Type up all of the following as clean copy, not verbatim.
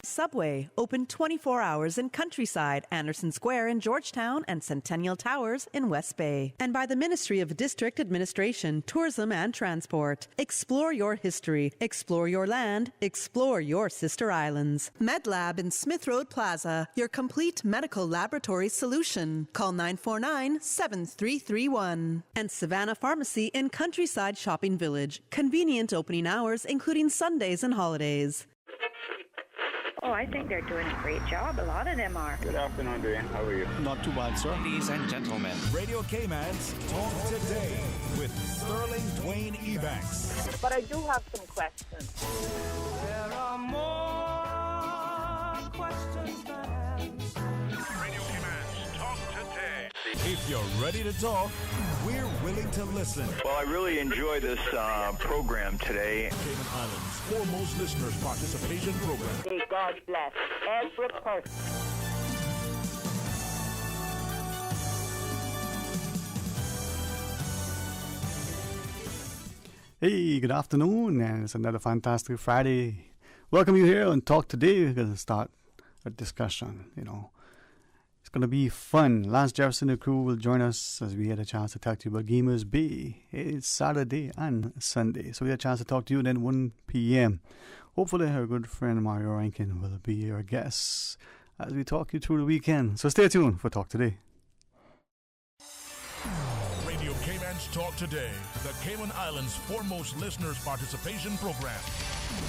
Subway, open 24 hours in Countryside, Anderson Square in Georgetown, and Centennial Towers in West Bay. And by the Ministry of District Administration, Tourism and Transport. Explore your history, explore your land, explore your sister islands. MedLab in Smith Road Plaza, your complete medical laboratory solution. Call 949-7331. And Savannah Pharmacy in Countryside Shopping Village. Convenient opening hours, including Sundays and holidays. Oh, I think they're doing a great job. A lot of them are. Good afternoon, Dwayne. How are you? Not too bad, sir. Ladies and gentlemen, Radio Cayman's Talk Today with Sterling Dwayne Ebanks. But I do have some questions. There are more questions than answers. Radio Cayman's Talk Today. If you're ready to talk, we're willing to listen. Well, I really enjoy this program today. Cayman Islands' foremost listeners participation program. May God bless every person. Hey, good afternoon, and it's another fantastic Friday. Welcome you here on Talk Today. We're going to start a discussion, It's going to be fun. Lance Jefferson and the crew will join us as we get a chance to talk to you about Gamers Bay. It's Saturday and Sunday, so we get a chance to talk to you then 1 p.m. Hopefully our good friend Mario Rankin will be your guest as we talk you through the weekend. So stay tuned for Talk Today. Radio Cayman's Talk Today, the Cayman Islands' foremost listeners participation program.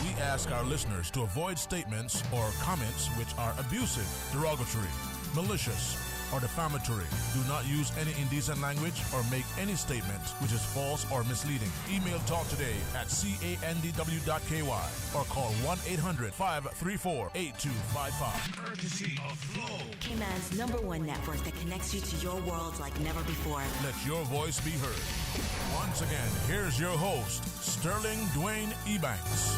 We ask our listeners to avoid statements or comments which are abusive, derogatory, malicious, or defamatory. Do not use any indecent language or make any statement which is false or misleading. Email talktoday@candw.ky or call 1-800-534-8255. Courtesy of Flow, Cayman's #1 network that connects you to your world like never before. Let your voice be heard. Once again, here's your host, Sterling Dwayne Ebanks.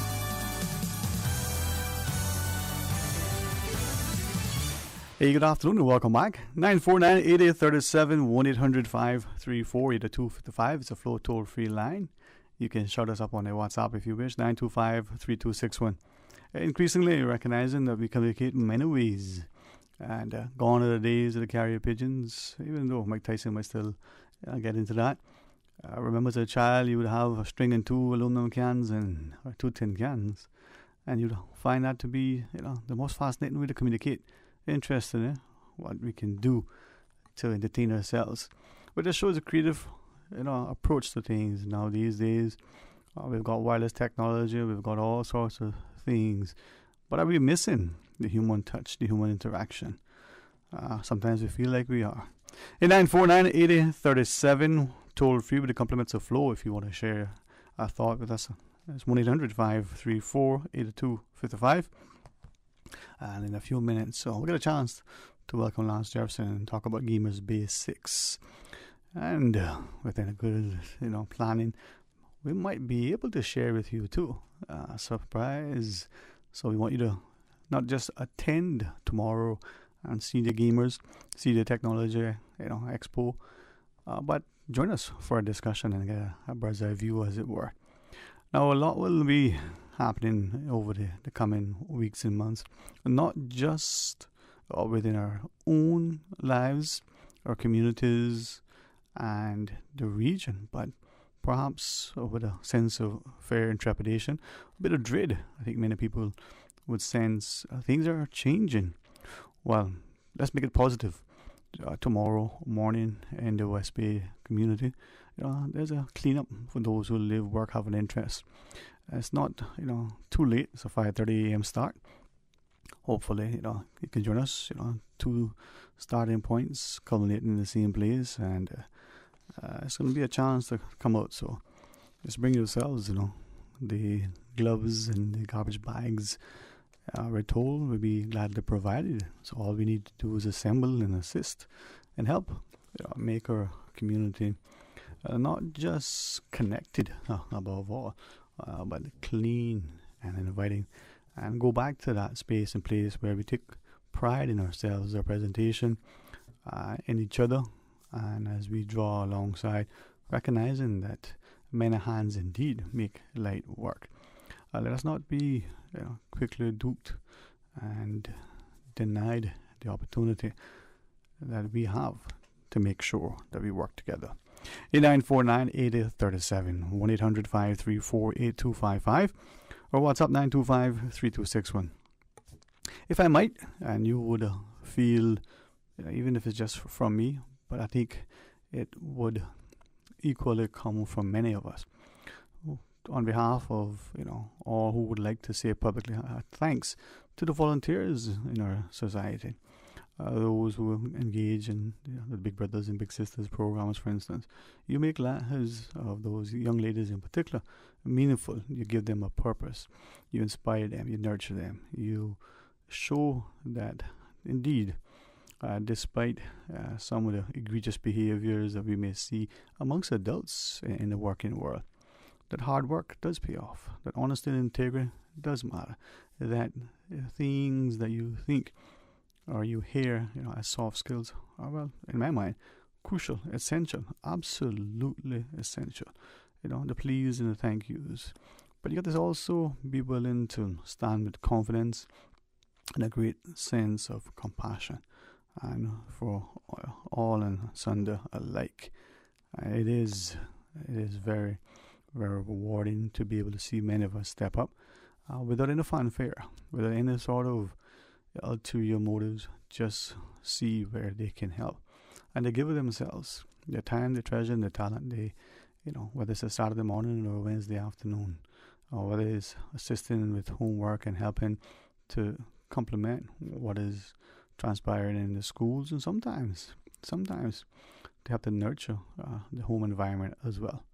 Hey, good afternoon and welcome back. 949-8837, 1-800-534-8255. It's a Flow toll-free line. You can shout us up on a WhatsApp if you wish, 925-3261. Increasingly recognizing that we communicate in many ways. And gone are the days of the carrier pigeons, even though Mike Tyson might still get into that. Remember as a child, you would have a string and 2 aluminum cans or 2 tin cans. And you'd find that to be, the most fascinating way to communicate. Interesting, what we can do to entertain ourselves. But it shows a creative, approach to things now these days. We've got wireless technology, we've got all sorts of things. But are we missing the human touch, the human interaction? Sometimes we feel like we are. 949-8037, toll free with the compliments of Flow if you want to share a thought with us. It's 1-800-534-8255. And in a few minutes, so we'll get a chance to welcome Lance Jefferson and talk about Gamers Bay 6. And within a good, planning, we might be able to share with you too a surprise. So we want you to not just attend tomorrow and see the gamers, see the technology, expo, but join us for a discussion and get a bird's eye view, as it were. Now, a lot will be happening over the coming weeks and months, not just within our own lives, our communities, and the region, but perhaps with a sense of fear and trepidation, a bit of dread. I think many people would sense things are changing. Well, let's make it positive. Tomorrow morning in the West Bay community, there's a cleanup for those who live, work, have an interest. It's not, too late. It's a 5:30 a.m. start. Hopefully, you can join us. 2 starting points culminating in the same place, and it's going to be a chance to come out. So just bring yourselves, the gloves and the garbage bags. We're told we'll be gladly provided. So all we need to do is assemble and assist and help make our community not just connected above all, but clean and inviting, and go back to that space and place where we take pride in ourselves, our presentation, in each other, and as we draw alongside, recognizing that many hands indeed make light work. Let us not be quickly duped and denied the opportunity that we have to make sure that we work together. 8949-8037, 1-800-534-8255, or WhatsApp 925-3261. If I might, and you would feel, even if it's just from me, but I think it would equally come from many of us. On behalf of all who would like to say publicly thanks to the volunteers in our society, those who engage in the Big Brothers and Big Sisters programs, for instance. You make lives of those young ladies in particular meaningful. You give them a purpose. You inspire them. You nurture them. You show that indeed, despite some of the egregious behaviors that we may see amongst adults in the working world, that hard work does pay off, that honesty and integrity does matter, that things that you think or you hear as soft skills are, well, in my mind, crucial, essential, absolutely essential. The please and the thank yous. But you got to also be willing to stand with confidence and a great sense of compassion, and for all and sunder alike. It is very, very rewarding to be able to see many of us step up without any fanfare, without any sort of ulterior motives, just see where they can help. And they give of themselves, their time, their treasure, and their talent. They, whether it's a Saturday morning or a Wednesday afternoon, or whether it's assisting with homework and helping to complement what is transpiring in the schools, and sometimes they have to nurture the home environment as well.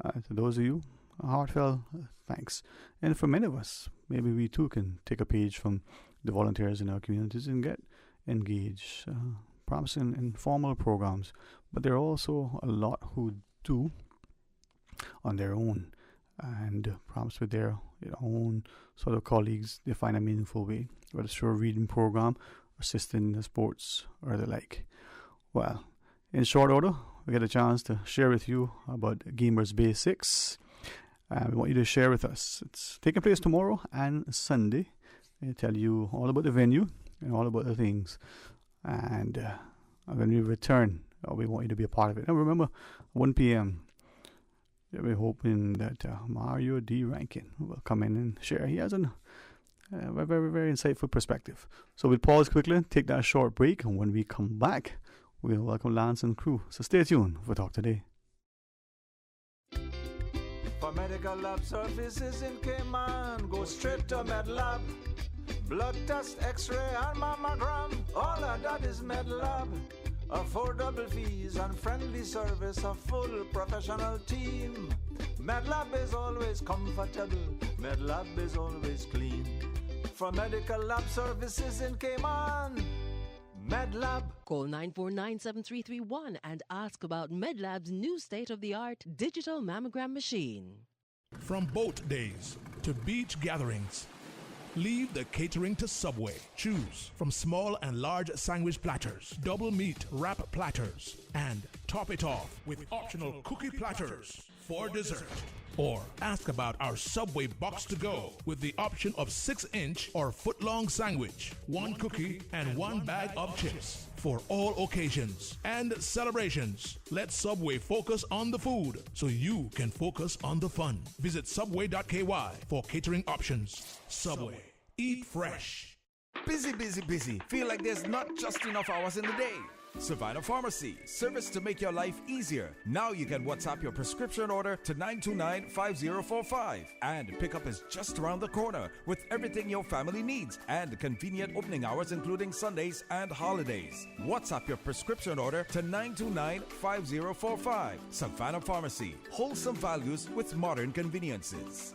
To those of you, a heartfelt thanks. And for many of us, maybe we too can take a page from the volunteers in our communities and get engaged, perhaps in informal programs. But there are also a lot who do on their own, and perhaps with their own sort of colleagues, they find a meaningful way, whether it's through a reading program, assisting in the sports, or the like. Well, in short order, we get a chance to share with you about Gamers Bay 6. We want you to share with us. It's taking place tomorrow and Sunday. I'll tell you all about the venue and all about the things. And when we return, we want you to be a part of it. And remember, 1 p.m., we're hoping that Mario D. Rankin will come in and share. He has a very, very insightful perspective. So we'll pause quickly, take that short break, and when we come back, we'll welcome Lance and crew. So stay tuned for Talk Today. For medical lab services in Cayman, go straight to MedLab. Blood test, x-ray and mammogram, all of that is MedLab. Affordable fees and friendly service, a full professional team. MedLab is always comfortable, MedLab is always clean. For medical lab services in Cayman, MedLab. Call 949-7331 and ask about MedLab's new state-of-the-art digital mammogram machine. From boat days to beach gatherings, leave the catering to Subway. Choose from small and large sandwich platters, double meat wrap platters, and top it off with optional cookie platters for dessert. Or ask about our Subway box to go with the option of 6-inch or foot-long sandwich, 1 cookie, and 1 bag of chips for all occasions and celebrations. Let Subway focus on the food so you can focus on the fun. Visit subway.ky for catering options. Subway. Eat fresh. Busy. Feel like there's not just enough hours in the day. Savannah Pharmacy, service to make your life easier. Now you can WhatsApp your prescription order to 929-5045. And pickup is just around the corner with everything your family needs and convenient opening hours including Sundays and holidays. WhatsApp your prescription order to 929-5045. Savannah Pharmacy, wholesome values with modern conveniences.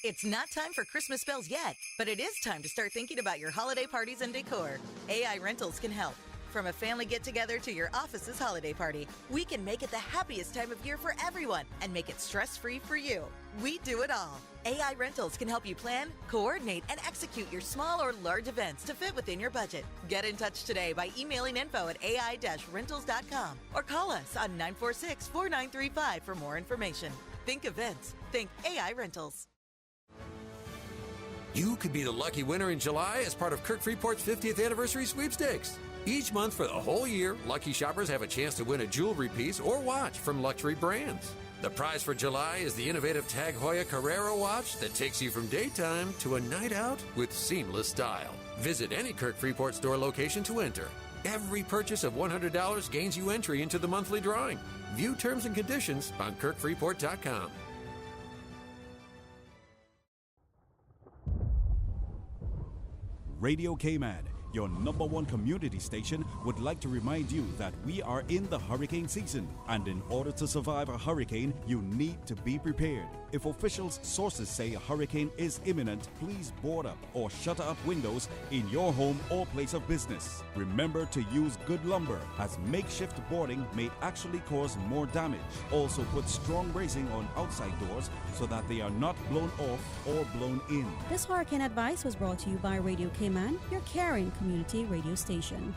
It's not time for Christmas bells yet, but it is time to start thinking about your holiday parties and decor. AI Rentals can help. From a family get-together to your office's holiday party, we can make it the happiest time of year for everyone and make it stress-free for you. We do it all. AI Rentals can help you plan, coordinate, and execute your small or large events to fit within your budget. Get in touch today by emailing info@ai-rentals.com or call us on 946-4935 for more information. Think events. Think AI Rentals. You could be the lucky winner in July as part of Kirk Freeport's 50th anniversary sweepstakes. Each month for the whole year, lucky shoppers have a chance to win a jewelry piece or watch from luxury brands. The prize for July is the innovative Tag Heuer Carrera watch that takes you from daytime to a night out with seamless style. Visit any Kirk Freeport store location to enter. Every purchase of $100 gains you entry into the monthly drawing. View terms and conditions on KirkFreeport.com. Radio Cayman, your #1 community station, would like to remind you that we are in the hurricane season, and in order to survive a hurricane, you need to be prepared. If officials' sources say a hurricane is imminent, please board up or shutter up windows in your home or place of business. Remember to use good lumber, as makeshift boarding may actually cause more damage. Also put strong bracing on outside doors so that they are not blown off or blown in. This hurricane advice was brought to you by Radio Cayman, your caring community radio station.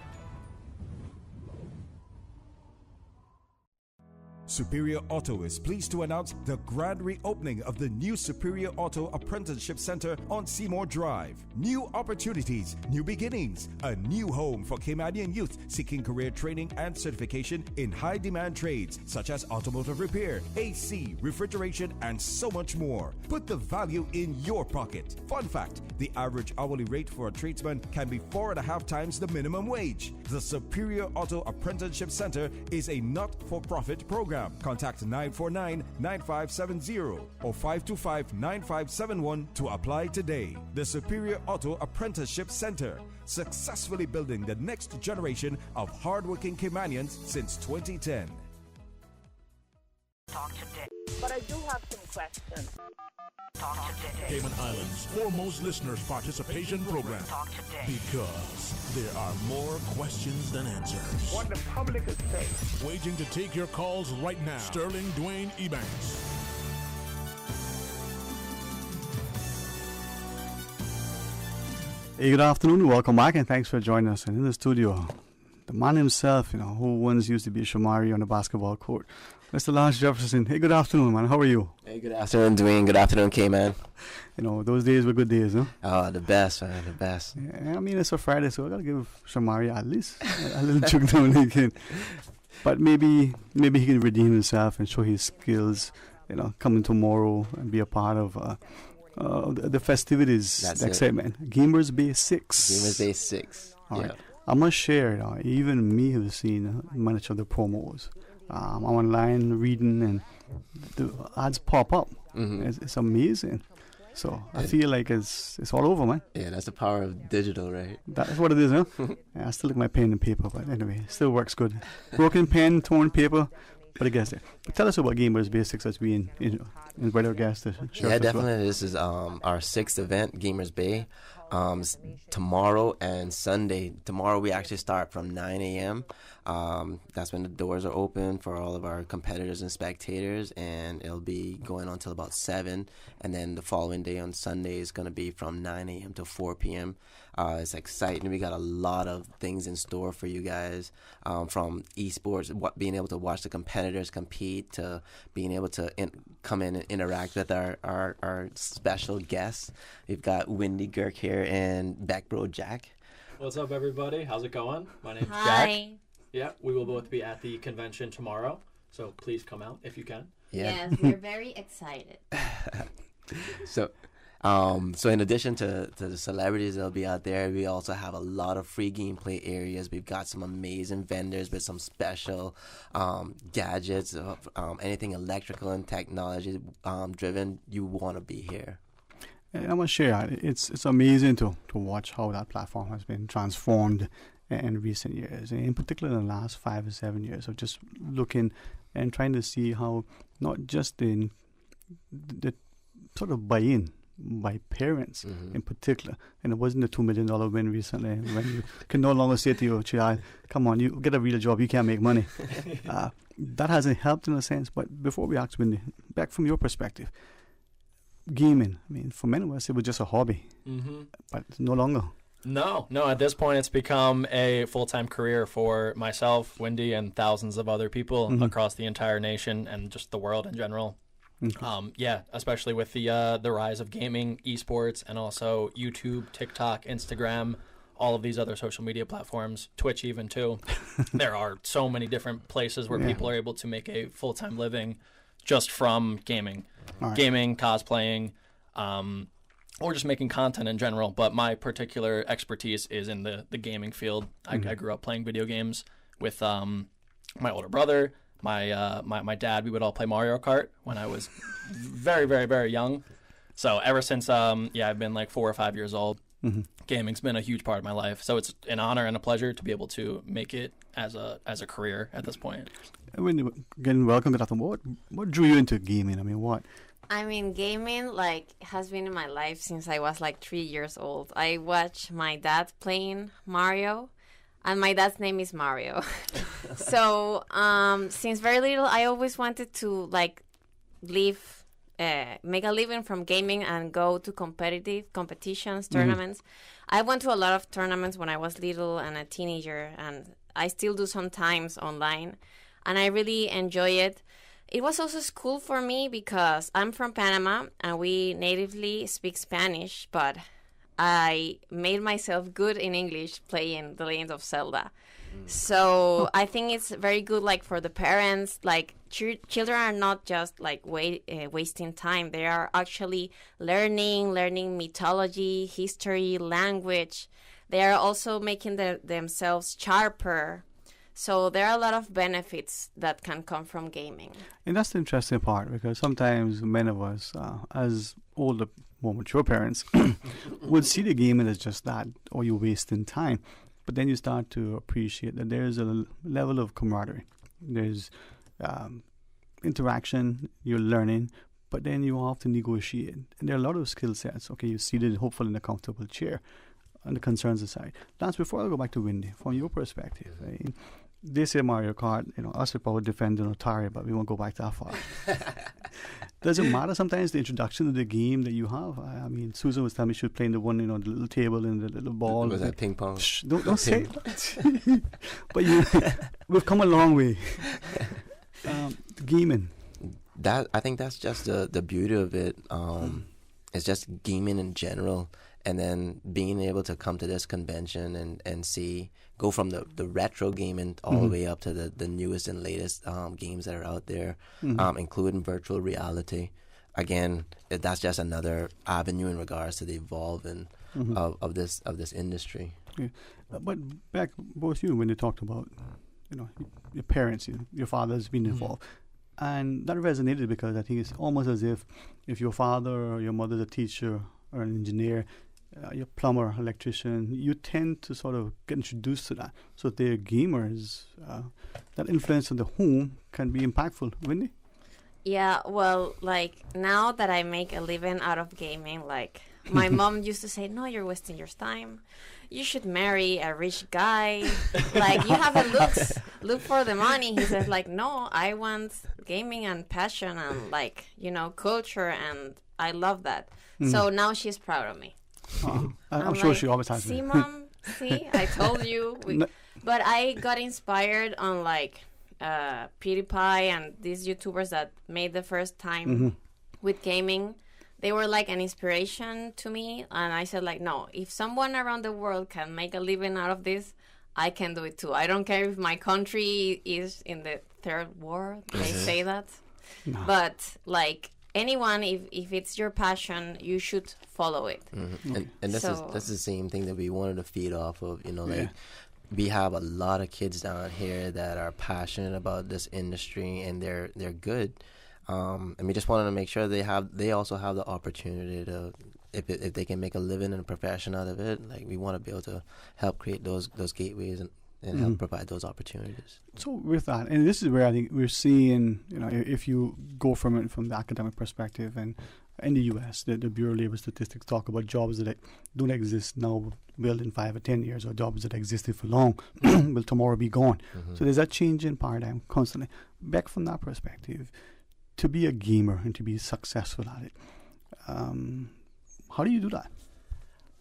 Superior Auto is pleased to announce the grand reopening of the new Superior Auto Apprenticeship Center on Seymour Drive. New opportunities, new beginnings, a new home for Caymanian youth seeking career training and certification in high-demand trades such as automotive repair, AC, refrigeration, and so much more. Put the value in your pocket. Fun fact, the average hourly rate for a tradesman can be 4.5 times the minimum wage. The Superior Auto Apprenticeship Center is a not-for-profit program. Contact 949-9570 or 525-9571 to apply today. The Superior Auto Apprenticeship Center, successfully building the next generation of hardworking Caymanians since 2010. Talk today. But I do have some questions. Talk today. Cayman Islands' foremost listeners participation program. Talk today. Because there are more questions than answers. What the public is saying. Waging to take your calls right now. Sterling Dwayne Ebanks. Hey, good afternoon. Welcome back, and thanks for joining us. And in the studio, the man himself, who once used to be a Shamari on the basketball court, Mr. Lance Jefferson. Hey, good afternoon, man. How are you? Hey, good afternoon, Dwayne. Good afternoon, Cayman. Those days were good days, huh? Oh, the best, man. The best. Yeah, I mean, it's a Friday, so I got to give Shamari at least a little juke down again. But maybe he can redeem himself and show his skills, coming tomorrow and be a part of the festivities. That's the excitement. Gamers Bay 6. Gamers Bay 6. All right. I must share, even me have seen much of the promos. I'm online reading, and the ads pop up. Mm-hmm. It's amazing. So I feel like it's all over, man. Yeah, that's the power of digital, right? That's what it is, huh? Yeah, I still like my pen and paper, but anyway, it still works good. Broken pen, torn paper, but it gets there. But tell us about Gamers Bay 6 as we invite our guests to share. Yeah, definitely. Well. This is our 6th event, Gamers Bay. Tomorrow and Sunday. Tomorrow we actually start from 9 a.m. That's when the doors are open for all of our competitors and spectators, and it'll be going on till about 7. And then the following day on Sunday is going to be from 9 a.m. to 4 p.m. It's exciting. We got a lot of things in store for you guys, from esports, being able to watch the competitors compete, to being able to come in and interact with our special guests. We've got Wendy Girk here and Backbro Jack. What's up, everybody? How's it going? My name's Hi. Jack. Yeah, we will both be at the convention tomorrow, so please come out if you can. Yeah. Yes, we're very excited. So in addition to the celebrities that'll be out there, we also have a lot of free gameplay areas. We've got some amazing vendors with some special gadgets, anything electrical and technology driven. You want to be here. And I must share, it's amazing to watch how that platform has been transformed in recent years, in particular in the last 5 or 7 years of just looking and trying to see how not just the sort of buy-in by parents in particular, and it wasn't a $2 million win recently when you can no longer say to your child, come on, you get a real job, you can't make money. That hasn't helped in a sense. But before we ask Wendy, back from your perspective, gaming, I mean, for many of us it was just a hobby, but no longer. No, at this point it's become a full-time career for myself, Wendy, and thousands of other people across the entire nation and just the world in general. Yeah, especially with the rise of gaming, esports, and also YouTube, TikTok, Instagram, all of these other social media platforms, Twitch even too. There are so many different places where people are able to make a full-time living just from gaming. Gaming, cosplaying, or just making content in general. But my particular expertise is in the gaming field. I grew up playing video games with my older brother, my dad. We would all play Mario Kart when I was very, very, very young. So ever since, I've been like 4 or 5 years old. Gaming's been a huge part of my life. So it's an honor and a pleasure to be able to make it as a career at this point. Again, welcome to that. What drew you into gaming? I mean, what? I mean, gaming has been in my life since I was 3 years old. I watched my dad playing Mario, and my dad's name is Mario. So since very little, I always wanted to make a living from gaming and go to competitions, tournaments. I went to a lot of tournaments when I was little and a teenager, and I still do sometimes online, and I really enjoy it. It was also school for me because I'm from Panama and we natively speak Spanish, but I made myself good in English playing The Legend of Zelda. So I think it's very good for the parents. Children are not just wasting time. They are actually learning mythology, history, language. They are also making themselves sharper. So there are a lot of benefits that can come from gaming. And that's the interesting part, because sometimes many of us, as older, more mature parents, would see the gaming as just that, or you're wasting time. But then you start to appreciate that there's a level of camaraderie. There's interaction, you're learning, but then you have to negotiate. And there are a lot of skill sets. Okay, you're seated, hopefully, in a comfortable chair, on the concerns aside. Lance, before I go back to Wendy, from your perspective, right? They say Mario Kart, us would probably defend Atari, but we won't go back that far. Does it matter sometimes the introduction to the game that you have? I mean, Susan was telling me she was playing the one, the little table and the little ball. Was that ping pong? Shh, don't say that. But we've come a long way. Gaming. I think that's just the beauty of it. It's just gaming in general. And then being able to come to this convention and go from the retro gaming all the way up to the newest and latest games that are out there, including virtual reality. Again, that's just another avenue in regards to the evolving of this industry. Yeah. But back, both you, when you talked about your parents, your father's been involved. And that resonated because I think it's almost as if your father or your mother's a teacher or an engineer, your plumber, electrician, you tend to sort of get introduced to that. So if they're gamers, that influence on the home can be impactful, wouldn't it? Yeah, well, now that I make a living out of gaming, my mom used to say, no, you're wasting your time. You should marry a rich guy. You have the looks. Look for the money. He says, no, I want gaming and passion and, culture, and I love that. So now she's proud of me. I'm sure she always has. See, Mom? See? I told you. But I got inspired on, PewDiePie and these YouTubers that made the first time with gaming. They were an inspiration to me. And I said, no, if someone around the world can make a living out of this, I can do it too. I don't care if my country is in the third world. They say that. No. But, anyone, if it's your passion, you should follow it. And this is the same thing that we wanted to feed off of. We have a lot of kids down here that are passionate about this industry, and they're good. And we just wanted to make sure they also have the opportunity to, if they can make a living and a profession out of it, we want to be able to help create those gateways and help provide those opportunities. So with that, and this is where I think we're seeing, if you go from the academic perspective, and in the U.S., the Bureau of Labor Statistics talk about jobs that don't exist now, will in 5 or 10 years, or jobs that existed for long will tomorrow be gone. So there's that change in paradigm constantly. Back from that perspective, to be a gamer and to be successful at it, how do you do that?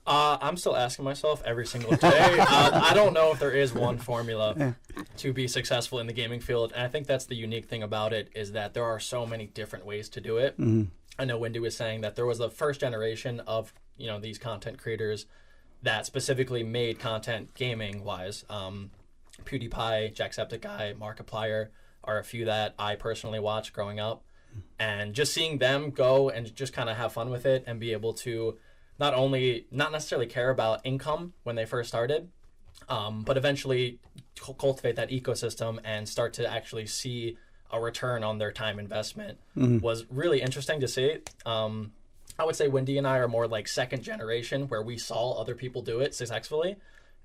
I'm still asking myself every single day. I don't know if there is one formula. to be successful in the gaming field. And I think that's the unique thing about it, is that there are so many different ways to do it. I know Wendy was saying that there was the first generation of, you know, these content creators that specifically made content gaming wise. PewDiePie, Jacksepticeye, Markiplier are a few that I personally watched growing up. And just seeing them go and just kind of have fun with it and be able to not necessarily care about income when they first started, but eventually cultivate that ecosystem and start to actually see a return on their time investment was really interesting to see. I would say Wendy and I are more like second generation, where we saw other people do it successfully,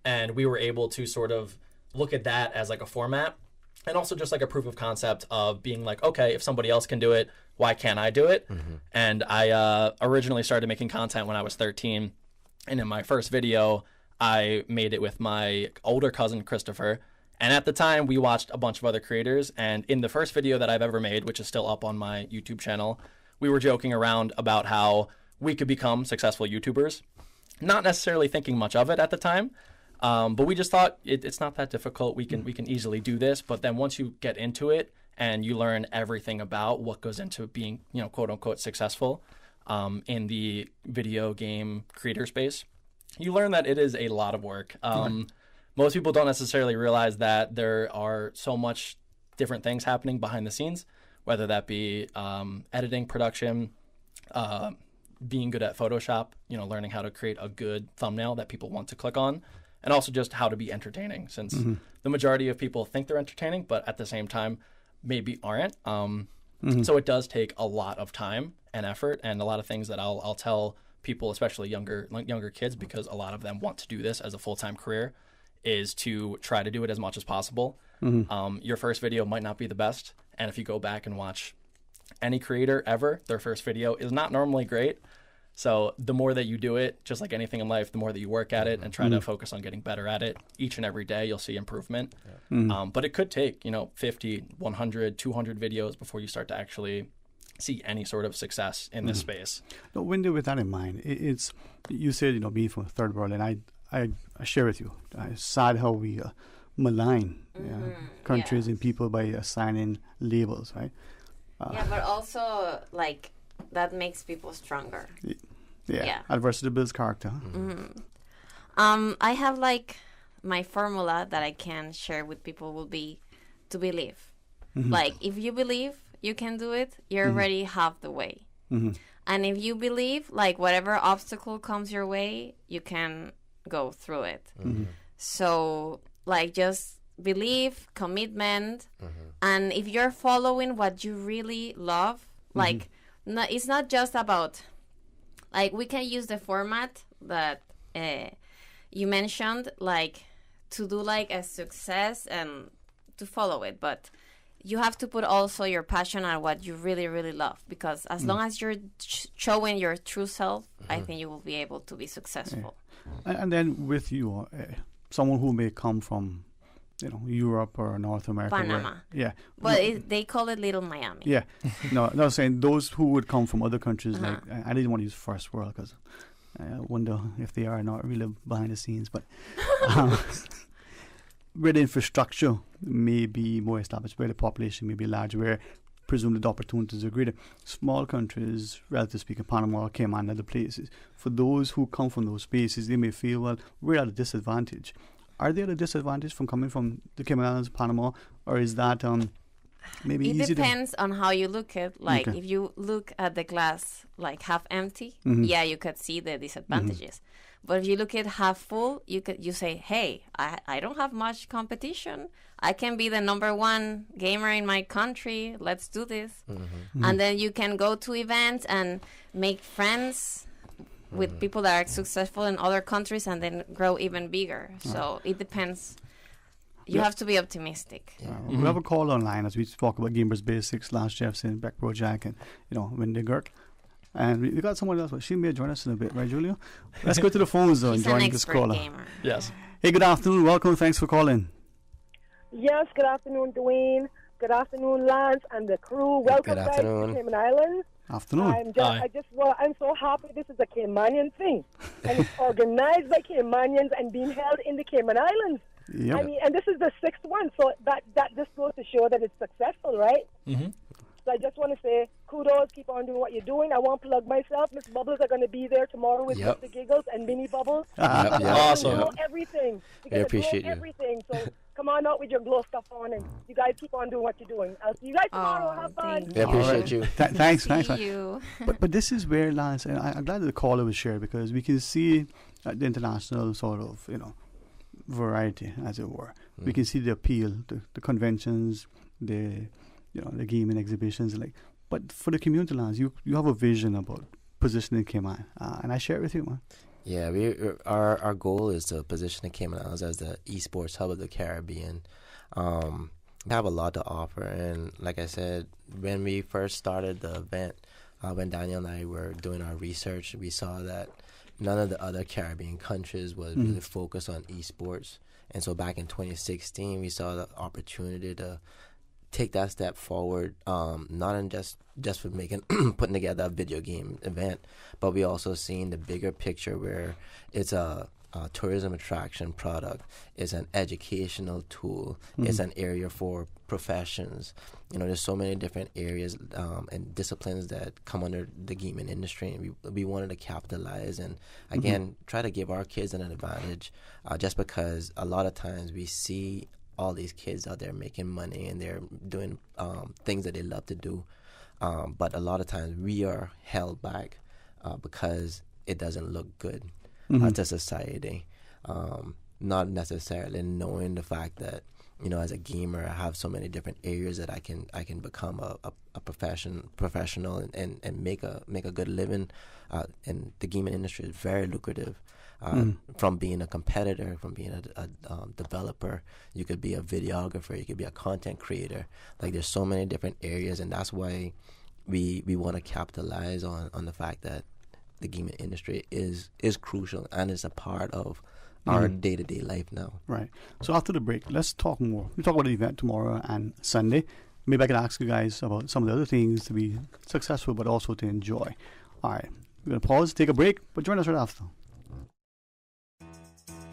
and we were able to sort of look at that as like a format, and also just like a proof of concept of being like, okay, if somebody else can do it, why can't I do it? And I originally started making content when I was 13, and in my first video, I made it with my older cousin, Christopher. And at the time, we watched a bunch of other creators. And in the first video that I've ever made, which is still up on my YouTube channel, we were joking around about how we could become successful YouTubers. Not necessarily thinking much of it at the time, but we just thought it's not that difficult. We can easily do this. But then once you get into it and you learn everything about what goes into being, you know, quote unquote successful in the video game creator space, you learn that it is a lot of work. Most people don't necessarily realize that there are so much different things happening behind the scenes, whether that be editing, production, being good at Photoshop, you know, learning how to create a good thumbnail that people want to click on, and also just how to be entertaining, since the majority of people think they're entertaining, but at the same time, maybe aren't. So it does take a lot of time and effort, and a lot of things that I'll tell people, especially younger kids, because a lot of them want to do this as a full-time career, is to try to do it as much as possible. Your first video might not be the best, and if you go back and watch any creator ever, their first video is not normally great. So the more that you do it, just like anything in life, the more that you work at it and try to focus on getting better at it, each and every day you'll see improvement. But it could take, 50, 100, 200 videos before you start to actually see any sort of success in this space. No, Wendy, with that in mind, it's you said, being from the third world, and I share with you. It's sad how we malign countries and people by assigning labels, right? But also, like, that makes people stronger. Yeah. Adversity builds character. I have, like, my formula that I can share with people will be to believe. Like, if you believe you can do it, you're already half the way. And if you believe, like, whatever obstacle comes your way, you can go through it. So, like, just believe, commitment, and if you're following what you really love, like, it's not just about, like, we can use the format that you mentioned, like, to do, like, a success and to follow it, but you have to put also your passion on what you really, really love, because as long as you're showing your true self, I think you will be able to be successful. And then with you, someone who may come from, Europe or North America. Panama. But they call it Little Miami. Yeah. No, I'm saying those who would come from other countries, like, I didn't want to use first world because I wonder if they are not really behind the scenes, but where the infrastructure may be more established, where the population may be large, where presumably the opportunities are greater. Small countries, relatively speaking, Panama, Cayman, and other places, for those who come from those spaces, they may feel, well, we're at a disadvantage. Are they at a disadvantage from coming from the Cayman Islands, Panama, or is that maybe easy? It depends on how you look at. Like, if you look at the glass like half empty, you could see the disadvantages. But if you look at half full, you say, hey, I don't have much competition. I can be the number one gamer in my country. Let's do this. And then you can go to events and make friends with people that are successful in other countries and then grow even bigger. So it depends. You have to be optimistic. We have a call online as we talk about Gamers Basics, Lance Jefferson, Beck Project, and Wendy Gert. And we got someone else. She may join us in a bit, right, Julia? Let's go to the phones and join this caller. Gamer. Yes. Hey, good afternoon. Welcome. Thanks for calling. Yes, good afternoon, Dwayne. Good afternoon, Lance and the crew. Welcome back to Cayman Islands. Afternoon. I'm so happy this is a Caymanian thing. And it's organized by Caymanians and being held in the Cayman Islands. Yep. I mean, and this is the 6th one, so that just goes to show that it's successful, right? Mm-hmm. So I just want to say kudos, keep on doing what you're doing. I want to plug myself. Miss Bubbles are going to be there tomorrow with Mr. Giggles and Mini Bubbles. Awesome. Glow everything. I appreciate you. Everything. So come on out with your glow stuff on, and you guys keep on doing what you're doing. I'll see you guys tomorrow. Have fun. I appreciate you. Thanks. See you. But this is where, Lance, and I'm glad that the caller was shared, because we can see the international sort of, variety, as it were. We can see the appeal, the conventions, the gaming exhibitions, but for the community, Lance, you have a vision about positioning Cayman, and I share it with you, man. Yeah, our goal is to position the Cayman Islands as the esports hub of the Caribbean. We have a lot to offer, and like I said, when we first started the event, when Daniel and I were doing our research, we saw that none of the other Caribbean countries was really focused on esports. And so back in 2016, we saw the opportunity to take that step forward, not in just for putting together a video game event, but we also seen the bigger picture where it's a tourism attraction product, it's an educational tool, it's an area for professions. There's so many different areas and disciplines that come under the gaming industry, and we wanted to capitalize and again try to give our kids an advantage, just because a lot of times we see all these kids out there making money and they're doing things that they love to do, but a lot of times we are held back because it doesn't look good to society, not necessarily knowing the fact that as a gamer I have so many different areas that I can become a professional and make a good living, and the gaming industry is very lucrative. From being a competitor, from being a developer, you could be a videographer, you could be a content creator. There's so many different areas, and that's why we want to capitalize on the fact that the gaming industry is crucial and is a part of our day-to-day life now. Right. So after the break, let's talk more. We'll talk about the event tomorrow and Sunday. Maybe I can ask you guys about some of the other things to be successful, but also to enjoy. All right. We're going to pause, take a break, but join us right after.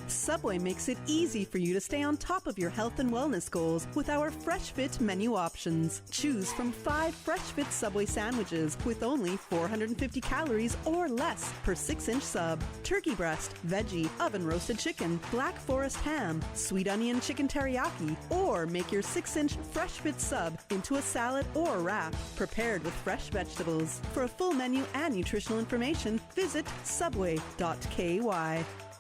Subway makes it easy for you to stay on top of your health and wellness goals with our Fresh Fit menu options. Choose from 5 Fresh Fit Subway sandwiches with only 450 calories or less per 6-inch sub. Turkey breast, veggie, oven roasted chicken, Black Forest ham, sweet onion chicken teriyaki, or make your 6-inch Fresh Fit sub into a salad or wrap prepared with fresh vegetables. For a full menu and nutritional information, visit subway.ky.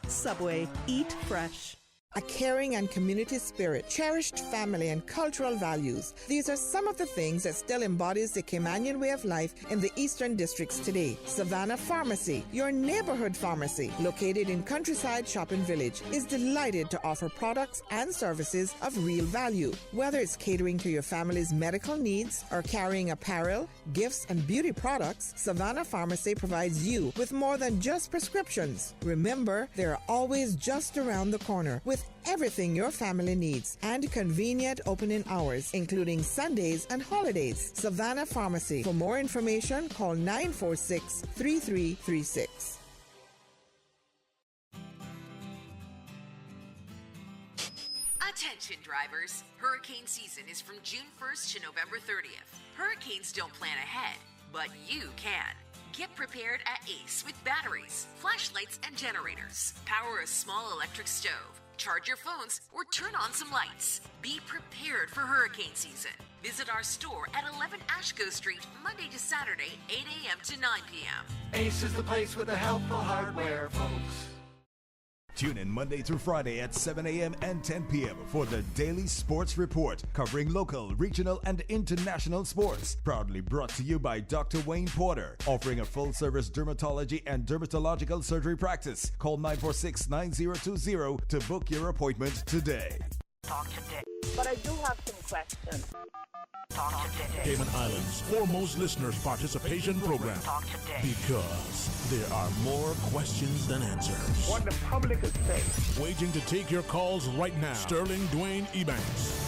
Subway, eat fresh. A caring and community spirit, cherished family and cultural values. These are some of the things that still embodies the Caymanian way of life in the Eastern Districts today. Savannah Pharmacy, your neighborhood pharmacy, located in Countryside Shopping Village, is delighted to offer products and services of real value. Whether it's catering to your family's medical needs or carrying apparel, gifts, and beauty products, Savannah Pharmacy provides you with more than just prescriptions. Remember, they're always just around the corner with everything your family needs and convenient opening hours, including Sundays and holidays. Savannah Pharmacy. For more information, call 946-3336. Attention drivers, hurricane season is from June 1st to November 30th. Hurricanes don't plan ahead, but you can. Get prepared at Ace with batteries, flashlights, and generators. Power a small electric stove. Charge your phones or turn on some lights. Be prepared for hurricane season. Visit our store at 11 Ashko Street, Monday to Saturday, 8 a.m. to 9 p.m. Ace is the place with the helpful hardware, folks. Tune in Monday through Friday at 7 a.m. and 10 p.m. for the Daily Sports Report, covering local, regional, and international sports. Proudly brought to you by Dr. Wayne Porter, offering a full-service dermatology and dermatological surgery practice. Call 946-9020 to book your appointment today. Talk today. But I do have some questions. Talk today. Cayman Islands' foremost listeners participation program. Talk today. Because there are more questions than answers. What the public is saying. Waiting to take your calls right now. Sterling Dwayne Ebanks.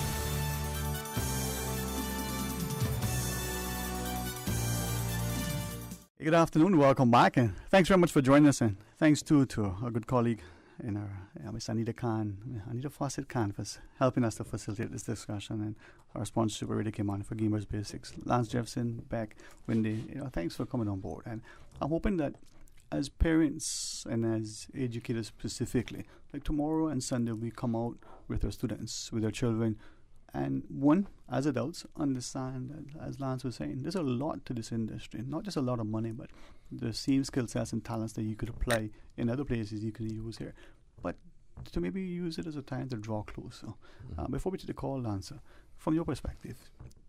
Good afternoon, welcome back, and thanks very much for joining us, and thanks to our good colleague Miss Anita Fawcett Khan for helping us to facilitate this discussion, and our sponsorship already came on for Gamers Basics. Lance Jefferson, Beck, Wendy, thanks for coming on board. And I'm hoping that as parents and as educators specifically, like tomorrow and Sunday, we come out with our students, with our children, and one, as adults, understand that, as Lance was saying, there's a lot to this industry. Not just a lot of money, but the same skill sets and talents that you could apply in other places you can use here. But to maybe use it as a time to draw closer. Before we take the call, Lance, from your perspective,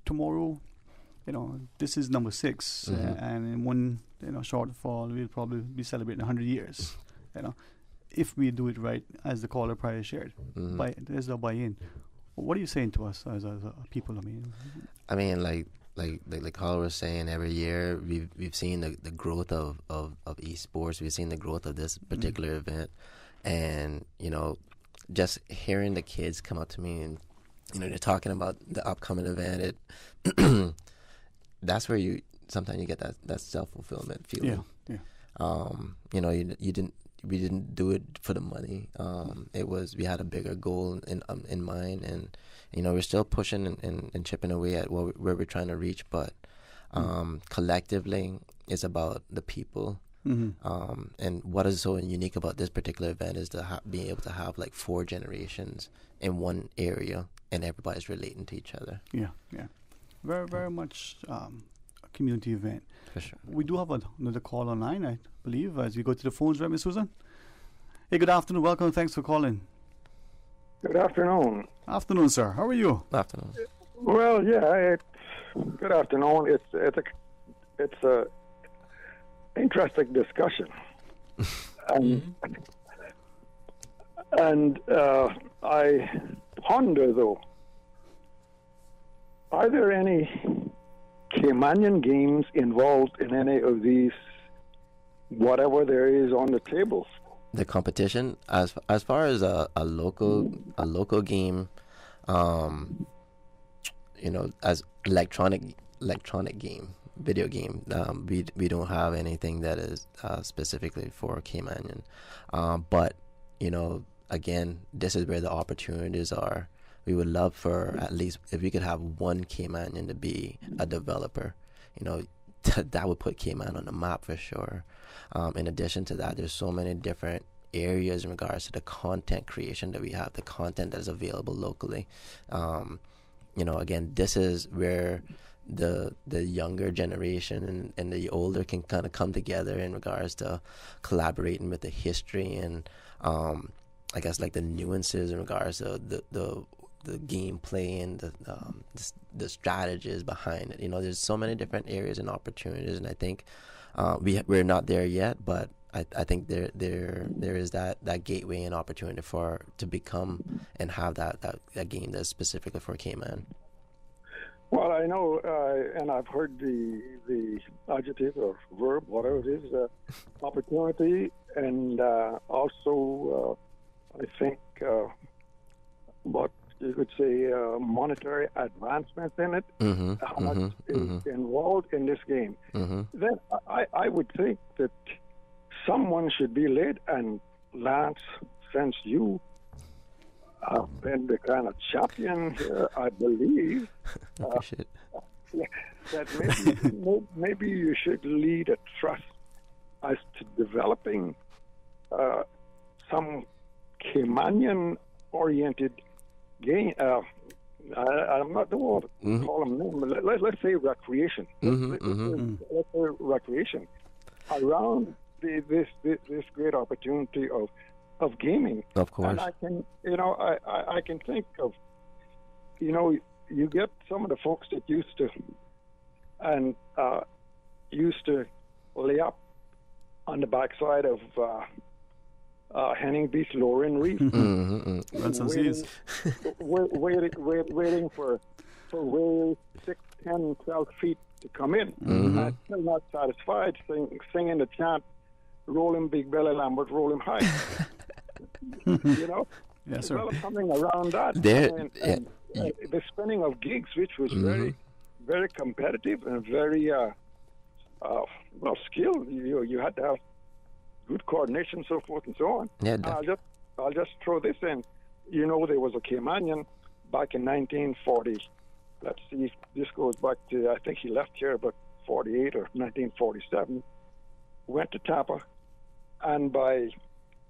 tomorrow, this is number 6, and in one shortfall, we'll probably be celebrating 100 years. If we do it right, as the caller prior shared, there's a buy-in. What are you saying to us as people? I mean, like the caller was saying, every year we've seen the growth of esports. We've seen the growth of this particular event, and just hearing the kids come up to me and they're talking about the upcoming event. That's where sometimes you get that self-fulfillment feeling. We didn't do it for the money. We had a bigger goal in mind, and we're still pushing and chipping away at where we're trying to reach. But collectively, it's about the people. And what is so unique about this particular event is being able to have like 4 generations in one area, and everybody's relating to each other. Yeah. Very, very much a community event. For sure. We do have another call online, I believe, as we go to the phones, right, Ms. Susan? Hey, good afternoon. Welcome. Thanks for calling. Good afternoon. Afternoon, sir. How are you? Afternoon. Well, yeah. Good afternoon. It's a interesting discussion, and I ponder though. Are there any Caymanian games involved in any of these, whatever there is on the tables? The competition, as far as a local game, as electronic game, video game, we don't have anything that is specifically for Caymanian. But again, this is where the opportunities are. We would love for at least if we could have one Caymanian to be a developer. That would put Cayman on the map for sure. In addition to that, there's so many different areas in regards to the content creation that we have, the content that is available locally. Again, this is where the younger generation and the older can kind of come together in regards to collaborating with the history and I guess like the nuances in regards to the gameplay and the strategies behind it. There's so many different areas and opportunities, and I think we're not there yet, but I think there is that gateway and opportunity to become and have that game that's specifically for Cayman. Well, I know, and I've heard the adjective or verb, whatever it is, opportunity, and also I think what you could say monetary advancements in it, how much is involved in this game. Then I would think that someone should be led, and Lance, since you have been the kind of champion here, I believe, that maybe you should lead a trust as to developing some Caymanian-oriented game. I'm not the one to call them names, but let's say recreation. Let's say recreation around this great opportunity of gaming. Of course. And I can think of, you get some of the folks that used to lay up on the backside of Henning Beach, Lauren Reef, waiting for whales 6, 10, 12 feet to come in. Still not satisfied, singing the chant, "Roll him big belly Lambert, roll him high." Yes, sir. Something around that. And the spinning of gigs, which was very, very competitive and very skilled. You had to have good coordination, so forth and so on. Yeah, I'll just throw this in. You know, there was a Caymanian back in 1940. Let's see if this goes back to, I think he left here about 48 or 1947. Went to Tampa, and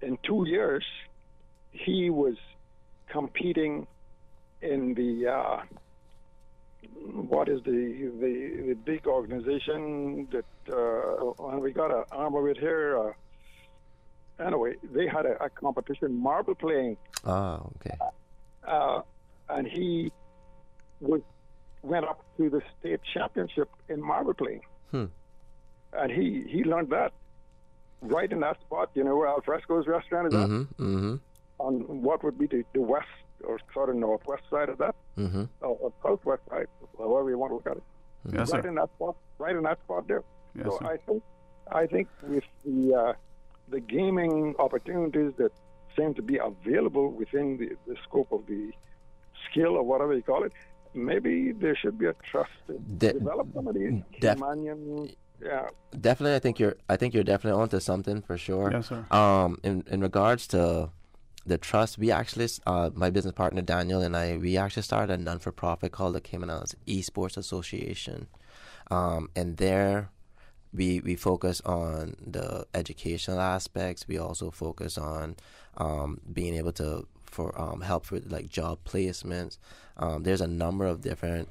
in 2 years, he was competing in the what is the big organization that we got an arm of it here. Anyway, they had a competition, marble playing. Oh, okay. And he went up to the state championship in marble playing. And he learned that right in that spot, you know, where Alfresco's restaurant is at, on what would be the west or sort of northwest side of that, or southwest side, however you want to look at it. Yes, right sir. in that spot there. Yes, so sir. I think with the gaming opportunities that seem to be available within the scope of the skill or whatever you call it, maybe there should be a trust to develop some of these Caymanian. Yeah. Definitely, I think you're definitely onto something for sure. Yes, sir. In regards to the trust, we actually, my business partner Daniel and we actually started a non-for-profit called the Cayman Islands Esports Association, and there we focus on the educational aspects. We also focus on being able to help with like job placements. There's a number of different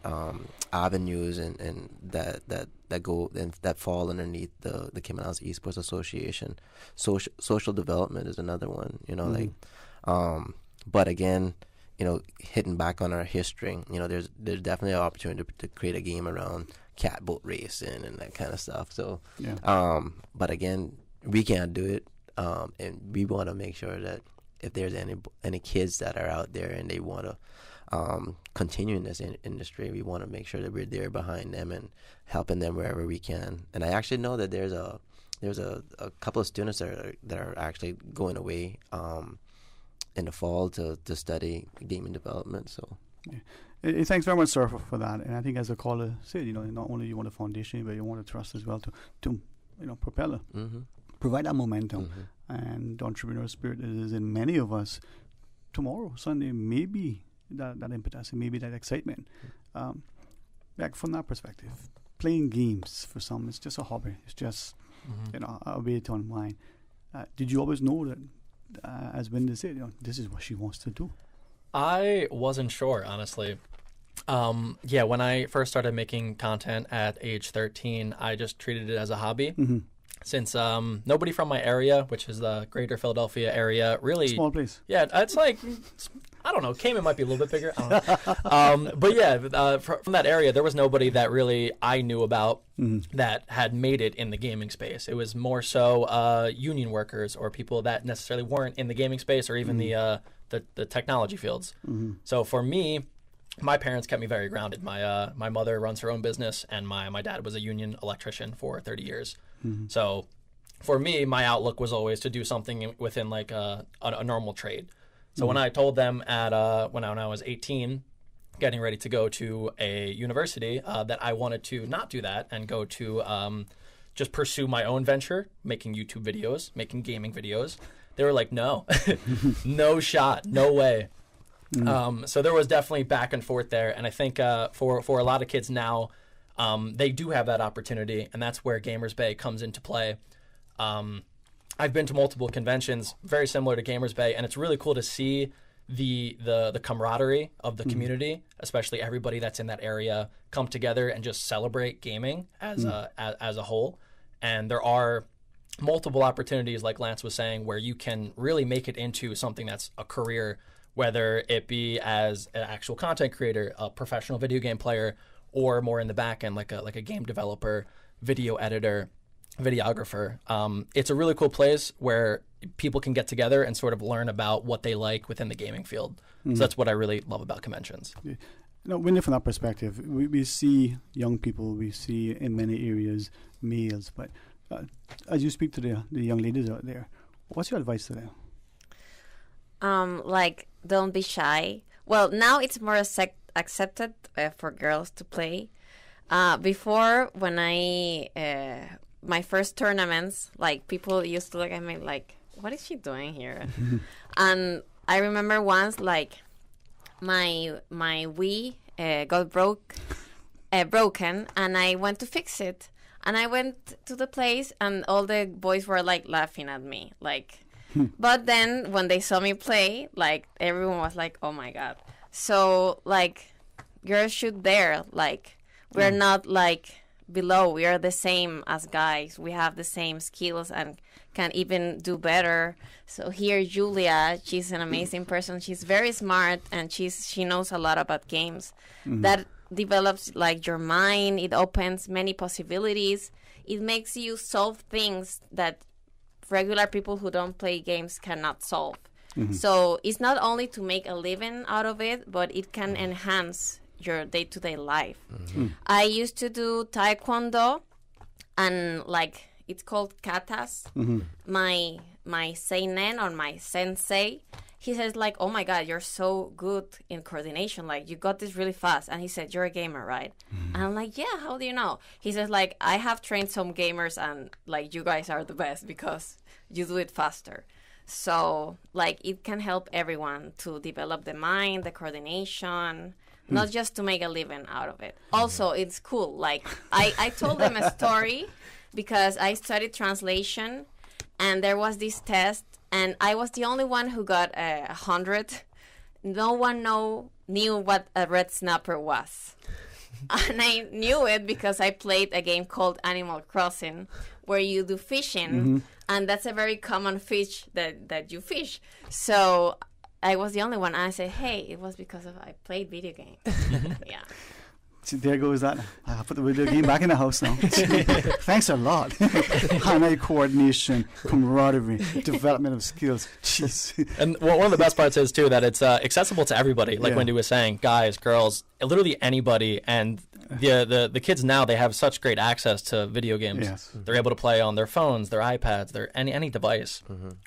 avenues and that go and that fall underneath the Cayman Islands Esports Association. Social development is another one. You know, like, but again, you know, hitting back on our history, you know, there's definitely an opportunity to create a game around catboat racing and that kind of stuff. So, but again, we can't do it, and we want to make sure that if there's any kids that are out there and they want to continue in this industry, we want to make sure that we're there behind them and helping them wherever we can. And I actually know that there's a couple of students that are actually going away in the fall to study gaming development. So, thanks very much, sir, for that. And I think, as the caller said, you know, not only you want a foundation, but you want a trust as well to you know, propel it, provide that momentum, and the entrepreneurial spirit is in many of us. Tomorrow, Sunday, maybe that impetus, and maybe that excitement. Like from that perspective, playing games for some, it's just a hobby. It's just you know, a way to unwind. Did you always know that, as Wendy said, you know, this is what she wants to do? I wasn't sure, honestly. When I first started making content at age 13, I just treated it as a hobby. Since nobody from my area, which is the greater Philadelphia area, really... Small place. Yeah, it's like... I don't know. Cayman might be a little bit bigger. I don't know. But yeah, from that area, there was nobody that really I knew about that had made it in the gaming space. It was more so union workers or people that necessarily weren't in the gaming space or even the technology fields. So for me, my parents kept me very grounded. My mother runs her own business, and my dad was a union electrician for 30 years. So for me, my outlook was always to do something within like a normal trade. So when I told them when I was 18, getting ready to go to a university, that I wanted to not do that and go to just pursue my own venture, making YouTube videos, making gaming videos, they were like, no, no shot, no way. So there was definitely back and forth there. And I think for a lot of kids now, they do have that opportunity, and that's where Gamers Bay comes into play. I've been to multiple conventions very similar to Gamers Bay, and it's really cool to see the camaraderie of the community, especially everybody that's in that area, come together and just celebrate gaming as a whole. And there are multiple opportunities, like Lance was saying, where you can really make it into something that's a career, whether it be as an actual content creator, a professional video game player, or more in the back end, like a game developer, video editor, videographer. It's a really cool place where people can get together and sort of learn about what they like within the gaming field. So that's what I really love about conventions. You know, when from that perspective, we see young people, we see in many areas males, but as you speak to the young ladies out there, what's your advice to them? Like, don't be shy. Well, now it's more accepted for girls to play. Before, when my first tournaments, like, people used to look at me like, what is she doing here? And I remember once, like, my Wii got broken, and I went to fix it. And I went to the place, and all the boys were, like, laughing at me. Like, but then when they saw me play, like, everyone was like, oh, my God. So, like, girls should dare. Like, we're not, like, below. We are the same as guys. We have the same skills and can even do better. So here, Julia, she's an amazing person. She's very smart, and she knows a lot about games. That develops, like, your mind. It opens many possibilities. It makes you solve things that regular people who don't play games cannot solve. So it's not only to make a living out of it, but it can enhance your day-to-day life. I used to do taekwondo, and, like, it's called katas. My seinen, or my sensei, he says, like, oh my God, you're so good in coordination. Like, you got this really fast. And he said, you're a gamer, right? And I'm like, yeah, how do you know? He says, like, I have trained some gamers, and, like, you guys are the best because you do it faster. So, like, it can help everyone to develop the mind, the coordination, not just to make a living out of it. Also, it's cool. Like, I told them a story because I studied translation, and there was this test, and I was the only one who got 100. No one knew what a red snapper was. And I knew it because I played a game called Animal Crossing, where you do fishing, and that's a very common fish that you fish. So I was the only one. I said, hey, it was because I played video games. Yeah. See, there goes that. I put the video game back in the house now. Thanks a lot. Hand-eye coordination, camaraderie, development of skills. Jeez. And one of the best parts is, too, that it's accessible to everybody. Like Wendy was saying, guys, girls, literally anybody. And the kids now, they have such great access to video games. Yes. They're able to play on their phones, their iPads, any device,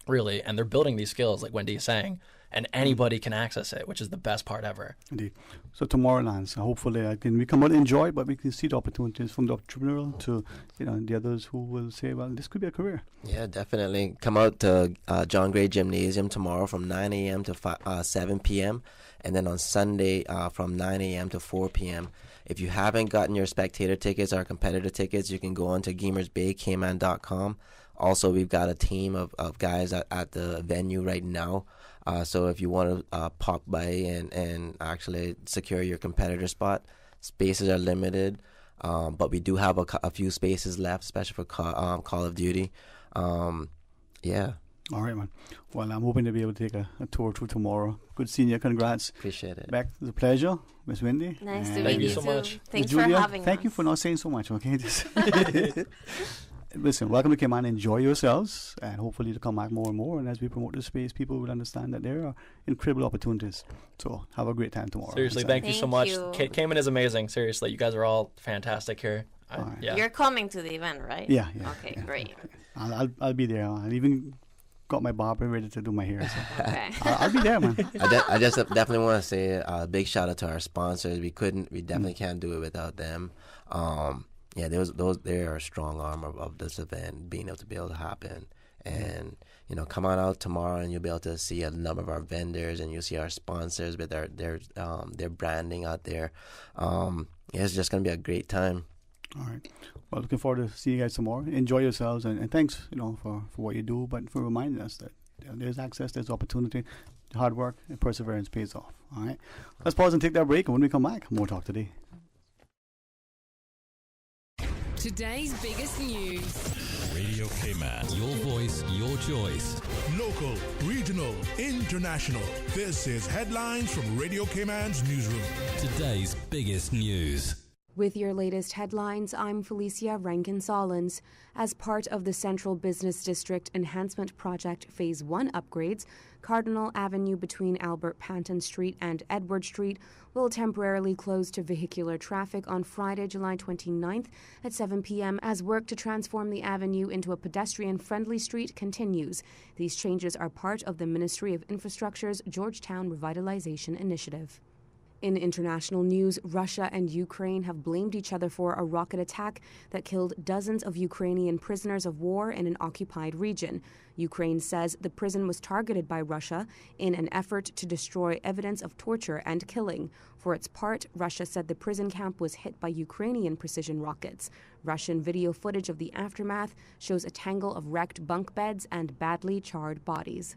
really. And they're building these skills, like Wendy is saying. And anybody can access it, which is the best part ever. Indeed. So Tomorrowland, so hopefully we come out and enjoy, but we can see the opportunities from the entrepreneurial to the others who will say, well, this could be a career. Yeah, definitely. Come out to John Gray Gymnasium tomorrow from 9 a.m. to 7 p.m. And then on Sunday from 9 a.m. to 4 p.m. If you haven't gotten your spectator tickets or competitor tickets, you can go on to gamersbaykman.com. Also, we've got a team of guys at the venue right now. So if you want to pop by and actually secure your competitor spot, spaces are limited, but we do have a few spaces left, especially for Call of Duty. Yeah. All right, man. Well, I'm hoping to be able to take a tour through tomorrow. Good seeing you. Congrats. Appreciate it. Beck, it's a pleasure. Miss Wendy. Nice to meet you so much. Thanks for having us. Thank you for not saying so much, okay? Listen, welcome to Cayman. Enjoy yourselves, and hopefully to come back more and more. And as we promote this space, people will understand that there are incredible opportunities. So have a great time tomorrow. Seriously, thank you so much. Cayman is amazing. Seriously, you guys are all fantastic here. Right. You're coming to the event, right? Yeah. Okay, great. I'll be there. I'll even got my barber ready to do my hair. So okay. I'll be there, man. I just definitely want to say a big shout out to our sponsors. We definitely can't do it without them. Yeah, they are a strong arm of this event, being able to happen. And, come on out tomorrow and you'll be able to see a number of our vendors, and you'll see our sponsors with their branding out there. It's just going to be a great time. All right. Well, looking forward to seeing you guys tomorrow. Enjoy yourselves, and thanks, for what you do, but for reminding us that there's access, there's opportunity, hard work, and perseverance pays off. All right. Let's pause and take that break, and when we come back, more talk today. Today's biggest news. Radio Cayman. Your voice, your choice. Local, regional, international. This is Headlines from Radio Cayman's newsroom. Today's biggest news. With your latest headlines, I'm Felicia Rankin-Solins. As part of the Central Business District Enhancement Project Phase 1 upgrades, Cardinal Avenue between Albert Panton Street and Edward Street will temporarily close to vehicular traffic on Friday, July 29th at 7 p.m. as work to transform the avenue into a pedestrian-friendly street continues. These changes are part of the Ministry of Infrastructure's Georgetown Revitalization Initiative. In international news, Russia and Ukraine have blamed each other for a rocket attack that killed dozens of Ukrainian prisoners of war in an occupied region. Ukraine says the prison was targeted by Russia in an effort to destroy evidence of torture and killing. For its part, Russia said the prison camp was hit by Ukrainian precision rockets. Russian video footage of the aftermath shows a tangle of wrecked bunk beds and badly charred bodies.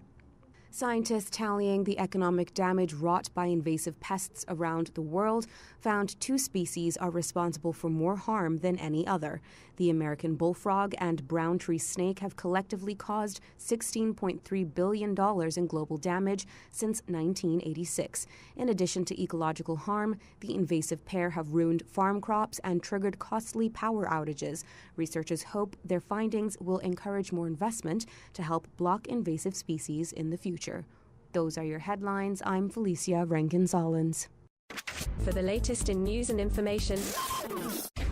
Scientists tallying the economic damage wrought by invasive pests around the world found 2 species are responsible for more harm than any other. The American bullfrog and brown tree snake have collectively caused $16.3 billion in global damage since 1986. In addition to ecological harm, the invasive pair have ruined farm crops and triggered costly power outages. Researchers hope their findings will encourage more investment to help block invasive species in the future. Those are your headlines. I'm Felicia Rankin-Solins. For the latest in news and information,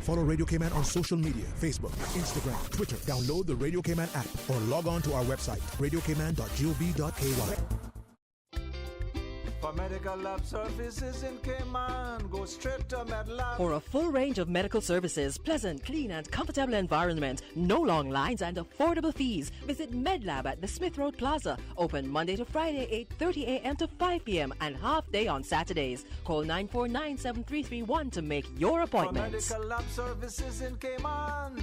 follow Radio Cayman on social media, Facebook, Instagram, Twitter. Download the Radio Cayman app or log on to our website, radiocayman.gov.ky. For medical lab services in Cayman, go straight to MedLab. For a full range of medical services, pleasant, clean and comfortable environment, no long lines and affordable fees, visit MedLab at the Smith Road Plaza. Open Monday to Friday, 8:30 a.m. to 5 p.m. and half day on Saturdays. Call 949-7331 to make your appointment. For medical lab services in Cayman,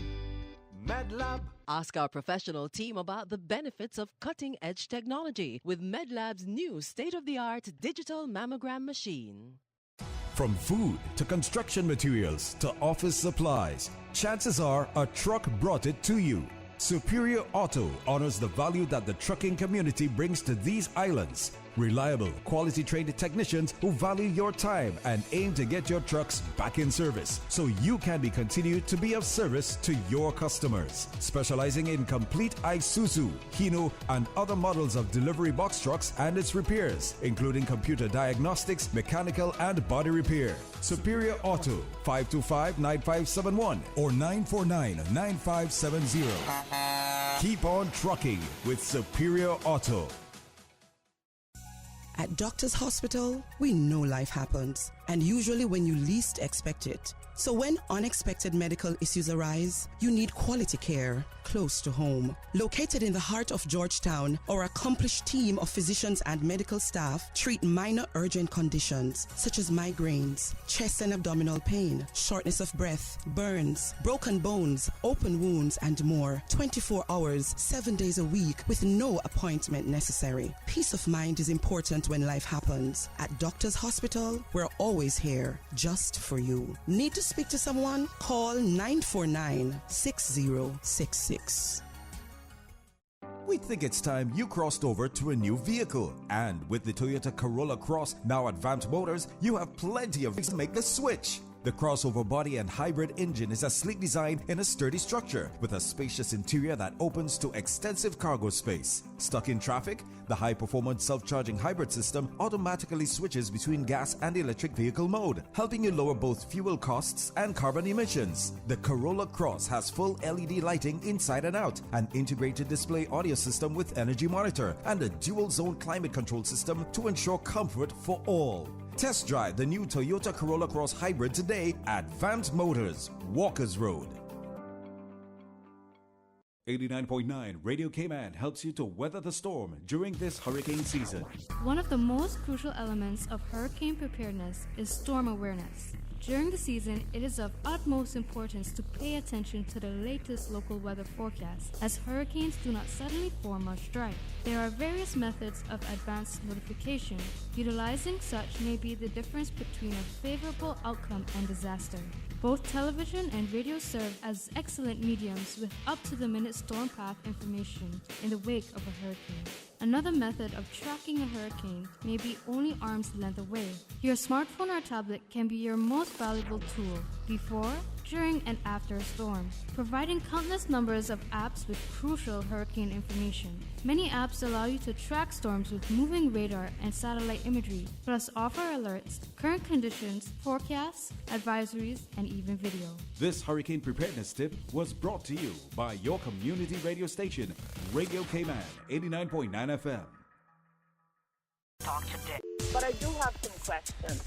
MedLab. Ask our professional team about the benefits of cutting-edge technology with MedLab's new state-of-the-art digital mammogram machine. From food to construction materials to office supplies, chances are a truck brought it to you. Superior Auto honors the value that the trucking community brings to these islands. Reliable, quality-trained technicians who value your time and aim to get your trucks back in service so you can continue to be of service to your customers. Specializing in complete Isuzu, Hino, and other models of delivery box trucks and its repairs, including computer diagnostics, mechanical, and body repair. Superior Auto, 525-9571 or 949-9570. Keep on trucking with Superior Auto. At Doctors Hospital, we know life happens, and usually when you least expect it. So when unexpected medical issues arise, you need quality care close to home. Located in the heart of Georgetown, our accomplished team of physicians and medical staff treat minor urgent conditions such as migraines, chest and abdominal pain, shortness of breath, burns, broken bones, open wounds, and more. 24 hours, 7 days a week with no appointment necessary. Peace of mind is important when life happens. At Doctors Hospital, we're always here just for you. Need to speak to someone? Call 949-6066. We think it's time you crossed over to a new vehicle. And with the Toyota Corolla Cross now at Vant Motors, you have plenty of reasons to make the switch. The crossover body and hybrid engine is a sleek design in a sturdy structure with a spacious interior that opens to extensive cargo space. Stuck in traffic? The high-performance self-charging hybrid system automatically switches between gas and electric vehicle mode, helping you lower both fuel costs and carbon emissions. The Corolla Cross has full LED lighting inside and out, an integrated display audio system with energy monitor, and a dual-zone climate control system to ensure comfort for all. Test drive the new Toyota Corolla Cross Hybrid today at Vant Motors, Walkers Road. 89.9 Radio Cayman helps you to weather the storm during this hurricane season. One of the most crucial elements of hurricane preparedness is storm awareness. During the season, it is of utmost importance to pay attention to the latest local weather forecast, as hurricanes do not suddenly form or strike. There are various methods of advanced notification. Utilizing such may be the difference between a favorable outcome and disaster. Both television and radio serve as excellent mediums with up-to-the-minute storm path information in the wake of a hurricane. Another method of tracking a hurricane may be only arm's length away. Your smartphone or tablet can be your most valuable tool before, during, and after a storm, providing countless numbers of apps with crucial hurricane information. Many apps allow you to track storms with moving radar and satellite imagery, plus offer alerts, current conditions, forecasts, advisories, and even video. This hurricane preparedness tip was brought to you by your community radio station, Radio Cayman, 89.9 FM. Talk today. but I do have some questions.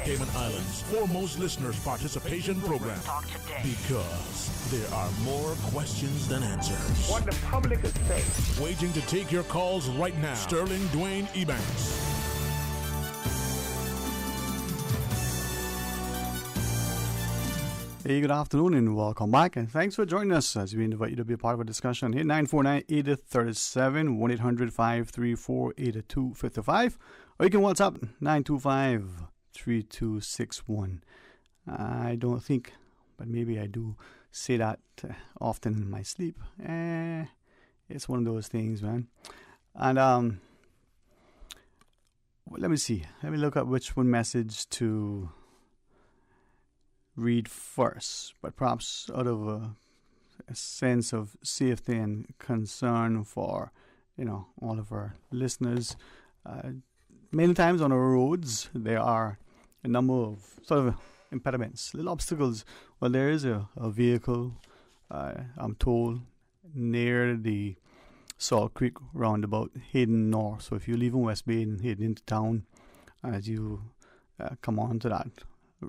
Cayman Islands' foremost listeners participation program. Because there are more questions than answers. What the public is saying. Waiting to take your calls right now. Sterling Dwayne Ebanks. Hey, good afternoon and welcome back, and thanks for joining us as we invite you to be a part of a discussion here. 949-8037, 1-800-534-8255, or you can WhatsApp 925-3261. I don't think, but maybe I do say that often in my sleep. It's one of those things, man. And let me see. Let me look at which one message to read first, but perhaps out of a sense of safety and concern for, all of our listeners. Many times on our roads, there are a number of sort of impediments, little obstacles. Well, there is a vehicle, I'm told, near the Salt Creek roundabout heading north. So if you're leaving West Bay and heading into town, as you come on to that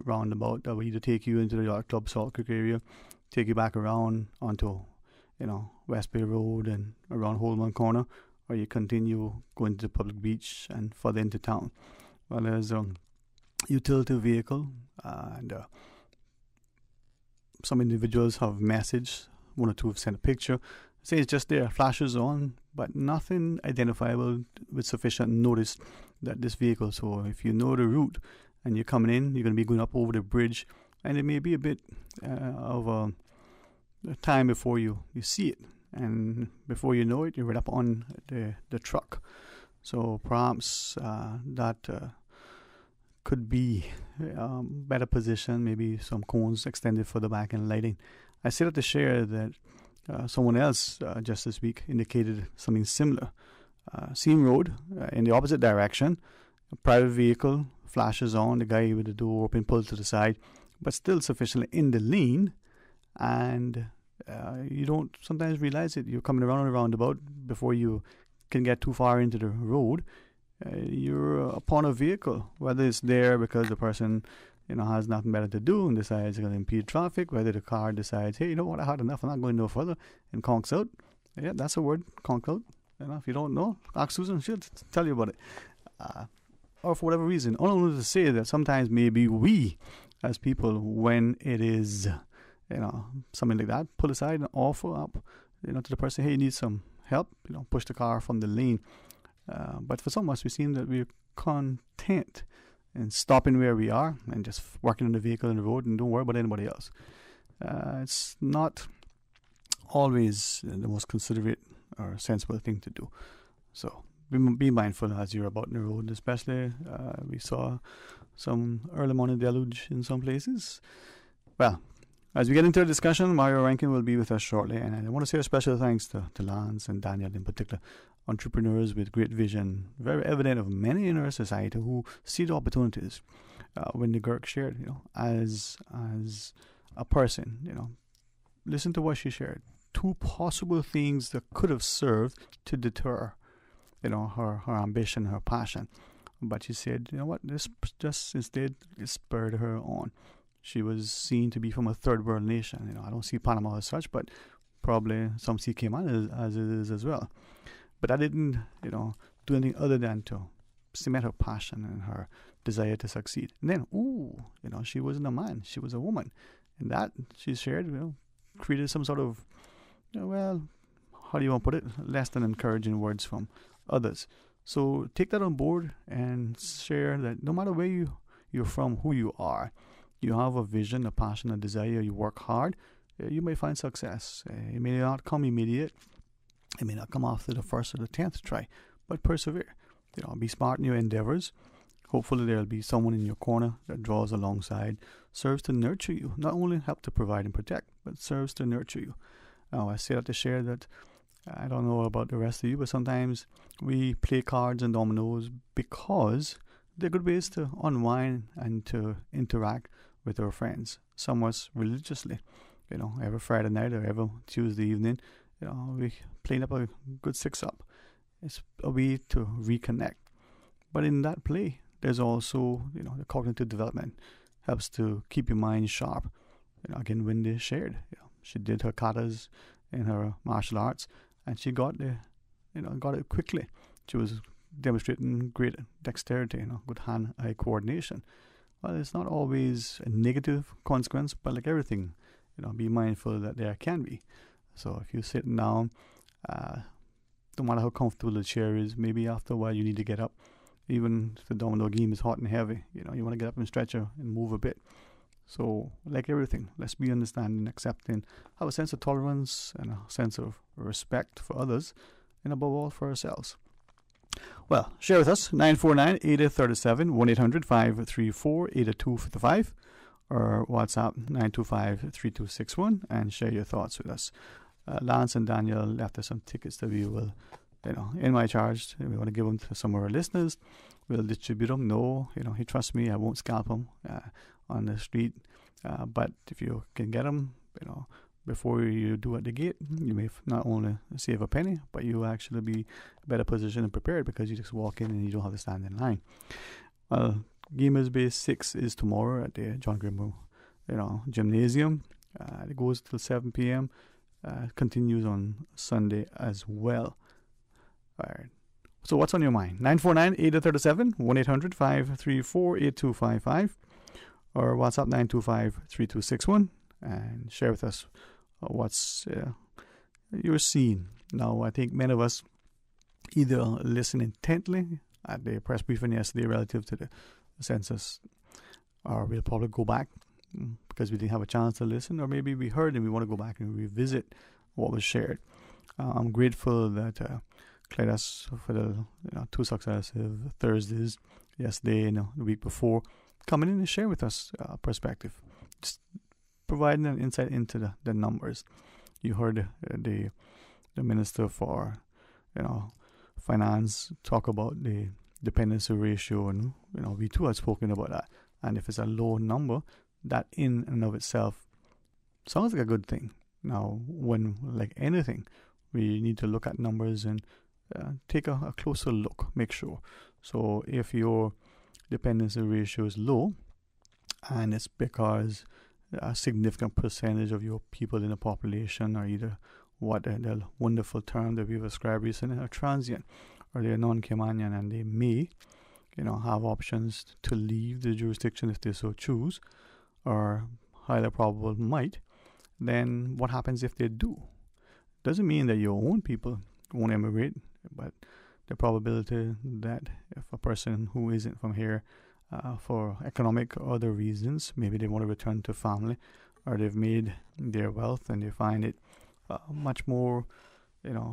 roundabout, that will either take you into the Yacht Club Salt Creek area, take you back around onto, West Bay Road and around Holman Corner, or you continue going to the public beach and further into town. Well, there's a utility vehicle, and some individuals have messaged, one or two have sent a picture, say it's just there, flashes on, but nothing identifiable with sufficient notice that this vehicle. So if you know the route and you're coming in, you're going to be going up over the bridge, and it may be a bit of a time before you see it, and before you know it, you're right up on the truck. So perhaps that could be better position, maybe some cones extended further back and lighting. I say that to share that someone else just this week indicated something similar. Same road, in the opposite direction, a private vehicle flashes on, the guy with the door open pulls to the side, but still sufficiently in the lane, and you don't sometimes realize it. You're coming around a roundabout before you can get too far into the road. You're upon a vehicle, whether it's there because the person has nothing better to do and decides it's going to impede traffic, whether the car decides, hey, you know what, I had enough, I'm not going no further, and conks out. Yeah, that's a word, conk out. If you don't know, ask Susan, she'll tell you about it. Or for whatever reason, only to say that sometimes maybe we, as people, when it is, something like that, pull aside and offer up, to the person, hey, you need some help, push the car from the lane. But for some of us, we seem that we're content in stopping where we are and just working on the vehicle on the road and don't worry about anybody else. It's not always the most considerate or sensible thing to do. So be mindful as you're about the road, especially we saw some early morning deluge in some places. Well, as we get into the discussion, Mario Rankin will be with us shortly, and I want to say a special thanks to Lance and Daniel in particular, entrepreneurs with great vision, very evident of many in our society who see the opportunities. When the Girk shared, as a person, listen to what she shared. Two possible things that could have served to deter her ambition, her passion. But she said, what, this just instead it spurred her on. She was seen to be from a third world nation. I don't see Panama as such, but probably some see Cayman as it is as well. But I didn't, do anything other than to cement her passion and her desire to succeed. And then, she wasn't a man, she was a woman. And that, she shared, created some sort of, how do you want to put it? Less than encouraging words from others. So take that on board and share that no matter where you're from, who you are, you have a vision, a passion, a desire, you work hard, you may find success. It may not come immediate. It may not come after the first or the 10th try, but persevere. Be smart in your endeavors. Hopefully there'll be someone in your corner that draws alongside, serves to nurture you, not only help to provide and protect, but serves to nurture you. Now, I say that to share that I don't know about the rest of you, but sometimes we play cards and dominoes because they're good ways to unwind and to interact with our friends. Some of us religiously, every Friday night or every Tuesday evening, we playing up a good 6-up. It's a way to reconnect. But in that play, there's also, the cognitive development helps to keep your mind sharp. Again, Wendy shared, she did her katas in her martial arts, and she got it quickly. She was demonstrating great dexterity, good hand-eye coordination. Well, it's not always a negative consequence, but like everything, be mindful that there can be. So if you're sitting down, no matter how comfortable the chair is, maybe after a while you need to get up. Even if the domino game is hot and heavy, you want to get up and stretch and move a bit. So, like everything, let's be understanding, accepting, have a sense of tolerance and a sense of respect for others, and above all, for ourselves. Well, share with us, 949-8837, 1-800-534-8255, or WhatsApp 925-3261, and share your thoughts with us. Lance and Daniel left us some tickets that we will, in my charge. We want to give them to some of our listeners. We'll distribute them. No, he trusts me. I won't scalp them on the street. But if you can get them, before you do at the gate, you may not only save a penny, but you will actually be better positioned and prepared because you just walk in and you don't have to stand in line. Well, Gamers Bay 6 is tomorrow at the John Grimble, gymnasium. It goes till 7 p.m. Continues on Sunday as well. All right. So what's on your mind? 949-8837, 1-800-534-8255, or WhatsApp 925-3261, and share with us what's you're seeing. Now, I think many of us either listen intently at the press briefing yesterday relative to the census, or we'll probably go back because we didn't have a chance to listen, or maybe we heard and we want to go back and revisit what was shared. I'm grateful that Cletus for the 2 successive Thursdays, yesterday and the week before, coming in and share with us perspective, just providing an insight into the numbers. You heard the Minister for Finance talk about the dependency ratio, and we too have spoken about that. And if it's a low number, that in and of itself sounds like a good thing. Now, when like anything, we need to look at numbers and take a closer look, make sure. So if your dependency ratio is low, and it's because a significant percentage of your people in the population are either what the wonderful term that we've ascribed recently are transient, or they're non-Caymanian, and they may have options to leave the jurisdiction if they so choose, or highly probable might. Then what happens if they do? Doesn't mean that your own people won't emigrate, but the probability that if a person who isn't from here for economic or other reasons, maybe they want to return to family, or they've made their wealth and they find it much more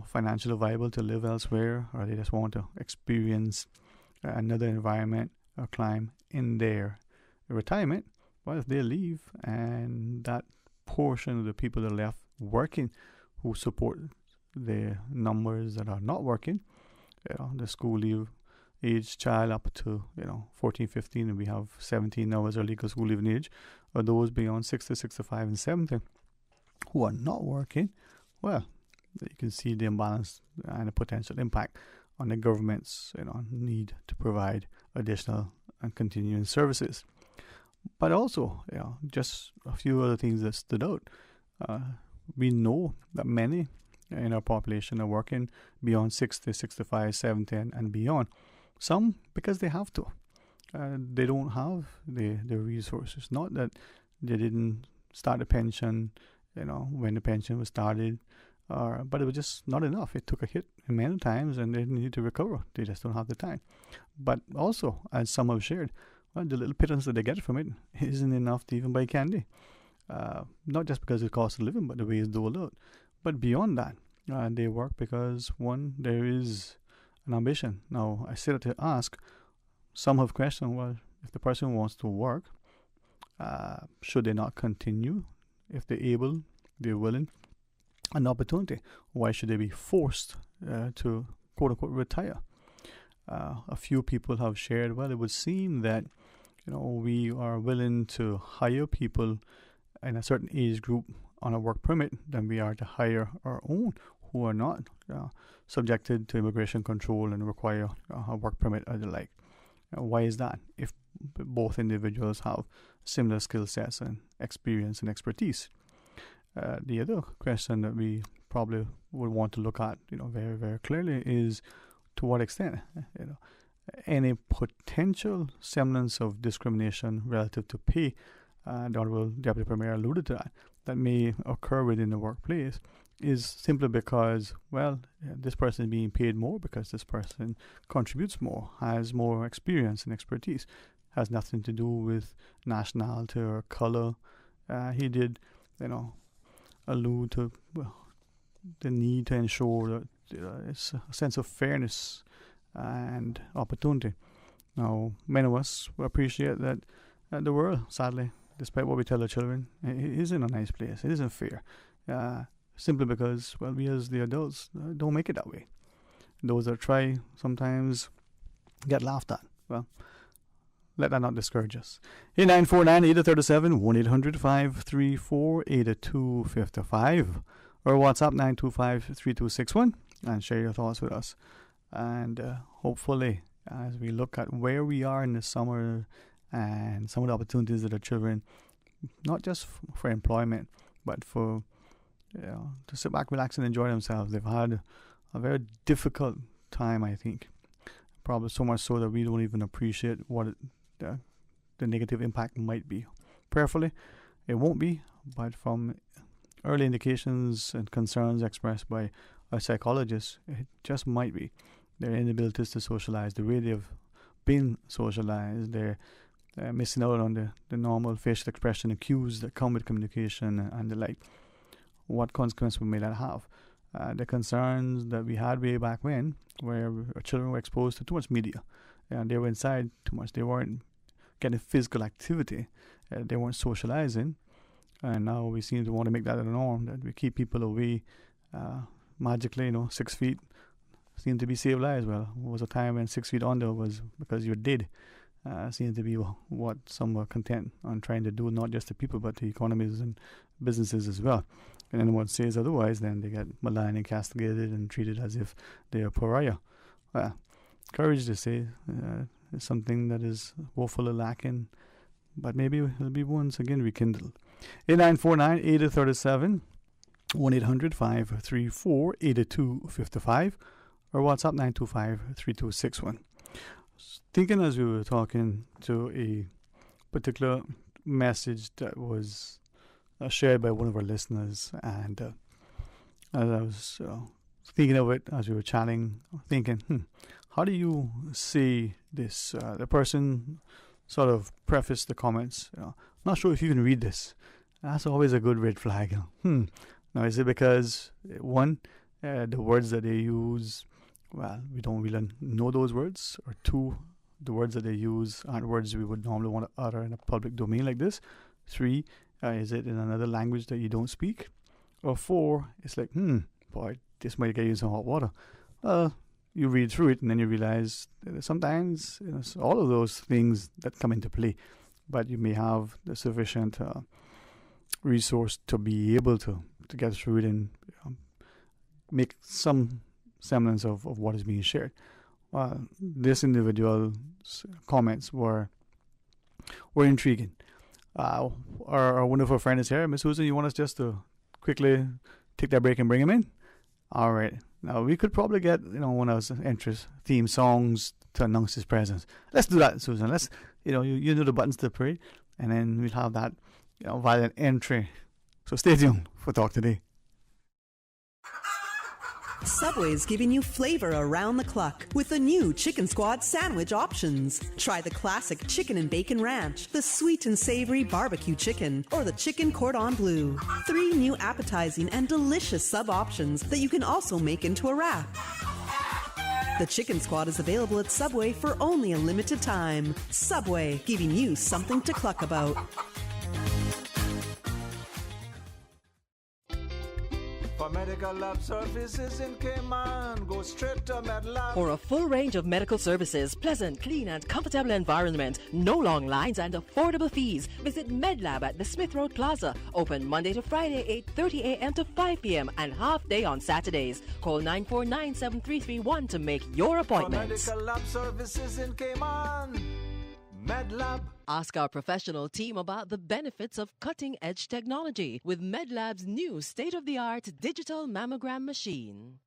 financially viable to live elsewhere, or they just want to experience another environment or climb in their retirement. Well, if they leave and that portion of the people that are left working who support the numbers that are not working, the school leave age child up to 14, 15, and we have 17 now as our legal school leaving age, or those beyond 60, 65 and 70 who are not working, well, you can see the imbalance and the potential impact on the government's need to provide additional and continuing services. But also, just a few other things that stood out. We know that many in our population are working beyond 60, 65, 70 and beyond. Some because they have to. They don't have the resources. Not that they didn't start a pension, when the pension was started, but it was just not enough. It took a hit many times and they need to recover. They just don't have the time. But also, as some have shared, the little pittance that they get from it isn't enough to even buy candy. Not just because it costs a living, but the way it's doled out. But beyond that, they work because, one, there is an ambition. Now, I said to ask, some have questioned, well, if the person wants to work, should they not continue? If they're able, they're willing, an opportunity, why should they be forced to, quote-unquote, retire? A few people have shared, well, it would seem that, we are willing to hire people in a certain age group on a work permit than we are to hire our own who are not subjected to immigration control and require a work permit or the like. Why is that? If both individuals have similar skill sets and experience and expertise. The other question that we probably would want to look at, very, very clearly is to what extent, any potential semblance of discrimination relative to pay, the Honorable Deputy Premier alluded to that may occur within the workplace, is simply because, this person is being paid more because this person contributes more, has more experience and expertise, has nothing to do with nationality or color. He did, allude to the need to ensure that it's a sense of fairness and opportunity. Now, many of us appreciate that the world, sadly, despite what we tell our children, it isn't a nice place. It isn't fair. Simply because, we as the adults don't make it that way. Those that try sometimes get laughed at. Let that not discourage us. 949-8037, 1-800-534-8255, or WhatsApp 925-3261, and share your thoughts with us. And hopefully, as we look at where we are in the summer and some of the opportunities that our children, not just for employment, but for to sit back, relax, and enjoy themselves. They've had a very difficult time, I think. Probably so much so that we don't even appreciate what the negative impact might be. Prayerfully, it won't be, but from early indications and concerns expressed by a psychologist, it just might be. Their inabilities to socialize, the way they've been socialized, they're missing out on the normal facial expression and cues that come with communication and the like. What consequence may that have? The concerns that we had way back when, where our children were exposed to too much media, and they were inside too much. They weren't getting physical activity. They weren't socializing. And now we seem to want to make that a norm, that we keep people away magically. 6 feet seem to be saved lives. There was a time when 6 feet under was because you're dead. Seems to be what some were content on trying to do, not just the people, but the economies and businesses as well. And anyone says otherwise, then they get maligned and castigated and treated as if they are pariah. Courage to say is something that is woefully lacking, but maybe it'll be once again rekindled. 8949-8037, 1-800-534-8255, or WhatsApp 925-3261. Thinking as we were talking to a particular message that was shared by one of our listeners, and as I was thinking of it as we were chatting, thinking, how do you see this? The person sort of prefaced the comments, not sure if you can read this. That's always a good red flag. Now, is it because, one, the words that they use, we don't really know those words, or two, the words that they use aren't words we would normally want to utter in a public domain like this? Three, is it in another language that you don't speak? Or four, it's like, boy, this might get you in some hot water. You read through it and then you realize that sometimes it's all of those things that come into play, but you may have the sufficient resource to be able to get through it and make some semblance of what is being shared. This individual's comments were intriguing. Our wonderful friend is here. Miss Susan, you want us just to quickly take that break and bring him in? All right. Now, we could probably get, one of those entrance theme songs to announce his presence. Let's do that, Susan. Let's, you know the buttons to the parade, and then we'll have that, violent entry. So stay tuned for Talk Today. Subway's giving you flavor around the clock with the new Chicken Squad sandwich options. Try the classic chicken and bacon ranch, the sweet and savory barbecue chicken, or the chicken cordon bleu. 3 new appetizing and delicious sub options that you can also make into a wrap. The Chicken Squad is available at Subway for only a limited time. Subway, giving you something to cluck about. For For medical lab services in Cayman, go straight to MedLab. For a full range of medical services, pleasant, clean and comfortable environment, no long lines and affordable fees, visit MedLab at the Smith Road Plaza. Open Monday to Friday, 8:30 a.m. to 5 p.m. and half day on Saturdays. Call 949-7331 to make your appointment. For medical lab services in Cayman, MedLab. Ask our professional team about the benefits of cutting-edge technology with MedLab's new state-of-the-art digital mammogram machine.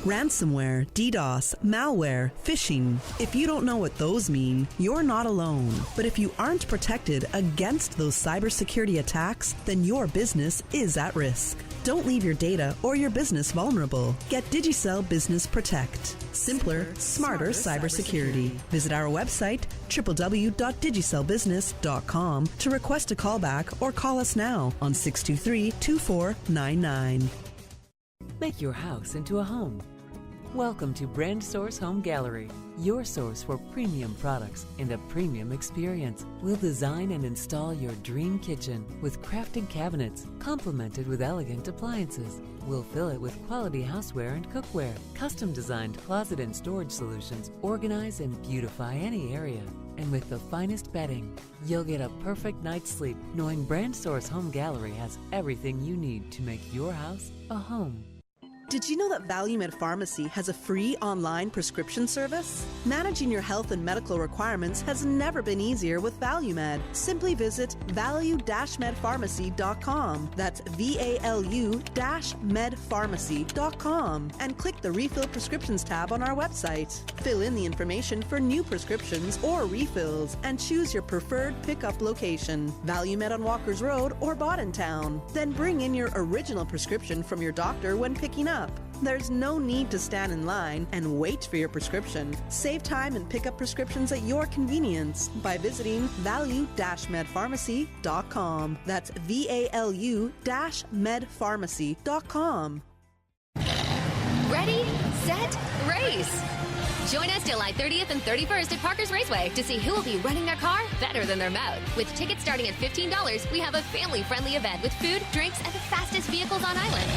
Ransomware, DDoS, malware, phishing. If you don't know what those mean, you're not alone. But if you aren't protected against those cybersecurity attacks, then your business is at risk. Don't leave your data or your business vulnerable. Get Digicel Business Protect. Simpler, smarter cybersecurity. Visit our website, www.digicelbusiness.com, to request a callback or call us now on 623-2499. Make your house into a home. Welcome to Brand Source Home Gallery, your source for premium products and a premium experience. We'll design and install your dream kitchen with crafted cabinets, complemented with elegant appliances. We'll fill it with quality houseware and cookware. Custom designed closet and storage solutions organize and beautify any area. And with the finest bedding, you'll get a perfect night's sleep knowing Brand Source Home Gallery has everything you need to make your house a home. Did you know that ValueMed Pharmacy has a free online prescription service? Managing your health and medical requirements has never been easier with ValueMed. Simply visit value-medpharmacy.com. That's VALU-medpharmacy.com and click the Refill Prescriptions tab on our website. Fill in the information for new prescriptions or refills and choose your preferred pickup location. ValueMed on Walkers Road or Boddentown. Then bring in your original prescription from your doctor when picking up. There's no need to stand in line and wait for your prescription. Save time and pick up prescriptions at your convenience by visiting value-medpharmacy.com. That's VALU-medpharmacy.com. Ready, set, race! Join us July 30th and 31st at Parker's Raceway to see who will be running their car better than their mouth. With tickets starting at $15, we have a family-friendly event with food, drinks, and the fastest vehicles on island.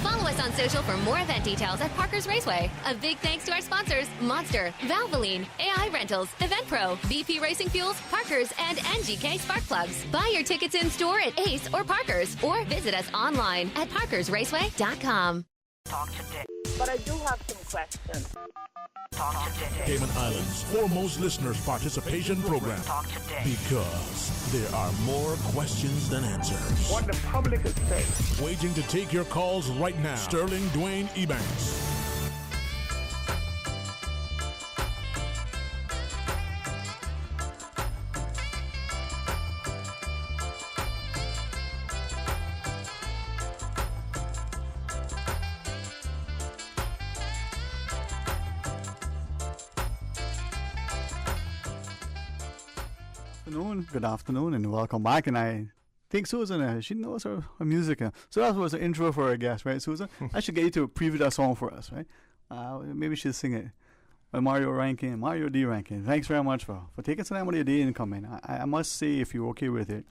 Follow us on social for more event details at Parker's Raceway. A big thanks to our sponsors, Monster, Valvoline, AI Rentals, EventPro, BP Racing Fuels, Parker's, and NGK Spark Plugs. Buy your tickets in store at Ace or Parker's, or visit us online at parkersraceway.com. Talk today. But I do have some questions. Talk today. Cayman Islands' foremost listeners participation program. Talk today. Because there are more questions than answers. What the public is saying. Waiting to take your calls right now. Sterling Dwayne Ebanks. Good afternoon, and welcome back. And I think Susan, she knows her music. So that was an intro for our guest, right, Susan? I should get you to preview that song for us, right? Maybe she'll sing it. Mario D. Rankin. Thanks very much for taking some time out of your day and coming. I must say, if you're okay with it,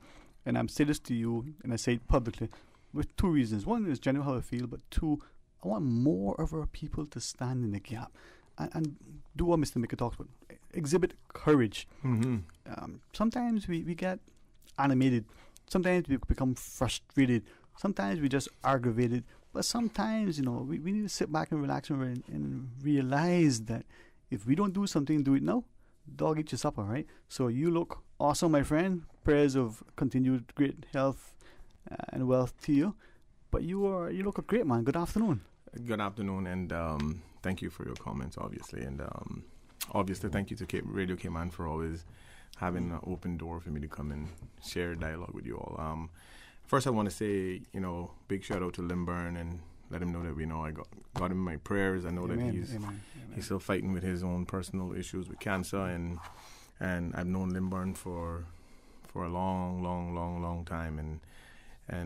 and I'm saying this to you, and I say it publicly, with two reasons. One is generally how I feel, but two, I want more of our people to stand in the gap and do what Mr. Mickey talks about. Exhibit courage. Mm-hmm. Sometimes we get animated. Sometimes we become frustrated. Sometimes we just aggravated. But sometimes, we need to sit back and relax and realize that if we don't do something, do it now, dog eat your supper, right? So you look awesome, my friend. Prayers of continued great health and wealth to you. But you look a great man. Good afternoon. Good afternoon, and thank you for your comments, obviously. And obviously, thank you to Radio Cayman for always having an open door for me to come and share dialogue with you all. First, I want to say, big shout out to Limburn and let him know that I got him in my prayers. I know Amen. that he's still fighting with his own personal issues with cancer, and I've known Limburn for a long time, and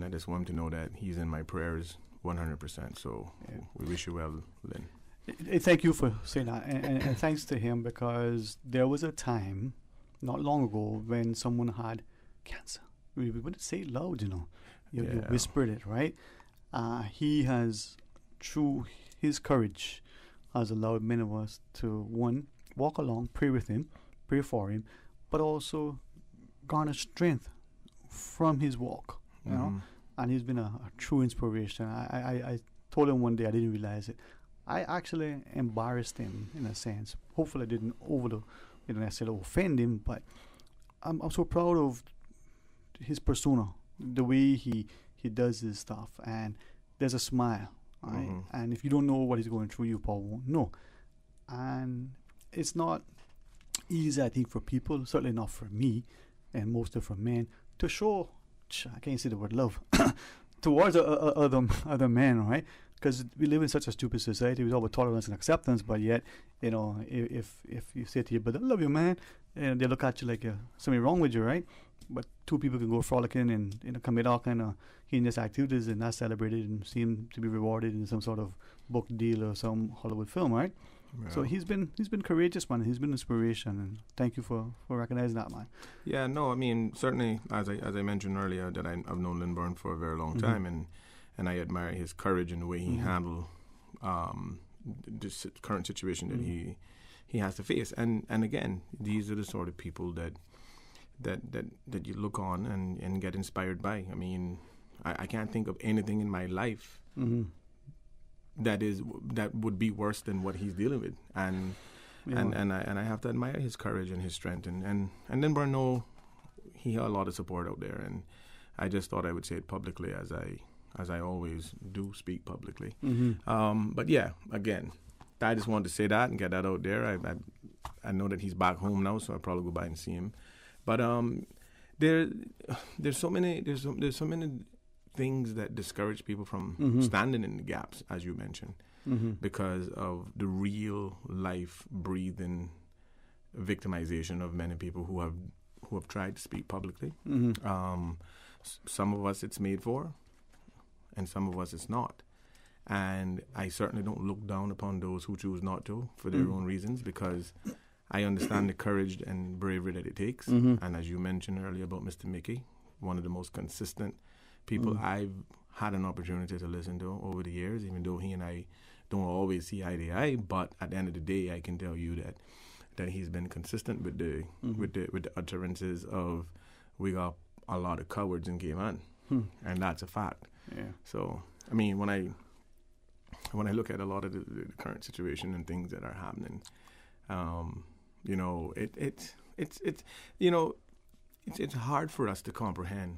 I just want him to know that he's in my prayers 100%. So we wish you well, Lynn. Thank you for saying that, and thanks to him, because there was a time not long ago when someone had cancer. We wouldn't say it loud, you whispered it, right? He has, through his courage, has allowed many of us to, one, walk along, pray with him, pray for him, but also garner strength from his walk, you know. And he's been a true inspiration. I told him one day, I didn't realize it, I actually embarrassed him in a sense. Hopefully I didn't necessarily offend him, but I'm so proud of his persona, the way he does his stuff, and there's a smile, right? And if you don't know what he's going through, you probably won't know. And it's not easy, I think, for people, certainly not for me, and most different men, to show, I can't say the word love, towards other men, right? Because we live in such a stupid society with all the tolerance and acceptance, but yet, you know, if you say to your brother, I love you, man, and they look at you like something wrong with you, right? But two people can go frolicking and, you know, commit all kind of heinous activities and not celebrated and seem to be rewarded in some sort of book deal or some Hollywood film, right? Yeah. So he's been courageous, man. He's been inspiration, and thank you for recognizing that, man. Yeah, no, I mean, certainly, as I mentioned earlier, that I've known Lynn Byrne for a very long time, and I admire his courage and the way he handled this current situation that he has to face. And again, these are the sort of people that you look on and get inspired by. I mean, I can't think of anything in my life that would be worse than what he's dealing with. And I have to admire his courage and his strength. And then Byrne, he had a lot of support out there, and I just thought I would say it publicly as I always do speak publicly. But yeah, again, I just wanted to say that and get that out there. I know that he's back home now, so I'll probably go by and see him. But there's so many things that discourage people from standing in the gaps, as you mentioned, because of the real life breathing victimization of many people who have tried to speak publicly. Some of us it's made for, and some of us it's not. And I certainly don't look down upon those who choose not to for their own reasons, because I understand the courage and bravery that it takes. And as you mentioned earlier about Mr. Mickey, one of the most consistent people I've had an opportunity to listen to over the years, even though he and I don't always see eye to eye, but at the end of the day, I can tell you that he's been consistent with the utterances of, we got a lot of cowards in Cayman, and that's a fact. Yeah. So, I mean, when I look at a lot of the current situation and things that are happening, you know, it's hard for us to comprehend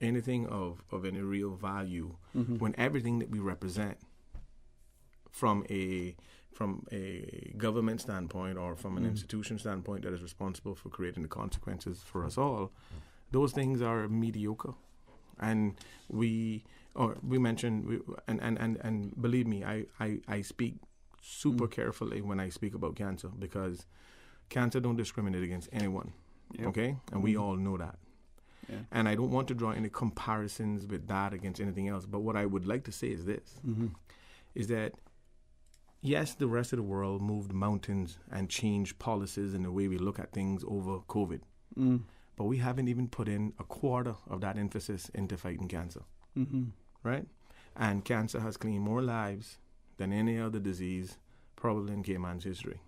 anything of any real value when everything that we represent from a government standpoint or from an institution standpoint that is responsible for creating the consequences for us all, those things are mediocre. And we mentioned, and believe me, I speak super carefully when I speak about cancer, because cancer don't discriminate against anyone, okay? And we all know that. Yeah. And I don't want to draw any comparisons with that against anything else, but what I would like to say is this, is that, yes, the rest of the world moved mountains and changed policies in the way we look at things over COVID, but we haven't even put in a quarter of that emphasis into fighting cancer, right? And cancer has claimed more lives than any other disease probably in Cayman's history.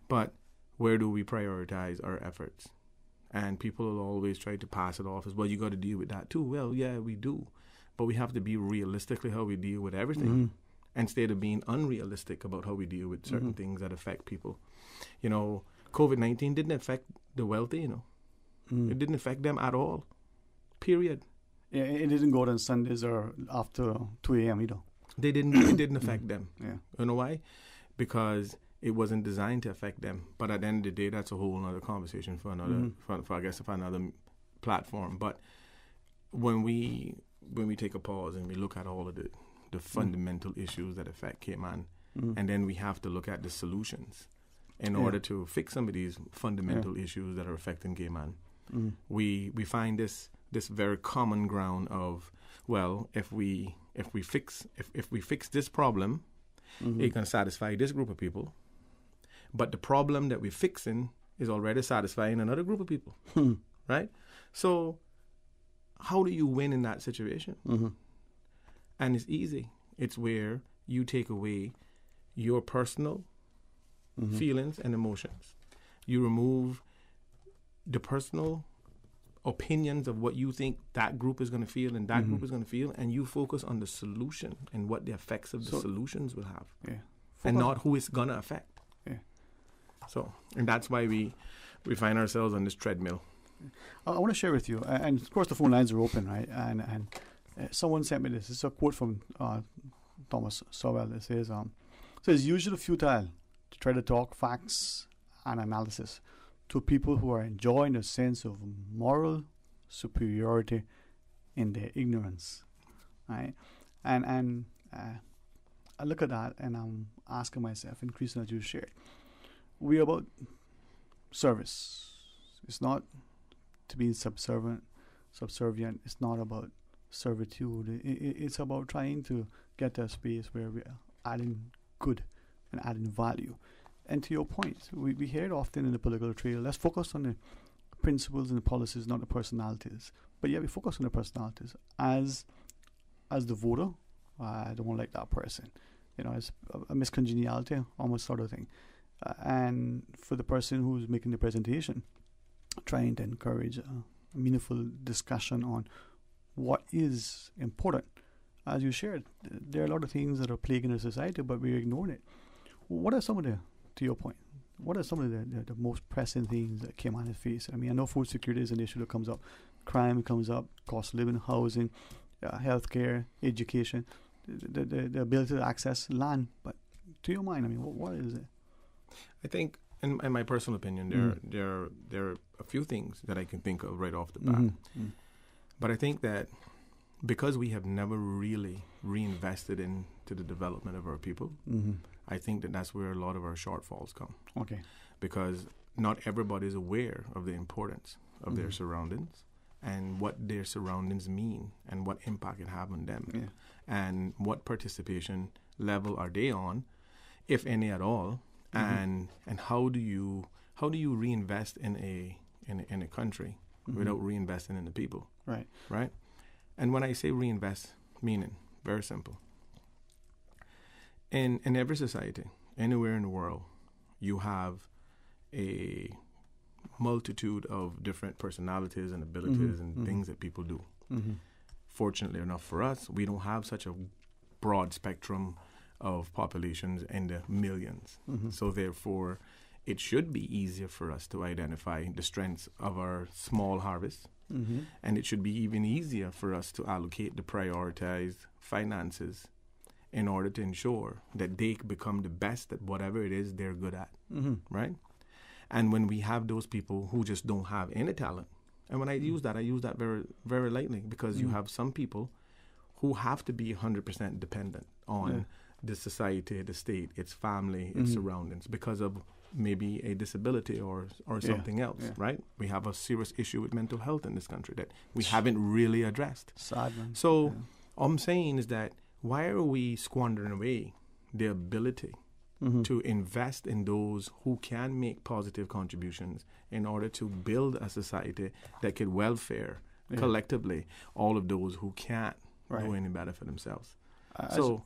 But where do we prioritize our efforts? And people will always try to pass it off as, well, you got to deal with that too. Well, yeah, we do. But we have to be realistically how we deal with everything, instead of being unrealistic about how we deal with certain things that affect people. You know, COVID-19 didn't affect the wealthy, you know. It didn't affect them at all, period. Yeah, it didn't go on Sundays or after 2 a.m. either. It didn't affect them. Yeah. You know why? Because it wasn't designed to affect them. But at the end of the day, that's a whole other conversation for another, for another platform. But when we take a pause and we look at all of the fundamental issues that affect Cayman, and then we have to look at the solutions in order to fix some of these fundamental issues that are affecting Cayman. We find this very common ground of, well, if we fix this problem, it can satisfy this group of people. But the problem that we're fixing is already satisfying another group of people, right? So how do you win in that situation? And it's easy. It's where you take away your personal feelings and emotions. You remove the personal opinions of what you think that group is going to feel and that group is going to feel, and you focus on the solution and what the effects of the solutions will have, and not who it's going to affect. So, and that's why we find ourselves on this treadmill. I want to share with you, and of course the phone lines are open, right? And someone sent me this. It's a quote from Thomas Sowell. It says, "So it's usually futile to try to talk facts and analysis to people who are enjoying a sense of moral superiority in their ignorance," right? And I look at that and I'm asking myself, increasingly as you shared, we're about service. It's not to be subservient. It's not about servitude. It's about trying to get to a space where we're adding good and adding value. And to your point, we hear it often in the political trail, let's focus on the principles and the policies, not the personalities. But yeah, we focus on the personalities. As the voter, I don't like that person. It's a miscongeniality, almost sort of thing. And for the person who's making the presentation, trying to encourage a meaningful discussion on what is important. As you shared, there are a lot of things that are plaguing our society, but we're ignoring it. What are some of the, to your point, what are some of the most pressing things that came on his face? I mean, I know food security is an issue that comes up. Crime comes up, cost of living, housing, healthcare, education, the ability to access land. But to your mind, I mean, what is it? I think, in my personal opinion, there are a few things that I can think of right off the bat. But I think that because we have never really reinvested into the development of our people, I think that's where a lot of our shortfalls come. Okay. Because not everybody is aware of the importance of their surroundings and what their surroundings mean and what impact it have on them, and what participation level are they on, if any at all, and how do you reinvest in a country without reinvesting in the people? Right. And when I say reinvest, meaning very simple. In every society, anywhere in the world, you have a multitude of different personalities and abilities and things that people do. Fortunately enough for us, we don't have such a broad spectrum of populations in the millions. So therefore, it should be easier for us to identify the strengths of our small harvest. And it should be even easier for us to allocate the prioritized finances in order to ensure that they become the best at whatever it is they're good at, right? And when we have those people who just don't have any talent, and when I use that very, very lightly, because you have some people who have to be 100% dependent on the society, the state, its family, its surroundings, because of maybe a disability or something else, right? We have a serious issue with mental health in this country that we haven't really addressed. Sad, man. So all I'm saying is that why are we squandering away the ability to invest in those who can make positive contributions in order to build a society that could welfare collectively all of those who can't do any better for themselves? So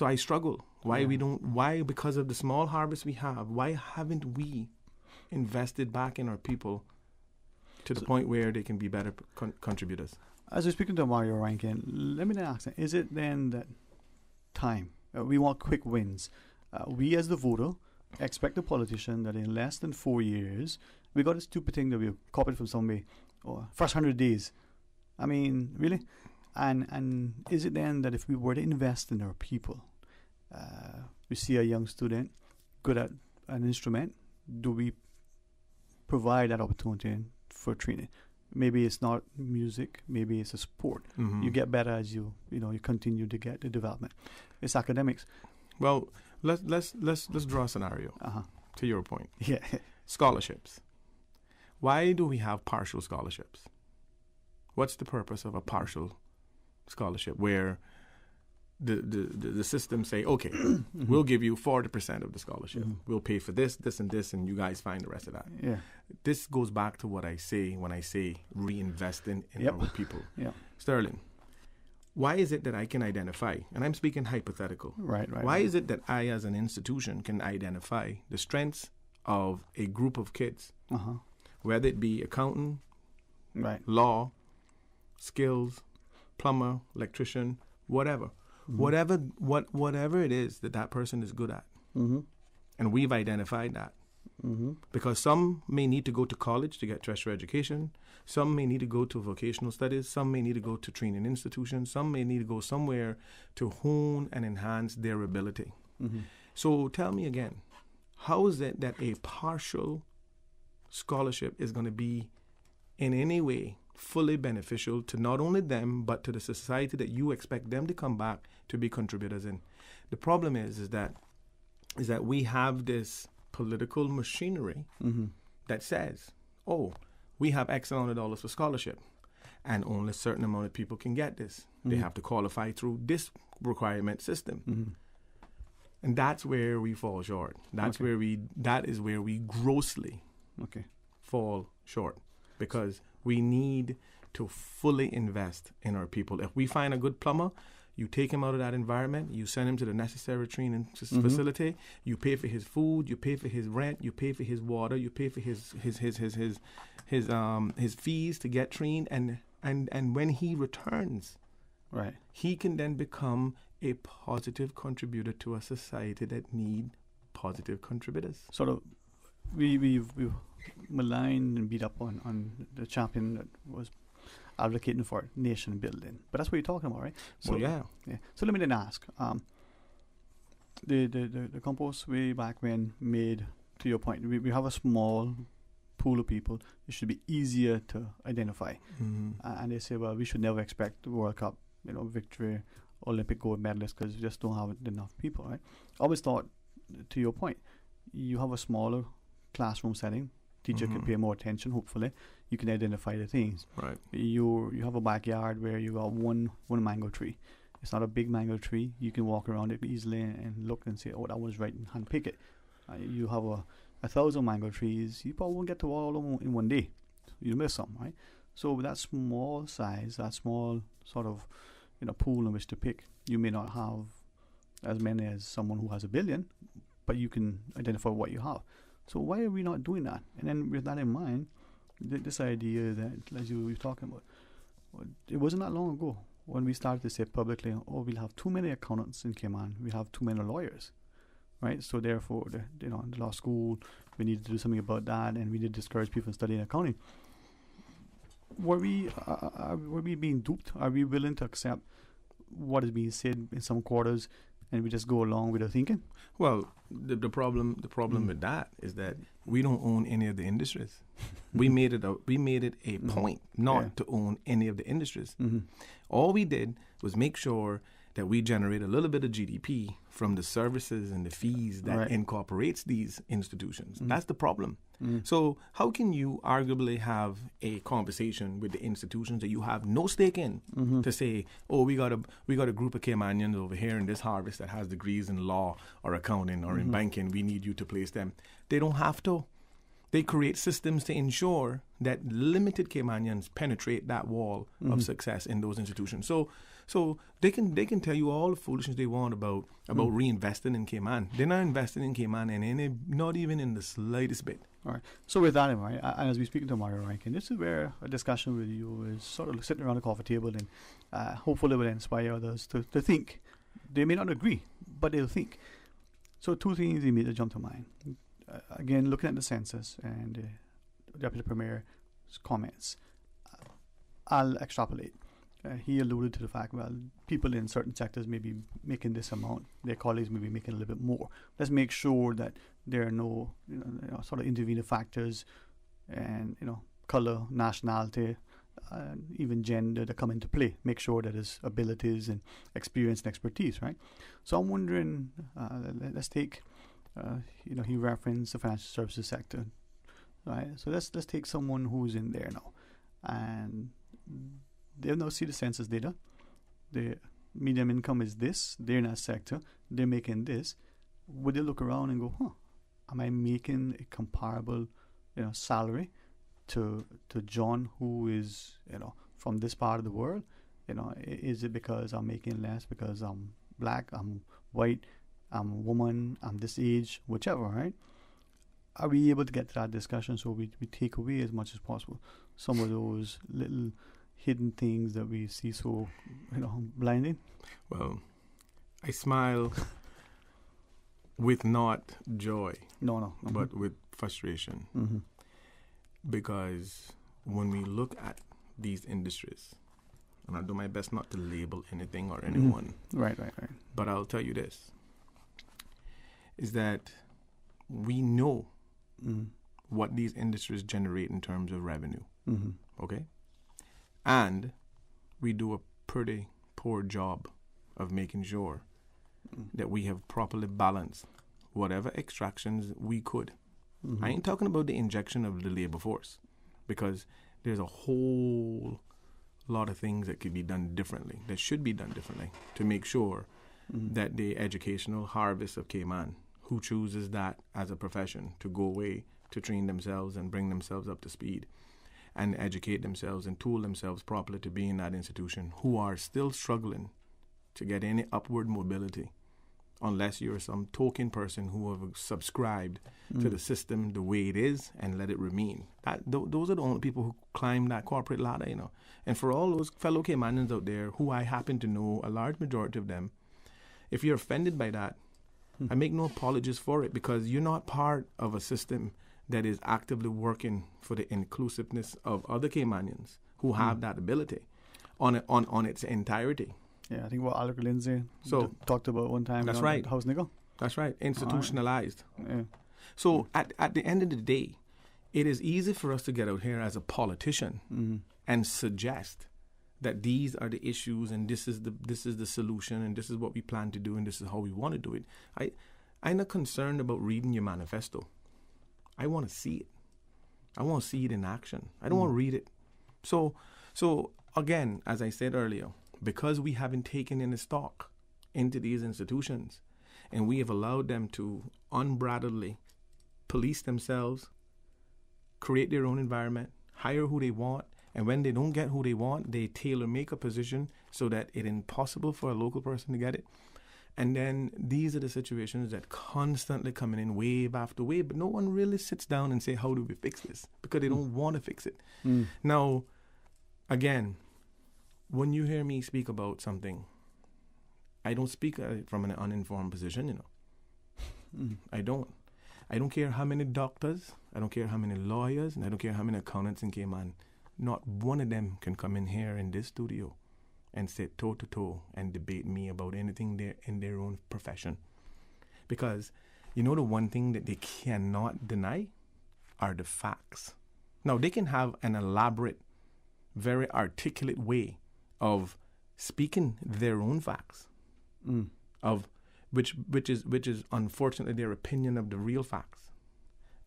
I struggle. Why because of the small harvest we have, why haven't we invested back in our people to the point where they can be better contributors? As we're speaking to Mario Rankin, let me then ask, is it then that time, we want quick wins? We as the voter expect the politician that in less than 4 years, we got a stupid thing that we copied from somebody, or first 100 days. I mean, really? And is it then that if we were to invest in our people, we see a young student good at an instrument, do we provide that opportunity for training? Maybe it's not music, maybe it's a sport. You get better as you continue to get the development. It's academics. Well, let's draw a scenario to your point. Yeah. Scholarships. Why do we have partial scholarships? What's the purpose of a partial scholarship where the system say, okay, we'll give you 40% of the scholarship. We'll pay for this, and this, and you guys find the rest of that. Yeah. This goes back to what I say when I say reinvesting in our people. Yeah. Sterling, why is it that I can identify, and I'm speaking hypothetical. Right. Why is it that I, as an institution, can identify the strengths of a group of kids, whether it be accountant, law, skills, plumber, electrician, whatever, whatever it is that person is good at, and we've identified that. Because some may need to go to college to get tertiary education, some may need to go to vocational studies, some may need to go to training institutions, some may need to go somewhere to hone and enhance their ability. So tell me again, how is it that a partial scholarship is going to be in any way fully beneficial to not only them but to the society that you expect them to come back to be contributors in? The problem is that we have this political machinery that says, oh, we have X amount of dollars for scholarship, and only a certain amount of people can get this. They have to qualify through this requirement system. And that's where we fall short. That is where we grossly fall short, because we need to fully invest in our people. If we find a good plumber, you take him out of that environment, you send him to the necessary training facility, you pay for his food, you pay for his rent, you pay for his water, you pay for his fees to get trained, and when he returns, he can then become a positive contributor to a society that need positive contributors. Sort of, we've maligned and beat up on the champion that was advocating for nation building, but that's what you're talking about, right? So yeah. So let me then ask, the compost way back when made, to your point, we have a small pool of people. It should be easier to identify, and they say, well, we should never expect the World Cup, victory, Olympic gold medalists, because we just don't have enough people, right? I always thought, to your point, you have a smaller classroom setting. Teacher can pay more attention, hopefully. You can identify the things. Right. You have a backyard where you got one mango tree. It's not a big mango tree. You can walk around it easily and look and say, oh, that was right, and hand pick it. You have 1,000 mango trees. You probably won't get to all of them in one day. You'll miss some, right? So with that small size, that small sort of pool in which to pick, you may not have as many as someone who has 1 billion, but you can identify what you have. So why are we not doing that? And then with that in mind, this idea that, as you were talking about, it wasn't that long ago when we started to say publicly, oh, we'll have too many accountants in Cayman, we have too many lawyers, right? So therefore, the law school, we need to do something about that, and we need to discourage people from studying accounting. Were we being duped? Are we willing to accept what is being said in some quarters, and we just go along with the thinking? Well, the problem with that is that we don't own any of the industries. We made it a point not to own any of the industries. All we did was make sure that we generate a little bit of GDP from the services and the fees that incorporates these institutions. That's the problem. So how can you arguably have a conversation with the institutions that you have no stake in to say, oh, we got a group of Caymanians over here in this harvest that has degrees in law or accounting or in banking, we need you to place them. They don't have to. They create systems to ensure that limited Caymanians penetrate that wall of success in those institutions. So they can tell you all the foolishness they want about reinvesting in Cayman. They're not investing in Cayman not even in the slightest bit. All right. So with that in mind, and as we speak to Mario Rankin, this is where a discussion with you is sort of sitting around the coffee table, and hopefully will inspire others to think. They may not agree, but they'll think. So two things immediately jump to mind. Again, looking at the census and the Deputy Premier's comments, I'll extrapolate. He alluded to the fact, well, people in certain sectors may be making this amount, their colleagues may be making a little bit more. Let's make sure that there are no sort of intervening factors and color, nationality, even gender that come into play. Make sure that there's abilities and experience and expertise, right? So I'm wondering, let's take, he referenced the financial services sector, right? So let's take someone who's in there now, and they'll now see the census data. The median income is this. They're in that sector. They're making this. Would they look around and go, am I making a comparable, salary to John, who is, from this part of the world? Is it because I'm making less because I'm black, I'm white, I'm a woman, I'm this age, whichever, right? Are we able to get to that discussion so we take away as much as possible some of those little hidden things that we see so, blinding? Well, I smile with not joy, but with frustration. Mm-hmm. Because when we look at these industries, and I'll do my best not to label anything or anyone. Right. But I'll tell you this, is that we know what these industries generate in terms of revenue. Mm-hmm. Okay? And we do a pretty poor job of making sure that we have properly balanced whatever extractions we could. Mm-hmm. I ain't talking about the injection of the labor force, because there's a whole lot of things that could be done differently, that should be done differently, to make sure that the educational harvest of Cayman, who chooses that as a profession to go away to train themselves and bring themselves up to speed and educate themselves and tool themselves properly to be in that institution, who are still struggling to get any upward mobility, unless you're some token person who have subscribed to the system the way it is and let it remain. Those are the only people who climb that corporate ladder, And for all those fellow Caymanians out there who I happen to know, a large majority of them, if you're offended by that, I make no apologies for it, because you're not part of a system that is actively working for the inclusiveness of other Caymanians who have that ability on its entirety. Yeah, I think what Alec Lindsay talked about one time. That's right. House Niggle. That's right. Institutionalized. Yeah. So at the end of the day, it is easy for us to get out here as a politician and suggest that these are the issues and this is the solution and this is what we plan to do and this is how we want to do it. I'm not concerned about reading your manifesto. I want to see it. I want to see it in action. I don't want to read it. So again, as I said earlier, because we haven't taken any stock into these institutions and we have allowed them to unbridledly police themselves, create their own environment, hire who they want, and when they don't get who they want, they tailor-make a position so that it's impossible for a local person to get it. And then these are the situations that constantly coming in wave after wave, but no one really sits down and say, how do we fix this? Because they don't want to fix it. Now, again, when you hear me speak about something, I don't speak from an uninformed position, I don't. I don't care how many doctors, I don't care how many lawyers, and I don't care how many accountants in Cayman. Not one of them can come in here in this studio and sit toe-to-toe and debate me about anything in their own profession. Because, the one thing that they cannot deny are the facts. Now, they can have an elaborate, very articulate way of speaking their own facts, of which is unfortunately their opinion of the real facts,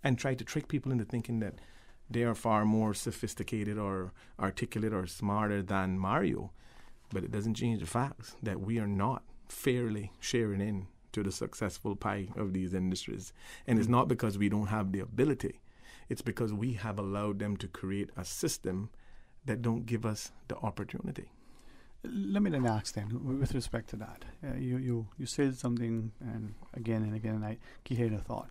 and try to trick people into thinking that they are far more sophisticated or articulate or smarter than Mario. But it doesn't change the facts that we are not fairly sharing in to the successful pie of these industries. And it's not because we don't have the ability. It's because we have allowed them to create a system that don't give us the opportunity. Let me then ask then, with respect to that, you said something and again, I keep hearing a thought.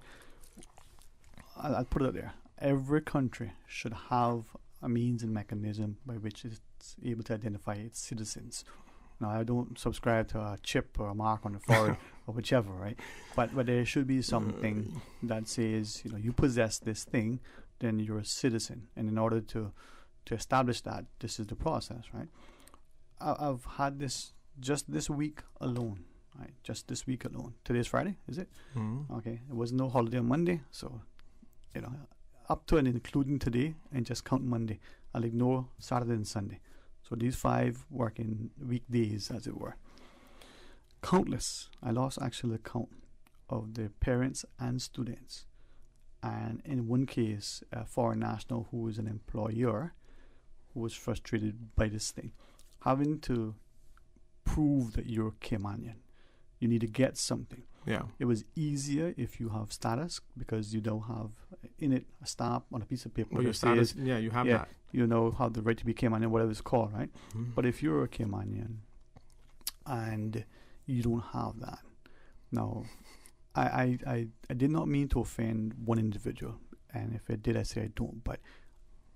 I'll put it there. Every country should have a means and mechanism by which it's able to identify its citizens. Now, I don't subscribe to a chip or a mark on the forehead or whichever, right? But there should be something that says, you possess this thing, then you're a citizen. And in order to establish that, this is the process, right? I've had this just this week alone, right? Just this week alone. Today's Friday, is it? Okay. There was no holiday on Monday, so, up to and including today, and just count Monday. I'll ignore Saturday and Sunday. So these 5 working weekdays, as it were. Countless. I lost actually the count of the parents and students. And in one case, a foreign national who is an employer who was frustrated by this thing. Having to prove that you're Caymanian. You need to get something. Yeah. It was easier if you have status because you don't have in it a stamp on a piece of paper. Well, your status, you have that. You know how the right to be Caymanian, whatever it's called, right? Mm-hmm. But if you're a Caymanian and you don't have that, now, I did not mean to offend one individual, and if I did, I say I don't. But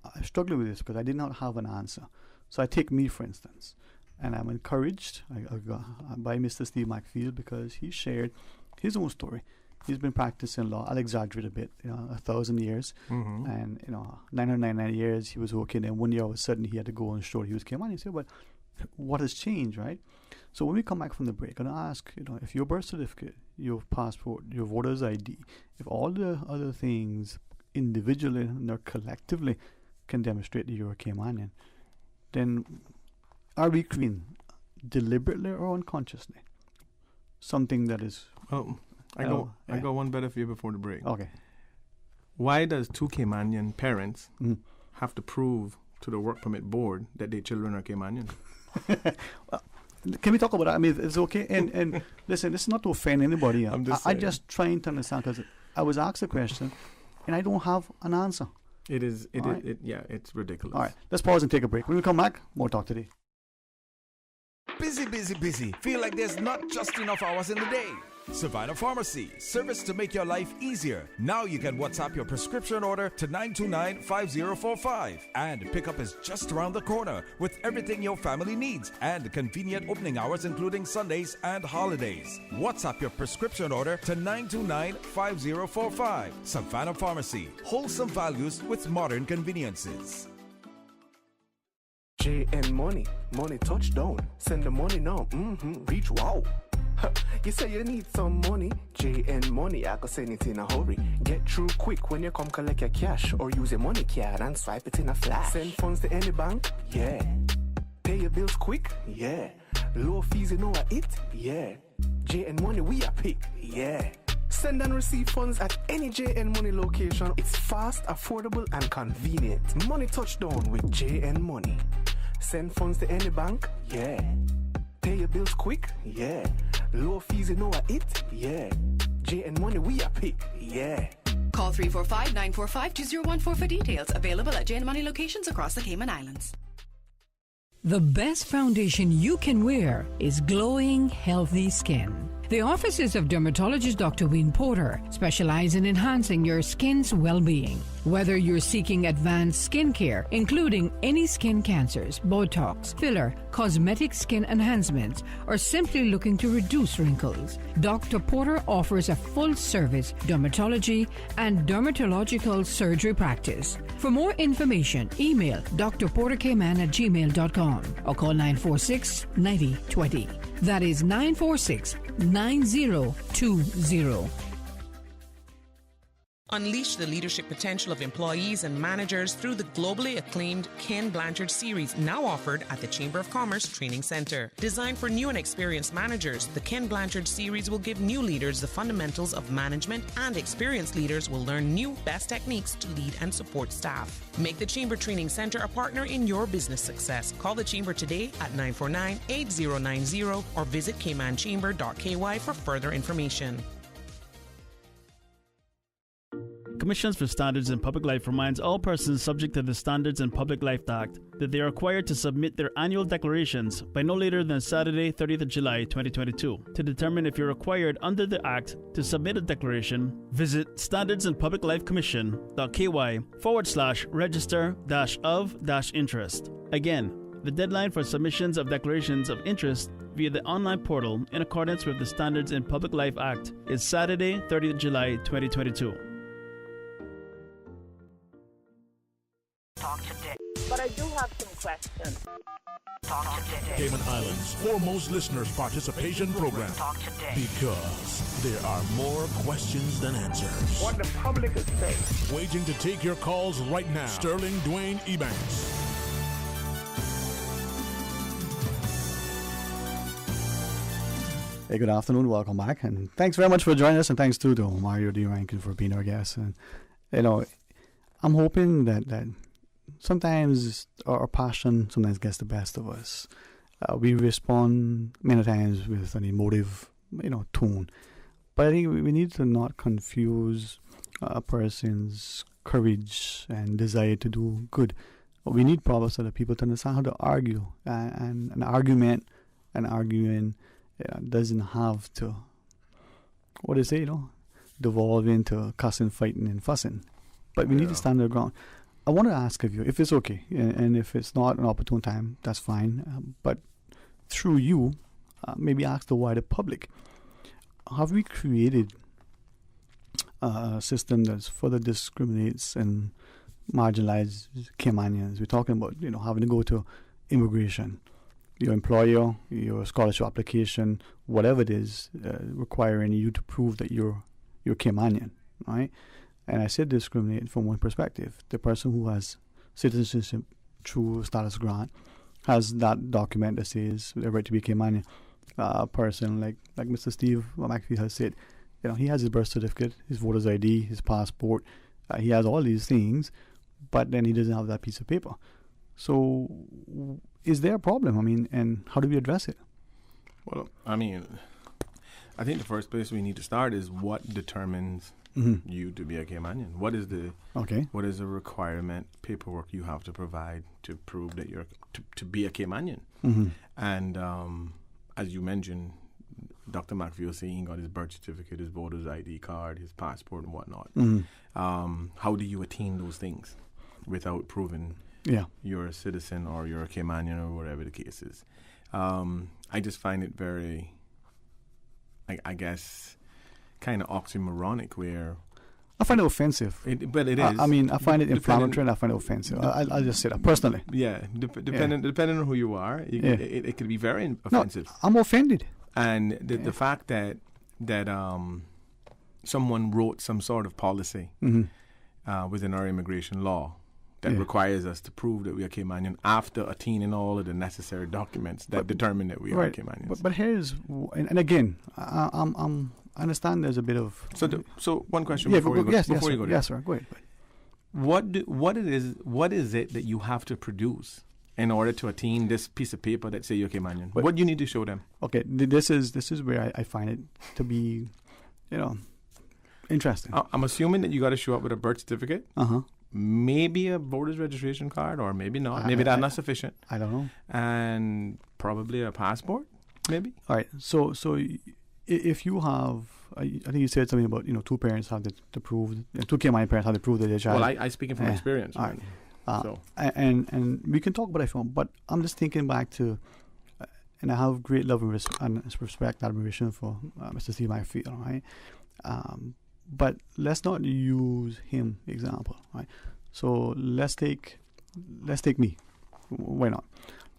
I struggle with this because I did not have an answer. So I take me, for instance, and I'm encouraged by Mr. Steve McField because he shared his own story. He's been practicing law. I'll exaggerate a bit, 1,000 years. Mm-hmm. And, 999 years, he was okay. Then one year, all of a sudden, he had to go and show he was Caymanian. You say, well, what has changed, right? So when we come back from the break, I'm going to ask, if your birth certificate, your passport, your voter's ID, if all the other things individually or collectively can demonstrate that you're a Caymanian, then are we creating deliberately or unconsciously something that is... Oh, I got one better for you before the break. Okay. Why does two Caymanian parents have to prove to the work permit board that their children are Caymanian? Can we talk about that? I mean, it's okay. And listen, this is not to offend anybody. I'm just trying to understand because I was asked a question and I don't have an answer. It's ridiculous. All right, let's pause and take a break. When we come back, more talk today. Busy, busy, busy. Feel like there's not just enough hours in the day. Savannah Pharmacy, service to make your life easier. Now you can WhatsApp your prescription order to 929-5045. And pickup is just around the corner with everything your family needs and convenient opening hours including Sundays and holidays. WhatsApp your prescription order to 929-5045. Savannah Pharmacy, wholesome values with modern conveniences. JN Money, money touchdown. Send the money now. Reach wow. You say you need some money. JN Money, I can send it in a hurry. Get through quick when you come collect your cash or use a money card and swipe it in a flash. Send funds to any bank, yeah. Pay your bills quick, yeah. Low fees, you know what it, yeah. JN Money, we are pick, yeah. Send and receive funds at any JN Money location. It's fast, affordable, and convenient. Money touchdown with JN Money. Send funds to any bank, yeah. Pay your bills quick, yeah. Low fees, you know what it, yeah. JN Money, we are pick, yeah. Call 345-945-2014 for details. Available at JN Money locations across the Cayman Islands. The best foundation you can wear is glowing, healthy skin. The offices of dermatologist Dr. Wayne Porter specialize in enhancing your skin's well-being. Whether you're seeking advanced skin care, including any skin cancers, Botox, filler, cosmetic skin enhancements, or simply looking to reduce wrinkles, Dr. Porter offers a full-service dermatology and dermatological surgery practice. For more information, email drporterkman@gmail.com or call 946-9020. That is 946-9020. Unleash the leadership potential of employees and managers through the globally acclaimed Ken Blanchard series, now offered at the Chamber of Commerce Training Center. Designed for new and experienced managers, the Ken Blanchard series will give new leaders the fundamentals of management, and experienced leaders will learn new best techniques to lead and support staff. Make the Chamber Training Center a partner in your business success. Call the Chamber today at 949-8090 or visit caymanchamber.ky for further information. Commissions for Standards in Public Life reminds all persons subject to the Standards in Public Life Act that they are required to submit their annual declarations by no later than Saturday, 30th of July, 2022. To determine if you're required under the Act to submit a declaration, visit standardsinpubliclifecommission.ky/register-of-interest. Again, the deadline for submissions of declarations of interest via the online portal in accordance with the Standards in Public Life Act is Saturday, 30th July, 2022. Talk today. But I do have some questions. Talk today. Cayman Islands' foremost listeners participation program. Talk today. Because there are more questions than answers. What the public is saying. Waiting to take your calls right now. Sterling Dwayne Ebanks. Hey, good afternoon. Welcome back. And thanks very much for joining us. And thanks to Mario D. Rankin for being our guest. And, I'm hoping that sometimes our passion sometimes gets the best of us. We respond many times with an emotive, tone. But I think we need to not confuse a person's courage and desire to do good. We need proverbs so that people to understand how to argue, and an argument doesn't have to, what they say, devolve into cussing, fighting, and fussing. But we need to stand our ground. I want to ask of you, if it's okay, and if it's not an opportune time, that's fine. But through you, maybe ask the wider public, have we created a system that further discriminates and marginalizes Caymanians? We're talking about, having to go to immigration, your employer, your scholarship application, whatever it is, requiring you to prove that you're Caymanian, right? And I said discriminate from one perspective. The person who has citizenship through status grant has that document that says the right to be Caymanian. A person like Mr. Steve McAfee has said, he has his birth certificate, his voter's ID, his passport. He has all these things, but then he doesn't have that piece of paper. So is there a problem? And how do we address it? Well, I think the first place we need to start is what determines you to be a Caymanian. What is the requirement paperwork you have to provide to prove that you're to be a Caymanian? And as you mentioned, Dr. McAfee was saying he got his birth certificate, his voter's ID card, his passport, and whatnot. How do you attain those things without proving you're a citizen or you're a Caymanian or whatever the case is? I just find it very, I guess, kind of oxymoronic where... I find it offensive. But it is. I find it inflammatory and I find it offensive. I'll just say that personally. Yeah, depending on who you are, it could be very offensive. No, I'm offended. And the fact that someone wrote some sort of policy within our immigration law that requires us to prove that we are Caymanian after attaining all of the necessary documents that determine that we are Caymanians. But here's, and again, I understand there's a bit of... So one question before you go there. Yes, sir. Go ahead. What is it that you have to produce in order to attain this piece of paper that say you're Caymanian? What do you need to show them? Okay, this is where I find it to be, interesting. I'm assuming that you got to show up with a birth certificate. Maybe a voter's registration card, or maybe not. Maybe that's not sufficient. I don't know. And probably a passport, maybe. All right. So if you have, I think you said something about two parents have to prove, two Caymanian parents have to prove that their child. Well, I speaking from experience. All right. And we can talk about it, but I'm just thinking back to, and I have great love and respect, admiration for Mr. Steve McAfee, right? But let's not use him example, right? So let's take me. Why not?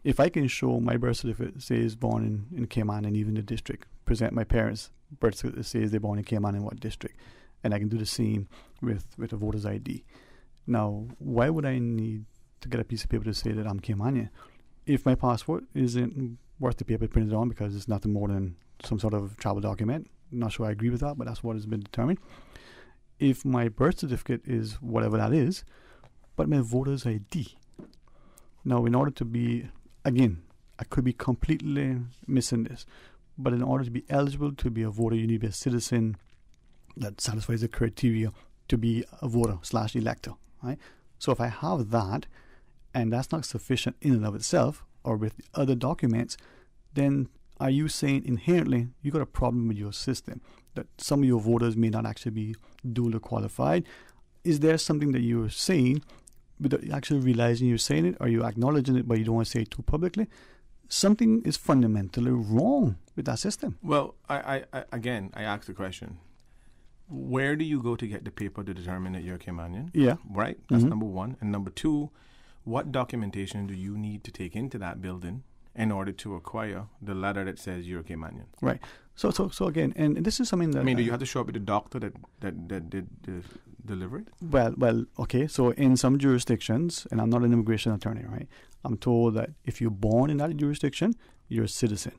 If I can show my birth certificate says born in Cayman and even the district, present my parents' birth certificate says they're born in Cayman in what district, and I can do the same with a voter's ID. Now, why would I need to get a piece of paper to say that I'm Caymanian if my passport isn't worth the paper printed on because it's nothing more than some sort of travel document? I'm not sure I agree with that, but that's what has been determined. If my birth certificate is whatever that is, but my voter's ID. Now, in order to be, again, I could be completely missing this, but in order to be eligible to be a voter, you need to be a citizen that satisfies the criteria to be a voter / elector, right? So if I have that, and that's not sufficient in and of itself, or with the other documents, then are you saying inherently you got a problem with your system, that some of your voters may not actually be duly qualified? Is there something that you're saying without actually realizing you're saying it, or you acknowledging it but you don't want to say it too publicly? Something is fundamentally wrong with that system. Well, I ask the question, where do you go to get the paper to determine that you're Caymanian? Yeah. Right? That's number one. And number two, what documentation do you need to take into that building in order to acquire the letter that says you're Caymanian? Right. So again, and this is something that... do you have to show up with the doctor that did the delivery? Well, okay. So in some jurisdictions, and I'm not an immigration attorney, right? I'm told that if you're born in that jurisdiction, you're a citizen.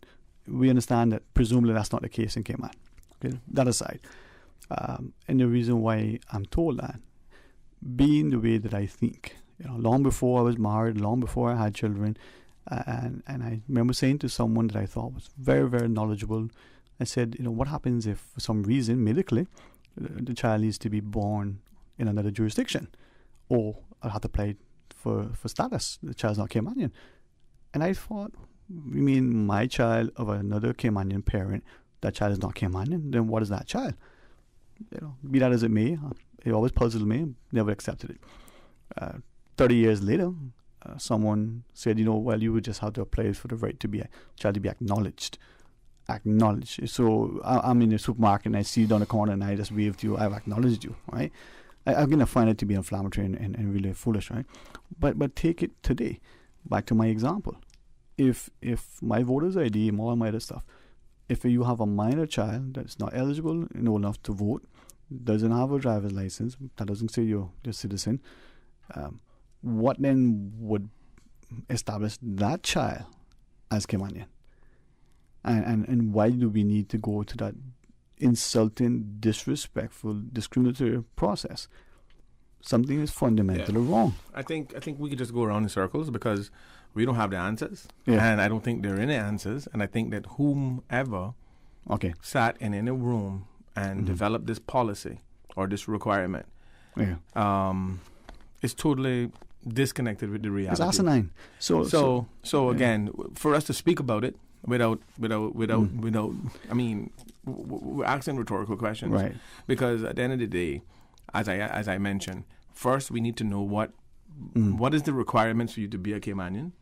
We understand that presumably that's not the case in Cayman. Okay, that aside. And the reason why I'm told that, being the way that I think, long before I was married, long before I had children, and I remember saying to someone that I thought was very, very knowledgeable, I said, what happens if for some reason, medically, the child needs to be born in another jurisdiction, or I have to apply for status. The child's not Caymanian. And I thought, you mean my child of another Caymanian parent, that child is not Caymanian? Then what is that child? Be that as it may, it always puzzled me, never accepted it. 30 years later, someone said, well, you would just have to apply for the right to be a child to be acknowledged. So I'm in the supermarket and I see you down the corner and I just wave to you, I've acknowledged you, right? I'm going to find it to be inflammatory and really foolish, right? But take it today, back to my example. If my voter's ID and all my other stuff, if you have a minor child that's not eligible and old enough to vote, doesn't have a driver's license, that doesn't say you're a citizen, what then would establish that child as Caymanian? And why do we need to go to that insulting, disrespectful, discriminatory process? Something is fundamentally wrong. I think we could just go around in circles because we don't have the answers, and I don't think there are any answers. And I think that whomever sat in any room and developed this policy or this requirement is totally disconnected with the reality. It's asinine. So again, for us to speak about it without I mean, we're asking rhetorical questions, right? Because at the end of the day, as I mentioned, first we need to know what is the requirements for you to be a Caymanian,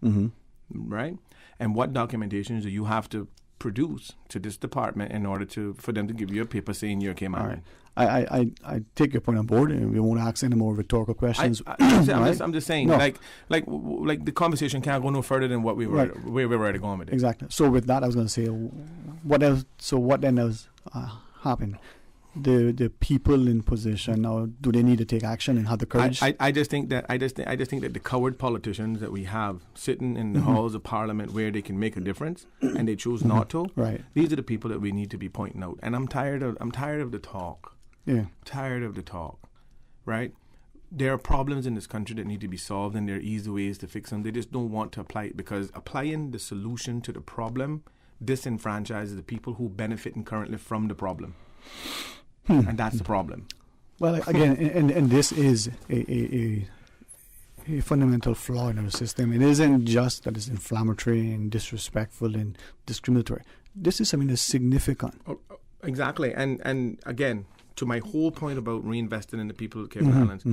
right? And what documentations do you have to produce to this department in order for them to give you a paper saying you're a Caymanian? Right. I take your point on board, and we won't ask any more rhetorical questions. I'm just saying, like the conversation can't go no further than what we were already going with it. Exactly. So with that, I was going to say, what else? So what then has happened? The people in position now, do they need to take action and have the courage? I just think that the coward politicians that we have sitting in the halls of Parliament where they can make a difference and they choose not to. Right. These are the people that we need to be pointing out. And I'm tired of the talk. Yeah. Tired of the talk. Right? There are problems in this country that need to be solved, and there are easy ways to fix them. They just don't want to apply it because applying the solution to the problem disenfranchises the people who benefit currently from the problem. And that's the problem. Well, again, and this is a fundamental flaw in our system. It isn't just that it's inflammatory and disrespectful and discriminatory. This is something that's significant. Exactly. And again, to my whole point about reinvesting in the people of Cayman Islands,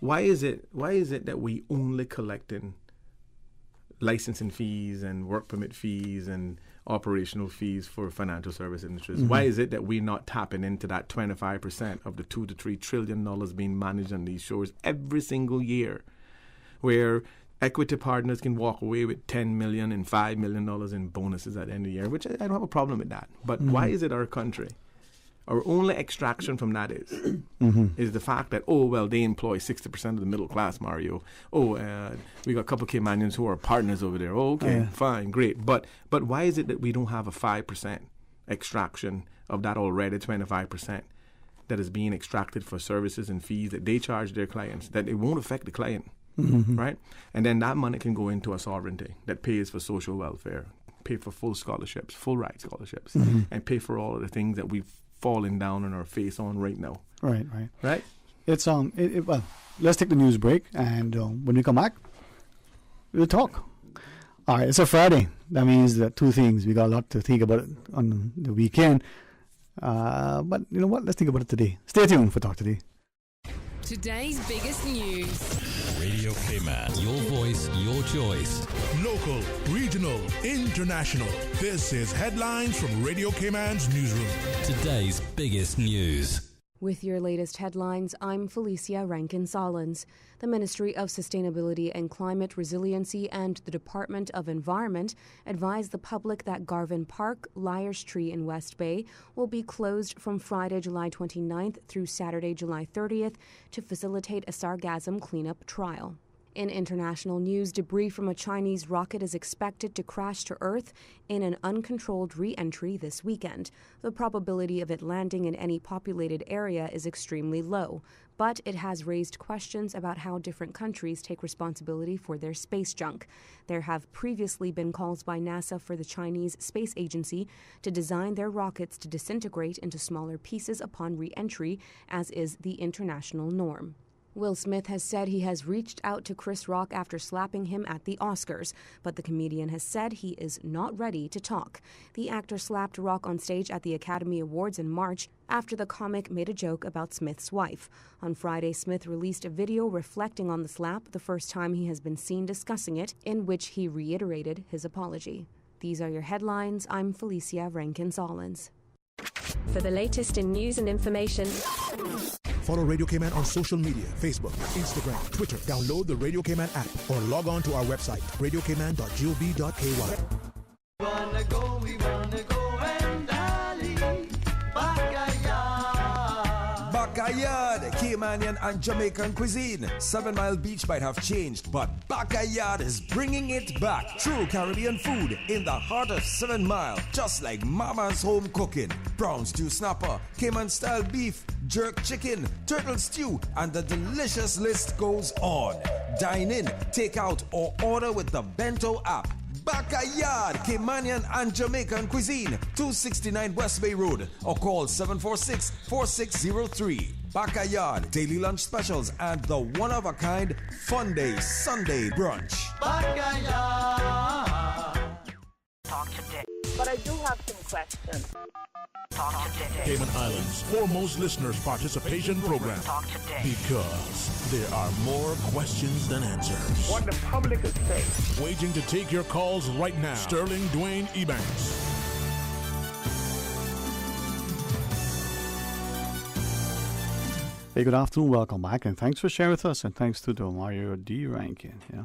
why is it that we only collecting licensing fees and work permit fees and operational fees for financial service industries? Why is it that we're not tapping into that 25% of the $2 to $3 trillion being managed on these shores every single year, where equity partners can walk away with $10 million and $5 million in bonuses at the end of the year, which I don't have a problem with that. But why is it our country, our only extraction from that is the fact that, they employ 60% of the middle class, Mario. We got a couple of Caymanians who are partners over there. Fine, great. But why is it that we don't have a 5% extraction of that already 25% that is being extracted for services and fees that they charge their clients, that it won't affect the client, right? And then that money can go into a sovereignty that pays for social welfare, pay for full scholarships, full ride scholarships, and pay for all of the things that we've falling down on our face on right now. Right. It's well, let's take the news break, and when we come back, we'll talk. All right, it's a Friday. That means that two things. We got a lot to think about on the weekend. But you know what? Let's think about it today. Stay tuned for Talk Today. Today's biggest news. Radio Cayman. Your voice, your choice. Local, regional, international. This is Headlines from Radio Cayman's newsroom. Today's biggest news. With your latest headlines, I'm Felicia Rankin-Solins. The Ministry of Sustainability and Climate Resiliency and the Department of Environment advised the public that Garvin Park, Liars Tree in West Bay will be closed from Friday, July 29th through Saturday, July 30th to facilitate a sargassum cleanup trial. In international news, debris from a Chinese rocket is expected to crash to Earth in an uncontrolled re-entry this weekend. The probability of it landing in any populated area is extremely low, but it has raised questions about how different countries take responsibility for their space junk. There have previously been calls by NASA for the Chinese Space Agency to design their rockets to disintegrate into smaller pieces upon re-entry, as is the international norm. Will Smith has said he has reached out to Chris Rock after slapping him at the Oscars, but the comedian has said he is not ready to talk. The actor slapped Rock on stage at the Academy Awards in March after the comic made a joke about Smith's wife. On Friday, Smith released a video reflecting on the slap, the first time he has been seen discussing it, in which he reiterated his apology. These are your headlines. I'm Felicia Rankin-Solins. For the latest in news and information, follow Radio Cayman on social media, Facebook, Instagram, Twitter. Download the Radio Cayman app or log on to our website, radiocayman.gov.ky. We wanna go and dally, Backyard, Caymanian and Jamaican cuisine. 7 Mile Beach might have changed, but Backyard is bringing it back. True Caribbean food in the heart of 7 Mile, just like Mama's home cooking. Brown stew snapper, Cayman-style beef, jerk chicken, turtle stew, and the delicious list goes on. Dine in, take out, or order with the Bento app. Backyard, Caymanian and Jamaican cuisine, 269 West Bay Road, or call 746-4603. Backyard, daily lunch specials, and the one-of-a-kind Fun Day Sunday brunch. Backyard. Talk today. But I do have some questions. Talk today. Cayman Islands' foremost listeners' participation program. Talk today. Because there are more questions than answers. What the public is saying. Waiting to take your calls right now. Sterling Dwayne Ebanks. Hey, good afternoon, welcome back, and thanks for sharing with us, and thanks to the Mario D. Rankin. Yeah.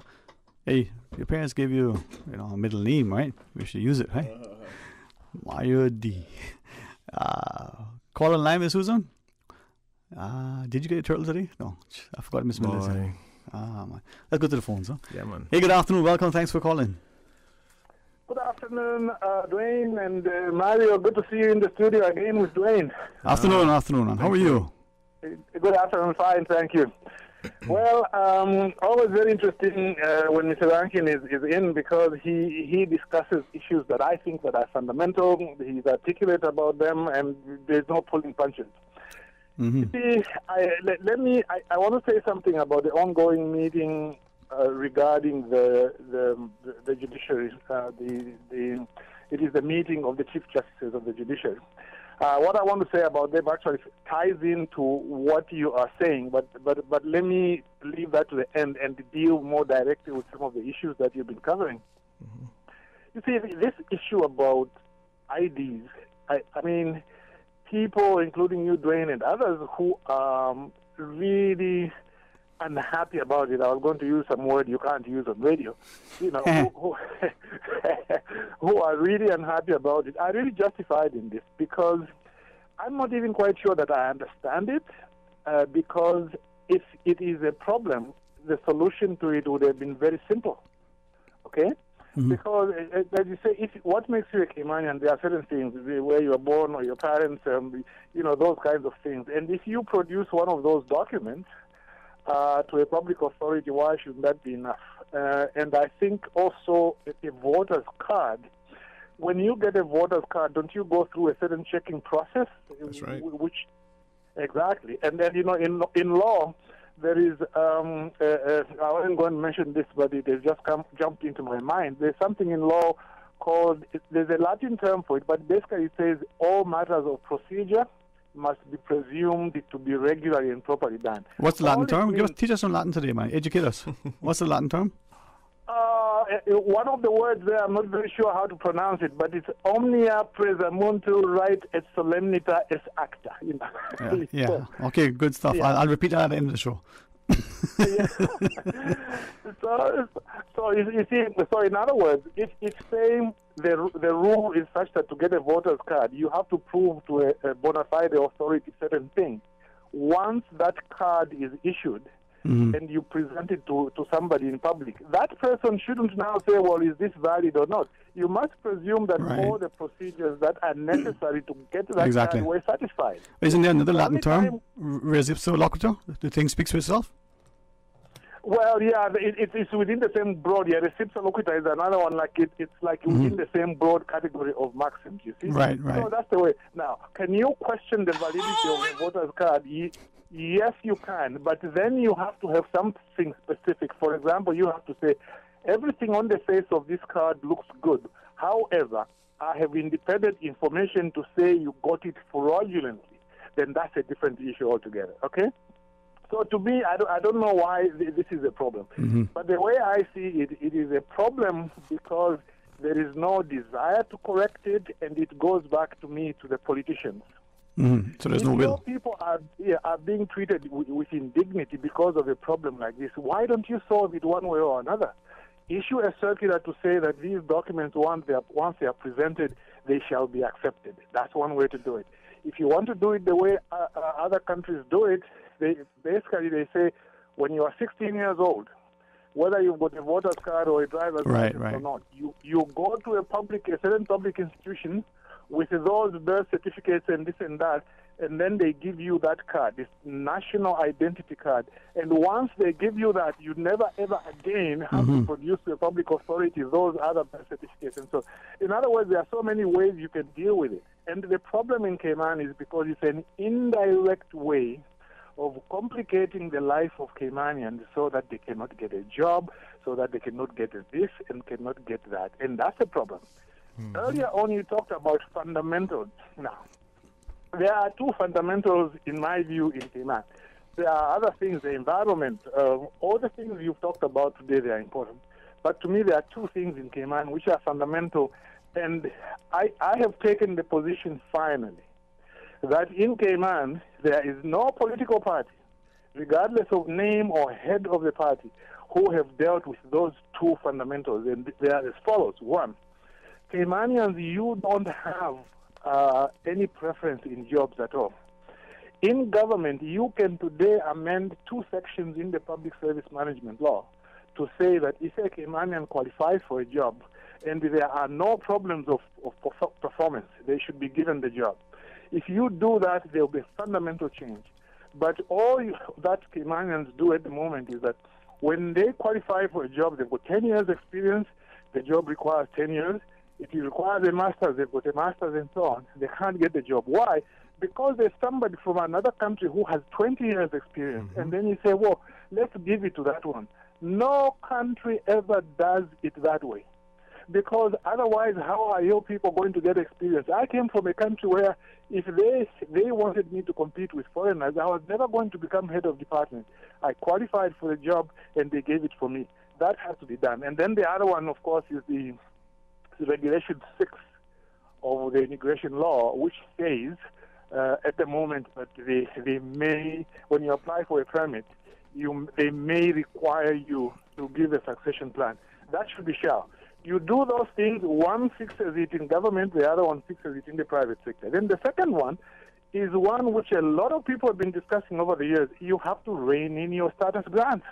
Hey, your parents gave you, a middle name, right? We should use it, right? Mario D. Call on line with Susan. Did you get a turtle today? No, I forgot Miss Miller's name. Man. Let's go to the phones, huh? Yeah, man. Hey, good afternoon, welcome, thanks for calling. Good afternoon, Dwayne and Mario. Good to see you in the studio again with Dwayne. Afternoon. How are you? Good afternoon, fine, thank you. Well, always very interesting when Mr. Rankin is in, because he discusses issues that I think that are fundamental. He's articulate about them, and there's no pulling punches. Mm-hmm. You see, I want to say something about the ongoing meeting regarding the judiciary. It is the meeting of the Chief Justices of the judiciary. What I want to say about them actually ties into what you are saying, but let me leave that to the end and deal more directly with some of the issues that you've been covering. Mm-hmm. You see, this issue about IDs, I mean, people, including you, Dwayne, and others who are really unhappy about it. I was going to use some word you can't use on radio. Who are really unhappy about it are really justified in this, because I'm not even quite sure that I understand it, because if it is a problem, the solution to it would have been very simple. Okay? Mm-hmm. Because, as you say, what makes you a Caymanian, there are certain things, where you were born or your parents, those kinds of things. And if you produce one of those documents to a public authority, why shouldn't that be enough? And I think also a voter's card. When you get a voter's card, don't you go through a certain checking process? That's right. Exactly. And then, in law, there is, I wasn't going to mention this, but it has just jumped into my mind. There's something in law called, there's a Latin term for it, but basically it says all matters of procedure must be presumed to be regularly and properly done. What's the Latin term? Teach us some Latin today, man. Educate us. What's the Latin term? One of the words there, I'm not very sure how to pronounce it, but it's omnia presumuntur reit et solemnita est acta. Yeah. Okay, good stuff. Yeah. I'll repeat that at the end of the show. So you see, in other words, it's saying the rule is such that to get a voter's card, you have to prove to a bona fide authority certain things. Once that card is issued, and you present it to somebody in public, that person shouldn't now say, well, is this valid or not? You must presume that all the procedures that are necessary to get that card were satisfied. Isn't there another Latin term, res ipsa loquitur? The thing speaks for itself? Well, yeah, it's within the same broad. Yeah, res ipsa loquitur is another one. Like it's like within the same broad category of maxims. You see, right. So that's the way. Now, can you question the validity of the voter's card? Yes, you can, but then you have to have something specific. For example, you have to say everything on the face of this card looks good. However, I have independent information to say you got it fraudulently. Then that's a different issue altogether. Okay. So to me, I don't know why this is a problem. But the way I see it, it is a problem because there is no desire to correct it, and it goes back to the politicians. So there's no will. People are being treated with indignity because of a problem like this. Why don't you solve it one way or another? Issue a circular to say that these documents, once they are presented, they shall be accepted. That's one way to do it. If you want to do it the way other countries do it, they say when you are 16 years old, whether you've got a voter's card or a driver's license or not, you go to a certain public institution with those birth certificates and this and that, and then they give you that card, this national identity card. And once they give you that, you never ever again have to produce to a public authority those other birth certificates. And so, in other words, there are so many ways you can deal with it. And the problem in Cayman is because it's an indirect way of complicating the life of Caymanians so that they cannot get a job, so that they cannot get this and cannot get that. And that's a problem. Earlier on, you talked about fundamentals. Now, there are two fundamentals, in my view, in Cayman. There are other things, the environment. All the things you've talked about today, they are important. But to me, there are two things in Cayman which are fundamental. And I have taken the position finally that in Cayman, there is no political party, regardless of name or head of the party, who have dealt with those two fundamentals. And they are as follows. One, Caymanians, you don't have any preference in jobs at all. In government, you can today amend two sections in the Public Service Management Law to say that if a Caymanian qualifies for a job and there are no problems of performance, they should be given the job. If you do that, there will be a fundamental change. But all that Caymanians do at the moment is that when they qualify for a job, they've got 10 years experience, the job requires 10 years. If you require a master's, they've got a master's and so on. They can't get the job. Why? Because there's somebody from another country who has 20 years experience. And then you say, well, let's give it to that one. No country ever does it that way. Because otherwise, how are your people going to get experience? I came from a country where if they wanted me to compete with foreigners, I was never going to become head of department. I qualified for the job, and they gave it for me. That has to be done. And then the other one, of course, is the Regulation 6 of the immigration law, which says at the moment that they may, when you apply for a permit, they may require you to give a succession plan. That should be shall. You do those things, one fixes it in government, the other one fixes it in the private sector. Then the second one is one which a lot of people have been discussing over the years. You have to rein in your status grants.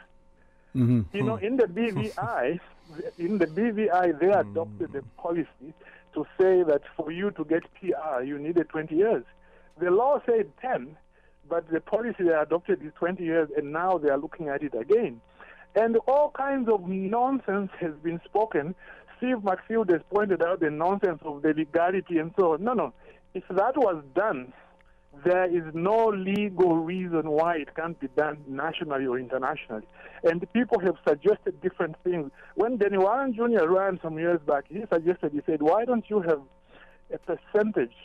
You know, in the BVI, they adopted a policy to say that for you to get PR, you needed 20 years. The law said 10, but the policy they adopted is 20 years, and now they are looking at it again. And all kinds of nonsense has been spoken. Steve McField has pointed out the nonsense of the legality and so on. No. If that was done, there is no legal reason why it can't be done nationally or internationally. And people have suggested different things. When Denny Warren Jr. ran some years back, he said, why don't you have a percentage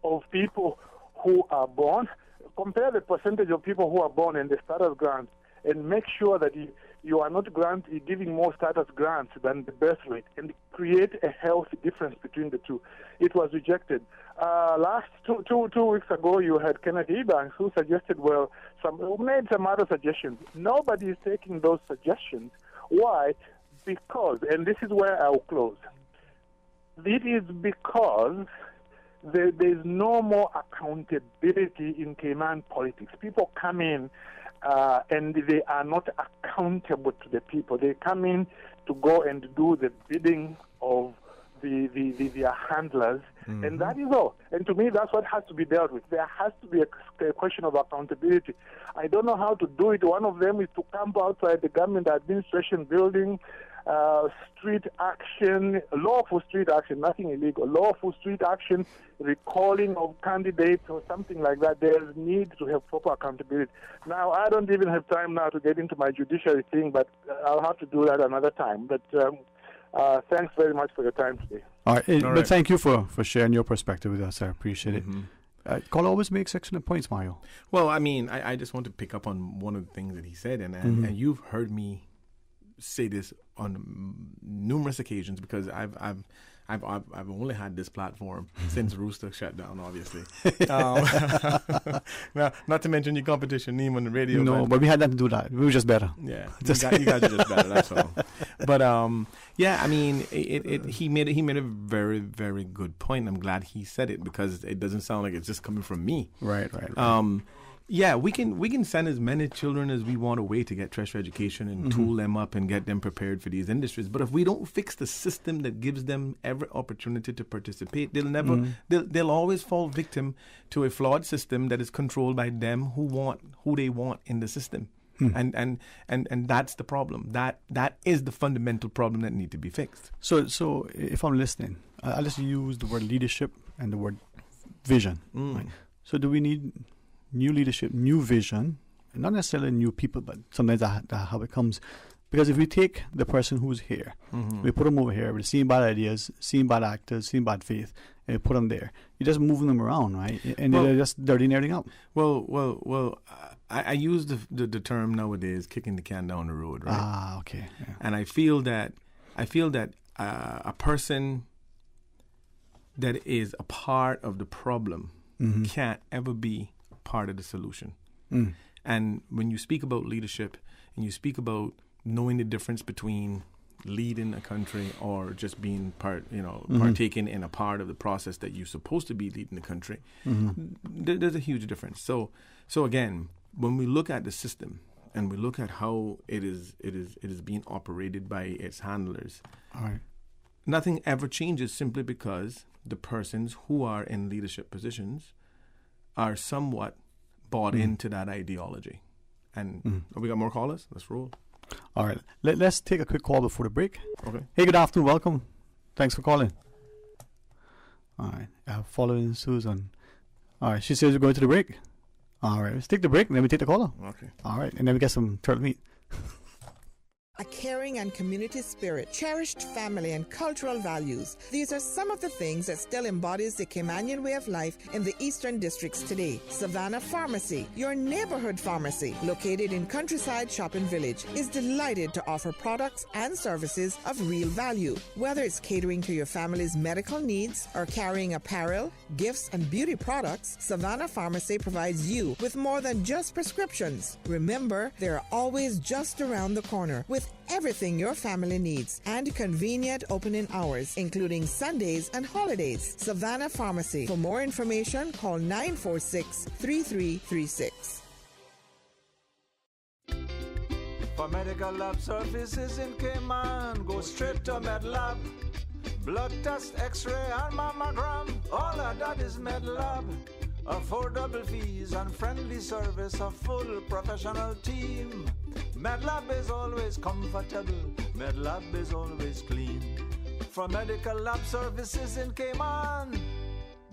of people who are born, compare the percentage of people who are born and the status grants, and make sure that you are not giving more status grants than the birth rate, and create a healthy difference between the two. It was rejected. Last two weeks ago, you had Kenneth Ebanks who suggested, who made some other suggestions. Nobody is taking those suggestions. Why? Because, and this is where I'll close, it is because there's no more accountability in Cayman politics. People come in and they are not accountable to the people. They come in to go and do the bidding of their handlers, and that is all. And to me, that's what has to be dealt with. There has to be a question of accountability. I don't know how to do it. One of them is to camp outside the government administration building, street action, lawful street action, nothing illegal, lawful street action, recalling of candidates or something like that. There's need to have proper accountability. Now, I don't even have time now to get into my judiciary thing, but I'll have to do that another time. But thanks very much for your time today. All right, but thank you for sharing your perspective with us. I appreciate it. Call always makes excellent points, Mario. Well, I mean, I just want to pick up on one of the things that he said, and you've heard me say this on numerous occasions because I've only had this platform since Rooster shut down, obviously. Now, not to mention your competition, Neem on the radio. No, but we had nothing to do that. We were just better. Yeah, you guys are just better. That's all. But yeah, I mean, he made a very, very good point. I'm glad he said it because it doesn't sound like it's just coming from me. Right. Yeah, we can send as many children as we want away to get tertiary education and tool them up and get them prepared for these industries. But if we don't fix the system that gives them every opportunity to participate, they'll always fall victim to a flawed system that is controlled by them who they want in the system. And that's the problem. That is the fundamental problem that needs to be fixed. So if I'm listening, I'll just use the word leadership and the word vision. Right? So do we need new leadership, new vision, and not necessarily new people, but sometimes that's how it comes. Because if we take the person who's here, we put them over here, we're seeing bad ideas, seeing bad actors, seeing bad faith, and we put them there. You're just moving them around, right? And they're just dirtying everything up. Well, I use the term nowadays, kicking the can down the road, right? Okay. Yeah. And I feel that a person that is a part of the problem can't ever be part of the solution. And when you speak about leadership and you speak about knowing the difference between leading a country or just being partaking in a part of the process that you're supposed to be leading the country, there's a huge difference. So again, when we look at the system and we look at how it is being operated by its handlers, nothing ever changes simply because the persons who are in leadership positions are somewhat bought into that ideology. And we got more callers? Let's roll. All right. Let's take a quick call before the break. Okay. Hey, good afternoon. Welcome. Thanks for calling. All right. Following Susan. All right. She says we're going to the break. All right. Let's take the break and then we take the caller. Okay. All right. And then we get some turtle meat. A caring and community spirit, cherished family and cultural values. These are some of the things that still embodies the Caymanian way of life in the Eastern Districts today. Savannah Pharmacy, your neighborhood pharmacy, located in Countryside Shopping Village, is delighted to offer products and services of real value. Whether it's catering to your family's medical needs or carrying apparel, gifts, and beauty products, Savannah Pharmacy provides you with more than just prescriptions. Remember, they're always just around the corner with everything your family needs and convenient opening hours, including Sundays and holidays. Savannah Pharmacy. For more information, call 946-3336. For medical lab services in Cayman, go straight to MedLab. Blood test, x-ray, and mammogram, all of that is MedLab. Affordable fees and friendly service, a full professional team. MedLab is always comfortable, MedLab is always clean. For medical lab services in Cayman,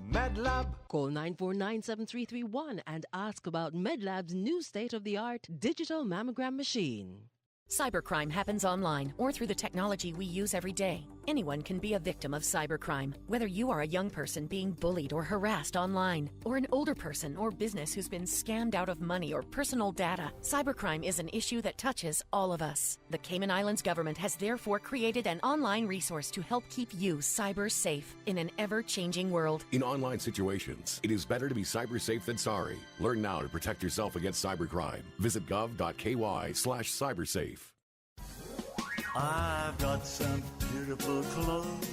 MedLab. Call 949-7331 and ask about MedLab's new state-of-the-art digital mammogram machine. Cybercrime happens online or through the technology we use every day. Anyone can be a victim of cybercrime, whether you are a young person being bullied or harassed online, or an older person or business who's been scammed out of money or personal data. Cybercrime is an issue that touches all of us. The Cayman Islands government has therefore created an online resource to help keep you cyber safe in an ever-changing world. In online situations, it is better to be cyber safe than sorry. Learn now to protect yourself against cybercrime. Visit gov.ky/cybersafe. I've got some beautiful clothes.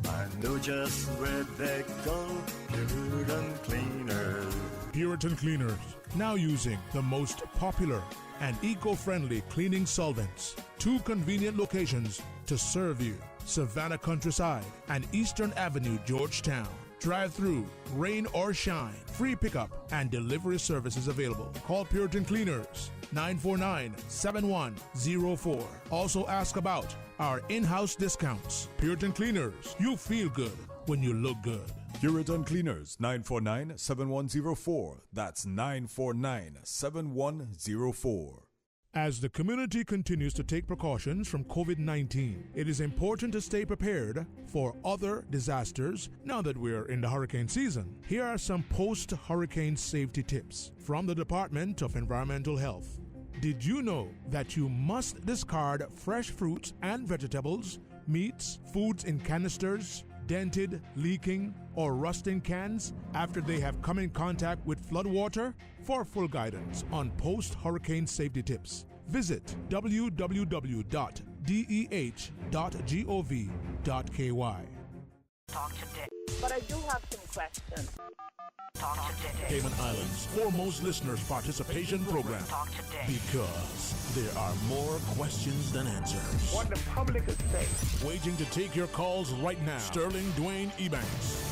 I know just where they go. Pure and cleaner. Puritan Cleaners, now using the most popular and eco-friendly cleaning solvents. 2 convenient locations to serve you: Savannah Countryside and Eastern Avenue, Georgetown. Drive-through, rain or shine, free pickup and delivery services available. Call Puritan Cleaners, 949-7104. Also ask about our in-house discounts. Puritan Cleaners, you feel good when you look good. Puritan Cleaners, 949-7104. That's 949-7104. As the community continues to take precautions from COVID-19, it is important to stay prepared for other disasters now that we're in the hurricane season. Here are some post-hurricane safety tips from the Department of Environmental Health. Did you know that you must discard fresh fruits and vegetables, meats, foods in canisters, dented, leaking, or rusting cans after they have come in contact with floodwater? For full guidance on post-hurricane safety tips, visit www.deh.gov.ky. Talk today. But I do have some questions. Talk today. Cayman Islands' foremost listeners participation program. Talk today. Because there are more questions than answers. What the public is saying. Waiting to take your calls right now. Sterling Dwayne Ebanks.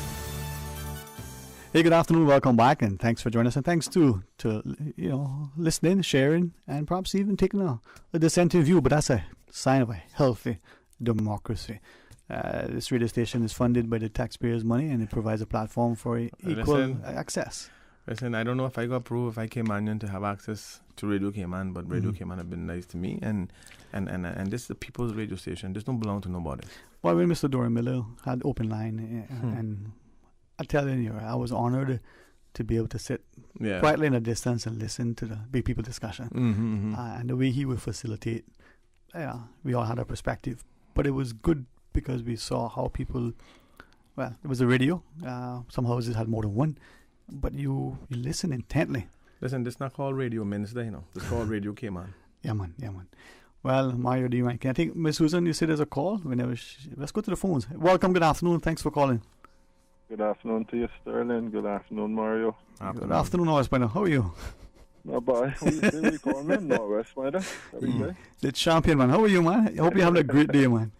Hey, good afternoon. Welcome back, and thanks for joining us. And thanks to listening, sharing, and perhaps even taking a dissenting view. But that's a sign of a healthy democracy. This radio station is funded by the taxpayers' money, and it provides a platform for equal access. Listen, I don't know if I got approved if I Caymanian to have access to Radio Cayman, but Radio Cayman have been nice to me, and this is the people's radio station. This don't belong to nobody. Well, when Mr. Dorian Miller had open line, and I'm telling you, I was honored to be able to sit quietly in a distance and listen to the big people discussion. And the way he would facilitate, we all had a perspective. But it was good because we saw how people, well, it was a radio. Some houses had more than one. But you listen intently. Listen, this not called Radio Minister, It's called Radio Cayman. Yeah, man. Well, Mario, do you mind? Can I take Miss Susan? You said there's a call. Let's go to the phones. Welcome, good afternoon. Thanks for calling. Good afternoon to you, Sterling. Good afternoon, Mario. Good afternoon, Norwest Spider. How are you? Not bad. We call me Norwest Spider every day. The champion, man. How are you, man? I hope you're having a great day, man.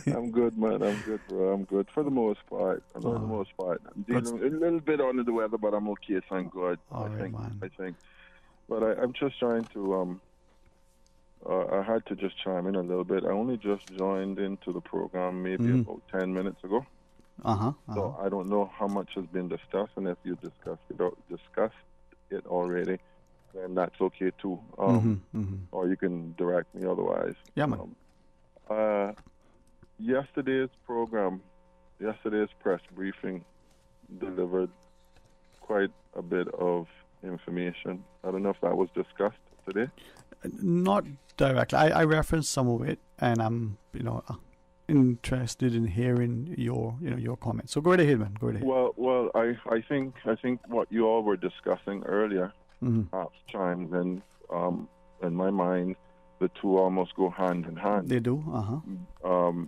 I'm good, man. I'm good, bro. I'm good for the most part. I'm dealing a little bit under the weather, but I'm okay. Thank God. I think. But I'm just trying to. I had to just chime in a little bit. I only just joined into the program maybe about 10 minutes ago. So I don't know how much has been discussed, and if you discussed it already, then that's okay too. Or you can direct me otherwise. Yeah, man. Yesterday's press briefing delivered quite a bit of information. I don't know if that was discussed today. Not directly. I referenced some of it, and I'm interested in hearing your comments. So go right ahead, man. Go right ahead. Well, I think what you all were discussing earlier perhaps chimes in my mind. The two almost go hand in hand. They do.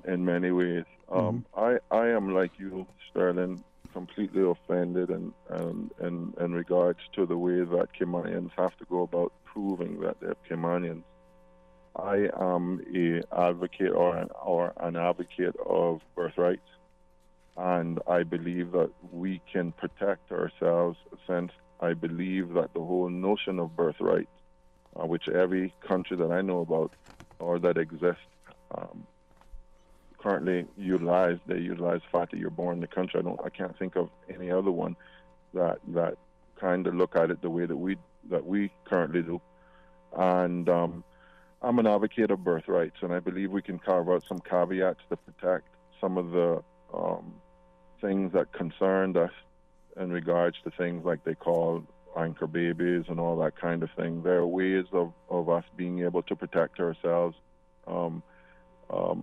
In many ways. I am like you, Sterling, completely offended in regards to the way that Caymanians have to go about proving that they're Caymanians. I am an advocate or an advocate of birthrights, and I believe that we can protect ourselves, since I believe that the whole notion of birthright, which every country that I know about or that exists currently utilize the fact that you're born in the country. I can't think of any other one that kind of look at it the way that we currently do. And I'm an advocate of birthrights, and I believe we can carve out some caveats to protect some of the things that concerned us in regards to things like they call anchor babies and all that kind of thing. There are ways of us being able to protect ourselves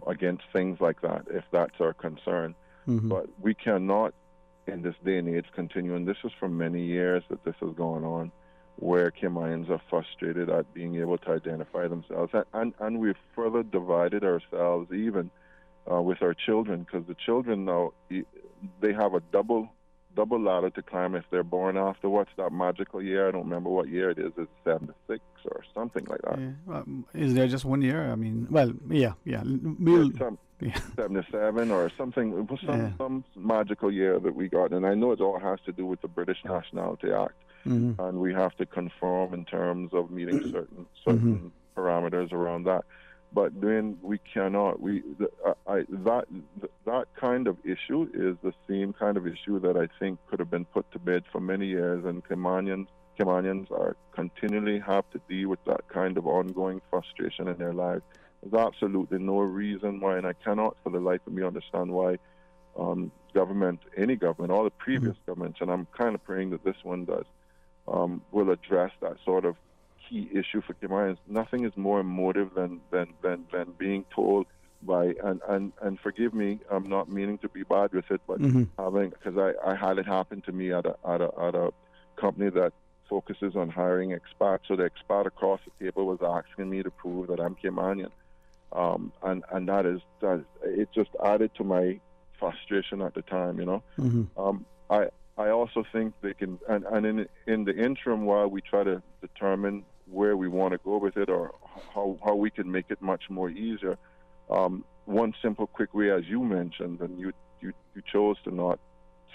against things like that, if that's our concern. But we cannot, in this day and age, continue, and this is for many years that this has gone on, where Caymanians are frustrated at being able to identify themselves. And we've further divided ourselves even with our children, because the children now, they have a double double ladder to climb if they're born after what's that magical year? I don't remember what year it is. It's 76 or something like that. Yeah. Is there just 1 year? I mean, well, yeah. 77 or something. It was some magical year that we got, and I know it all has to do with the British Nationality Act, and we have to conform in terms of meeting certain parameters around that. But then we cannot. That kind of issue is the same kind of issue that I think could have been put to bed for many years, and Caymanians are continually have to deal with that kind of ongoing frustration in their lives. There's absolutely no reason why, and I cannot for the life of me understand why any government, all the previous governments, and I'm kind of praying that this one does, will address that sort of key issue for Caymanians. Nothing is more emotive than being told by, and forgive me, I'm not meaning to be bad with it, but because I had it happen to me at a company that focuses on hiring expats. So the expat across the table was asking me to prove that I'm Caymanian. And that it just added to my frustration at the time, you know. I also think they can, and in the interim, while we try to determine where we want to go with it or how we can make it much more easier, one simple, quick way, as you mentioned, and you chose to not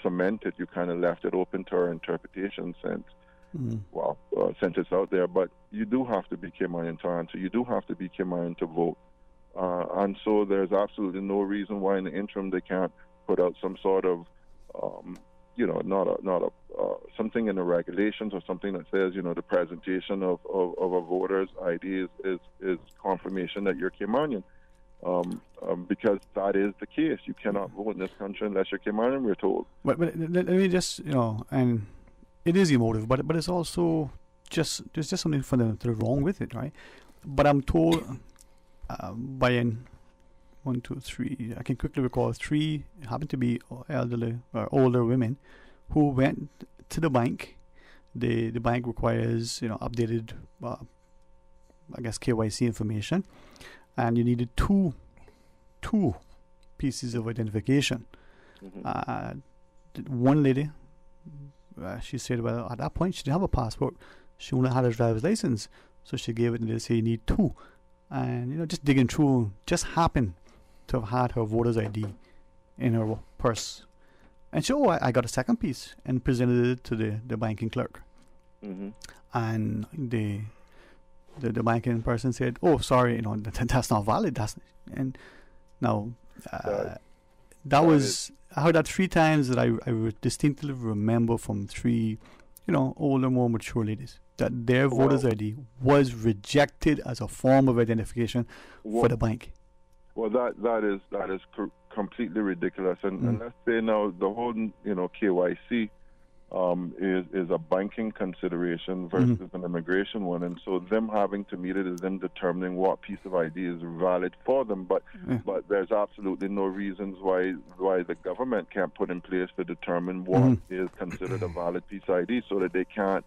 cement it, you kind of left it open to our interpretation since it's out there, but you do have to be Caymanian to answer. You do have to be Caymanian to vote. And so there's absolutely no reason why in the interim they can't put out some sort of, something in the regulations or something that says, the presentation of a voter's ID is confirmation that you're Caymanian. Because that is the case. You cannot vote in this country unless you're Caymanian, we're told. But let me just, and it is emotive, but it's also there's just something fundamentally wrong with it, right? But I'm told by 1, 2, 3, I can quickly recall 3 happened to be elderly or older women who went to the bank. The bank requires updated, KYC information, and you needed two pieces of identification. One lady, she said, well, at that point she didn't have a passport, she only had a driver's license, so she gave it and they say you need 2. And just digging through, just happened to have had her voter's ID in her purse. And so I got a second piece and presented it to the banking clerk. And the banking person said, "Oh, sorry, that's not valid." And now that was I heard that 3 times that I distinctly remember from 3, older, more mature ladies, that their voter's ID was rejected as a form of identification for the bank. Well, that is completely ridiculous. And let's say now the whole KYC is a banking consideration versus an immigration one, and so them having to meet it is them determining what piece of ID is valid for them. But there's absolutely no reasons why the government can't put in place to determine what is considered a valid piece of ID, so that they can't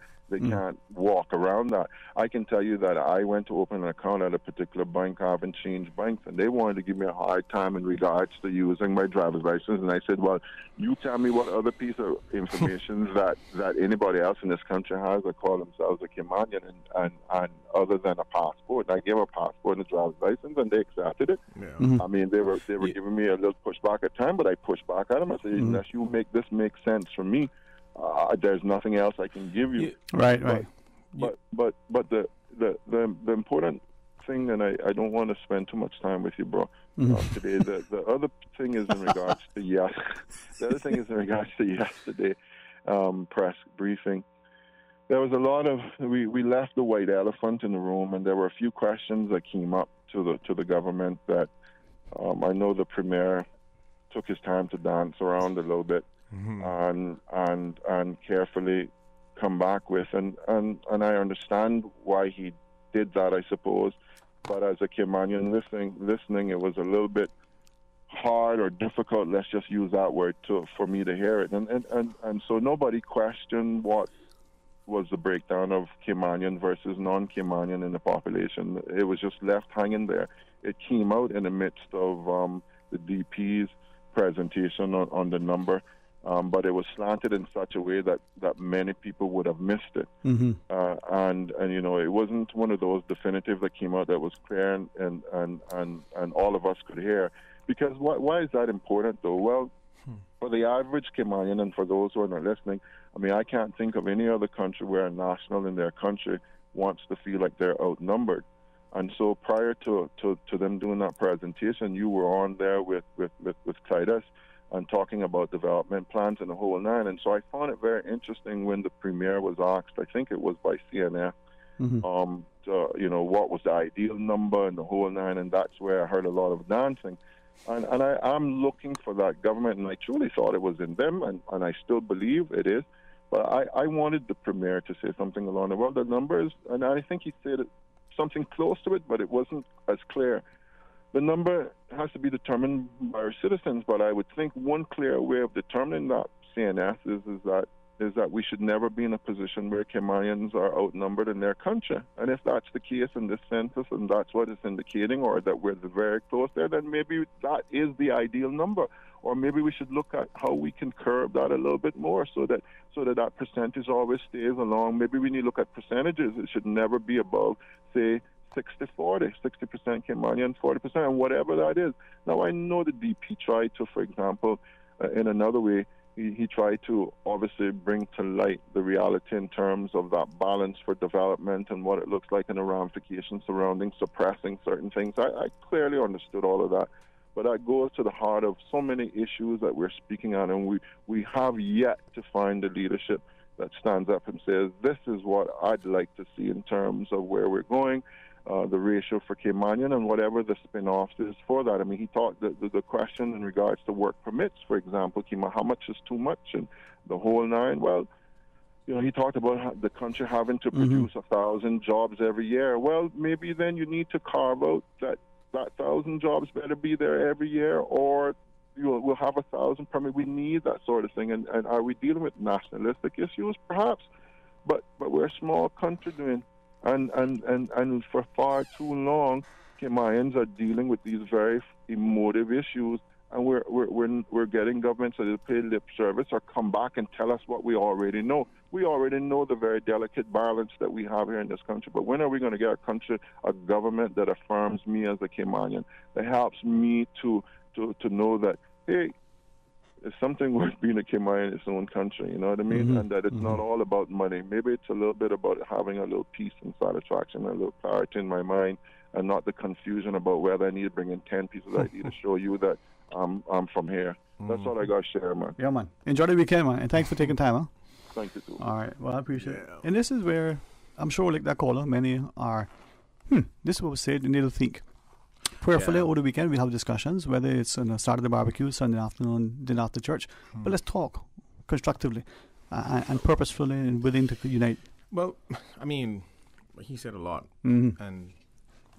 walk around that. I can tell you that I went to open an account at a particular bank. I haven't changed banks, and they wanted to give me a hard time in regards to using my driver's license. And I said, well, you tell me what other piece of information that anybody else in this country has that call themselves a Caymanian and other than a passport. And I gave a passport and a driver's license, and they accepted it. I mean, they were giving me a little pushback at time, but I pushed back at them. I said, unless you make this make sense for me, there's nothing else I can give you. Right. But the important thing, and I don't want to spend too much time with you, bro, today. The other thing is in regards to The other thing is in regards to yesterday press briefing. There was a lot of we left the white elephant in the room, and there were a few questions that came up to the government that I know the Premier took his time to dance around a little bit. And carefully come back with, and I understand why he did that, I suppose, but as a Caymanian listening, it was a little bit hard or difficult, let's just use that word, for me to hear it, and so nobody questioned what was the breakdown of Caymanian versus non-Caymanian in the population. It was just left hanging there. It came out in the midst of the DP's presentation on the number. but it was slanted in such a way that many people would have missed it. Mm-hmm. And you know, it wasn't one of those definitive that came out that was clear and all of us could hear. Because why is that important, though? Well, for the average Caymanian and for those who are not listening, I mean, I can't think of any other country where a national in their country wants to feel like they're outnumbered. And so prior to them doing that presentation, you were on there with Titus and talking about development plans and the whole nine. And so I found it very interesting when the Premier was asked, I think it was by CNF, you know, what was the ideal number and the whole nine, and that's where I heard a lot of dancing. And I'm looking for that government, and I truly thought it was in them, and I still believe it is. But I wanted the Premier to say something along the, well, the numbers, and I think he said something close to it, but it wasn't as clear. The number has to be determined by our citizens, but I would think one clear way of determining that, CNS, is that we should never be in a position where Caymanians are outnumbered in their country. And if that's the case in this census, and that's what it's indicating, or that we're very close there, then maybe that is the ideal number. Or maybe we should look at how we can curb that a little bit more so that percentage always stays along. Maybe we need to look at percentages. It should never be above, say, 60-40, 60% Caymanian, 40%, and whatever that is. Now, I know the DP tried to, for example, in another way, he tried to obviously bring to light the reality in terms of that balance for development and what it looks like and the ramifications surrounding suppressing certain things. I clearly understood all of that. But that goes to the heart of so many issues that we're speaking on, and we have yet to find the leadership that stands up and says, this is what I'd like to see in terms of where we're going, the ratio for Caymanian and whatever the spin-offs is for that. I mean, he talked the question in regards to work permits, for example, how much is too much and the whole nine. Well, you know, he talked about the country having to produce 1,000 jobs every year. Well, maybe then you need to carve out that 1,000 jobs better be there every year, or we'll have 1,000 permit. We need that sort of thing. And are we dealing with nationalistic issues? Perhaps, but we're a small country doing. And for far too long, Caymanians are dealing with these very emotive issues, and we're getting governments that pay lip service or come back and tell us what we already know. We already know the very delicate balance that we have here in this country. But when are we going to get a government that affirms me as a Caymanian, that helps me to know that, hey, it's something worth being a Caymanian in its own country, you know what I mean? And that it's not all about money. Maybe it's a little bit about having a little peace and satisfaction, a little clarity in my mind, and not the confusion about whether I need to bring in 10 pieces of ID to show you that I'm from here. That's all I got to share, man. Yeah, man. Enjoy the weekend, man, and thanks for taking time, huh? Thank you, too. All right. Well, I appreciate it. And this is where I'm sure, like that caller, many are, this is what was said, and they'll think. Prayerfully over the weekend we'll have discussions, whether it's on a Saturday barbecue, Sunday afternoon, dinner after church. But let's talk constructively and purposefully and willing to unite. Well, I mean, he said a lot, and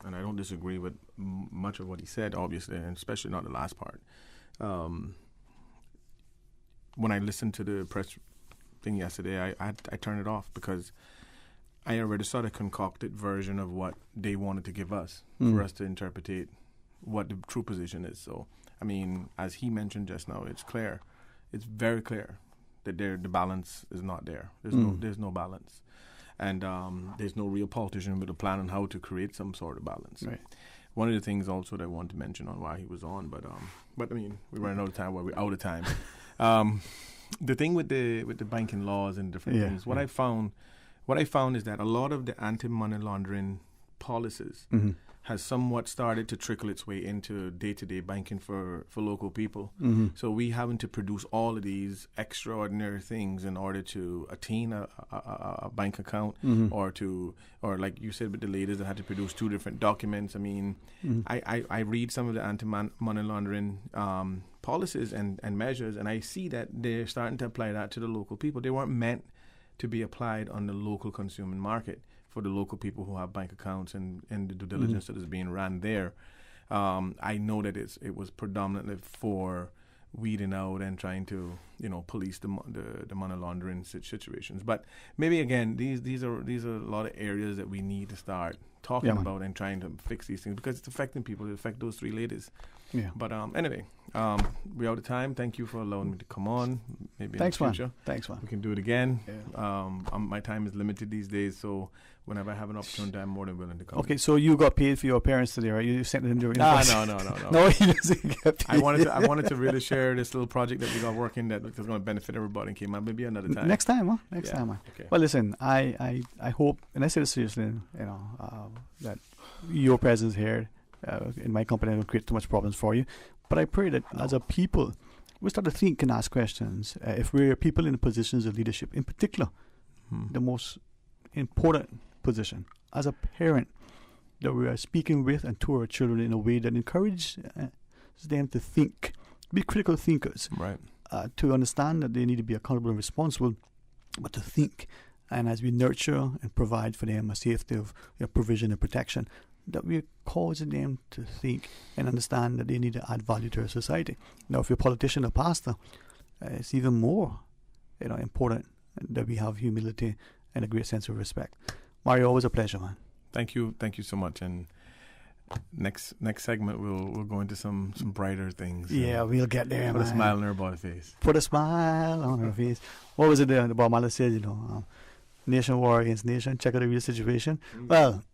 I don't disagree with much of what he said, obviously, and especially not the last part. When I listened to the press thing yesterday, I turned it off because I already saw the concocted version of what they wanted to give us for us to interpret what the true position is. So, I mean, as he mentioned just now, it's clear. It's very clear that the balance is not there. There's no balance. And there's no real politician with a plan on how to create some sort of balance. Right. One of the things also that I wanted to mention on why he was on, but I mean, we're running out of time. We're out of time. The thing with the banking laws and different things, what I found is that a lot of the anti-money laundering policies has somewhat started to trickle its way into day-to-day banking for local people. So we having to produce all of these extraordinary things in order to attain a bank account, or like you said with the ladies that had to produce 2 different documents. I mean, I read some of the anti-money laundering policies and measures, and I see that they're starting to apply that to the local people. They weren't meant to be applied on the local consumer market for the local people who have bank accounts and the due diligence that is being ran there. I know that it was predominantly for weeding out and trying to police the money laundering situations. But maybe again, these are a lot of areas that we need to start talking about and trying to fix these things, because it's affecting people. It affects those 3 ladies. Yeah. But anyway, we're out of time. Thank you for allowing me to come on. Maybe Thanks, in the future. man. Thanks, man. We can do it again. Yeah. My time is limited these days, so whenever I have an opportunity, I'm more than willing to come. Okay, so you got paid for your appearance today, right? You sent them during No. No, he doesn't get paid. I wanted to really share this little project that we got working that is going to benefit everybody and came out maybe another time. Next time, huh? Next time, man. Okay. Well, listen, I hope, and I say this seriously, that your presence here in my company will create too much problems for you. But I pray that as a people, we start to think and ask questions. If we're people in positions of leadership, in particular, the most important position as a parent, that we are speaking with and to our children in a way that encourages them to think, be critical thinkers, right? To understand that they need to be accountable and responsible, but to think. And as we nurture and provide for them a safety of provision and protection, that we're causing them to think and understand that they need to add value to our society. Now, if you're a politician or pastor, it's even more important that we have humility and a great sense of respect. Mario, always a pleasure, man. Thank you so much. And next segment we'll go into some brighter things. Yeah, we'll get there. Put a smile on everybody's face. Put a smile on her face. What was it the Bob Marley said? Nation war against nation. Check out the real situation. Well,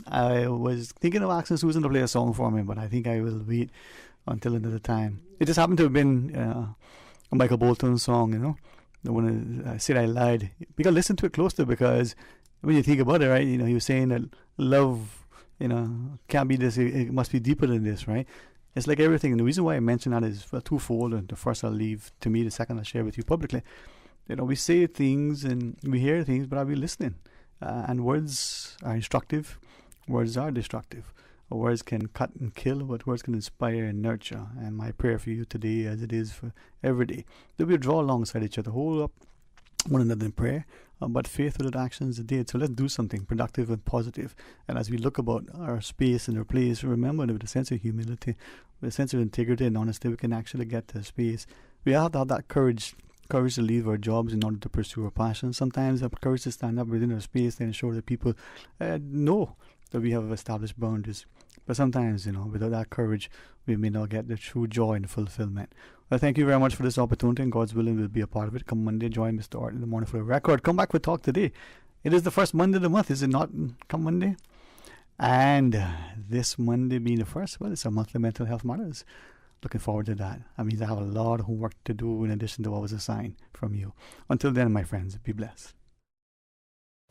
I was thinking of asking Susan to play a song for me, but I think I will wait until another time. It just happened to have been a Michael Bolton song, The one I said I lied. We got to listen to it closely, because when you think about it, right, he was saying that love, can't be this, it must be deeper than this, right? It's like everything. And the reason why I mention that is twofold. And the first I'll leave to me, the second I'll share with you publicly. We say things and we hear things, but are we listening? And words are instructive. Words are destructive. Words can cut and kill, but words can inspire and nurture. And my prayer for you today, as it is for every day, that we draw alongside each other, hold up one another in prayer, but faith without action is dead. So let's do something productive and positive. And as we look about our space and our place, remember that with a sense of humility, with a sense of integrity and honesty, we can actually get to space. We have to have that courage to leave our jobs in order to pursue our passions. Sometimes have courage to stand up within our space and ensure that people know that we have established boundaries. But sometimes, without that courage, we may not get the true joy and fulfillment. Well, thank you very much for this opportunity, and God's willing, we'll be a part of it. Come Monday, join Mr. Art in the morning for a record. Come back for Talk Today. It is the first Monday of the month, is it not? Come Monday. And this Monday being the first, well, it's a monthly Mental Health Matters. Looking forward to that. That means I have a lot of homework to do in addition to what was assigned from you. Until then, my friends, be blessed.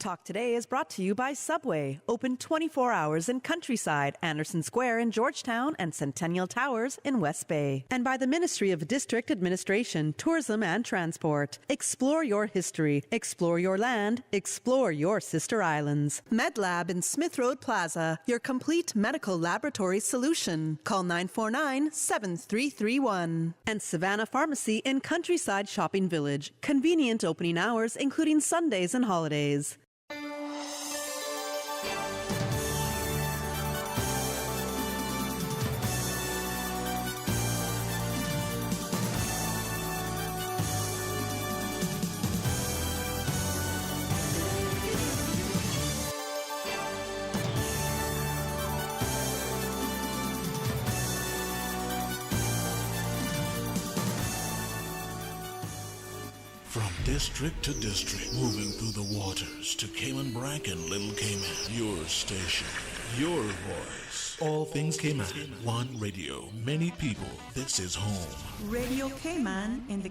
Talk Today is brought to you by Subway, open 24 hours in Countryside, Anderson Square in Georgetown, and Centennial Towers in West Bay. And by the Ministry of District Administration, Tourism and Transport. Explore your history, explore your land, explore your sister islands. MedLab in Smith Road Plaza, your complete medical laboratory solution. Call 949-7331. And Savannah Pharmacy in Countryside Shopping Village, convenient opening hours including Sundays and holidays. From district to district, moving through the waters to Cayman Brac and Little Cayman. Your station, your voice. All things Cayman. One radio, many people. This is home. Radio Cayman in the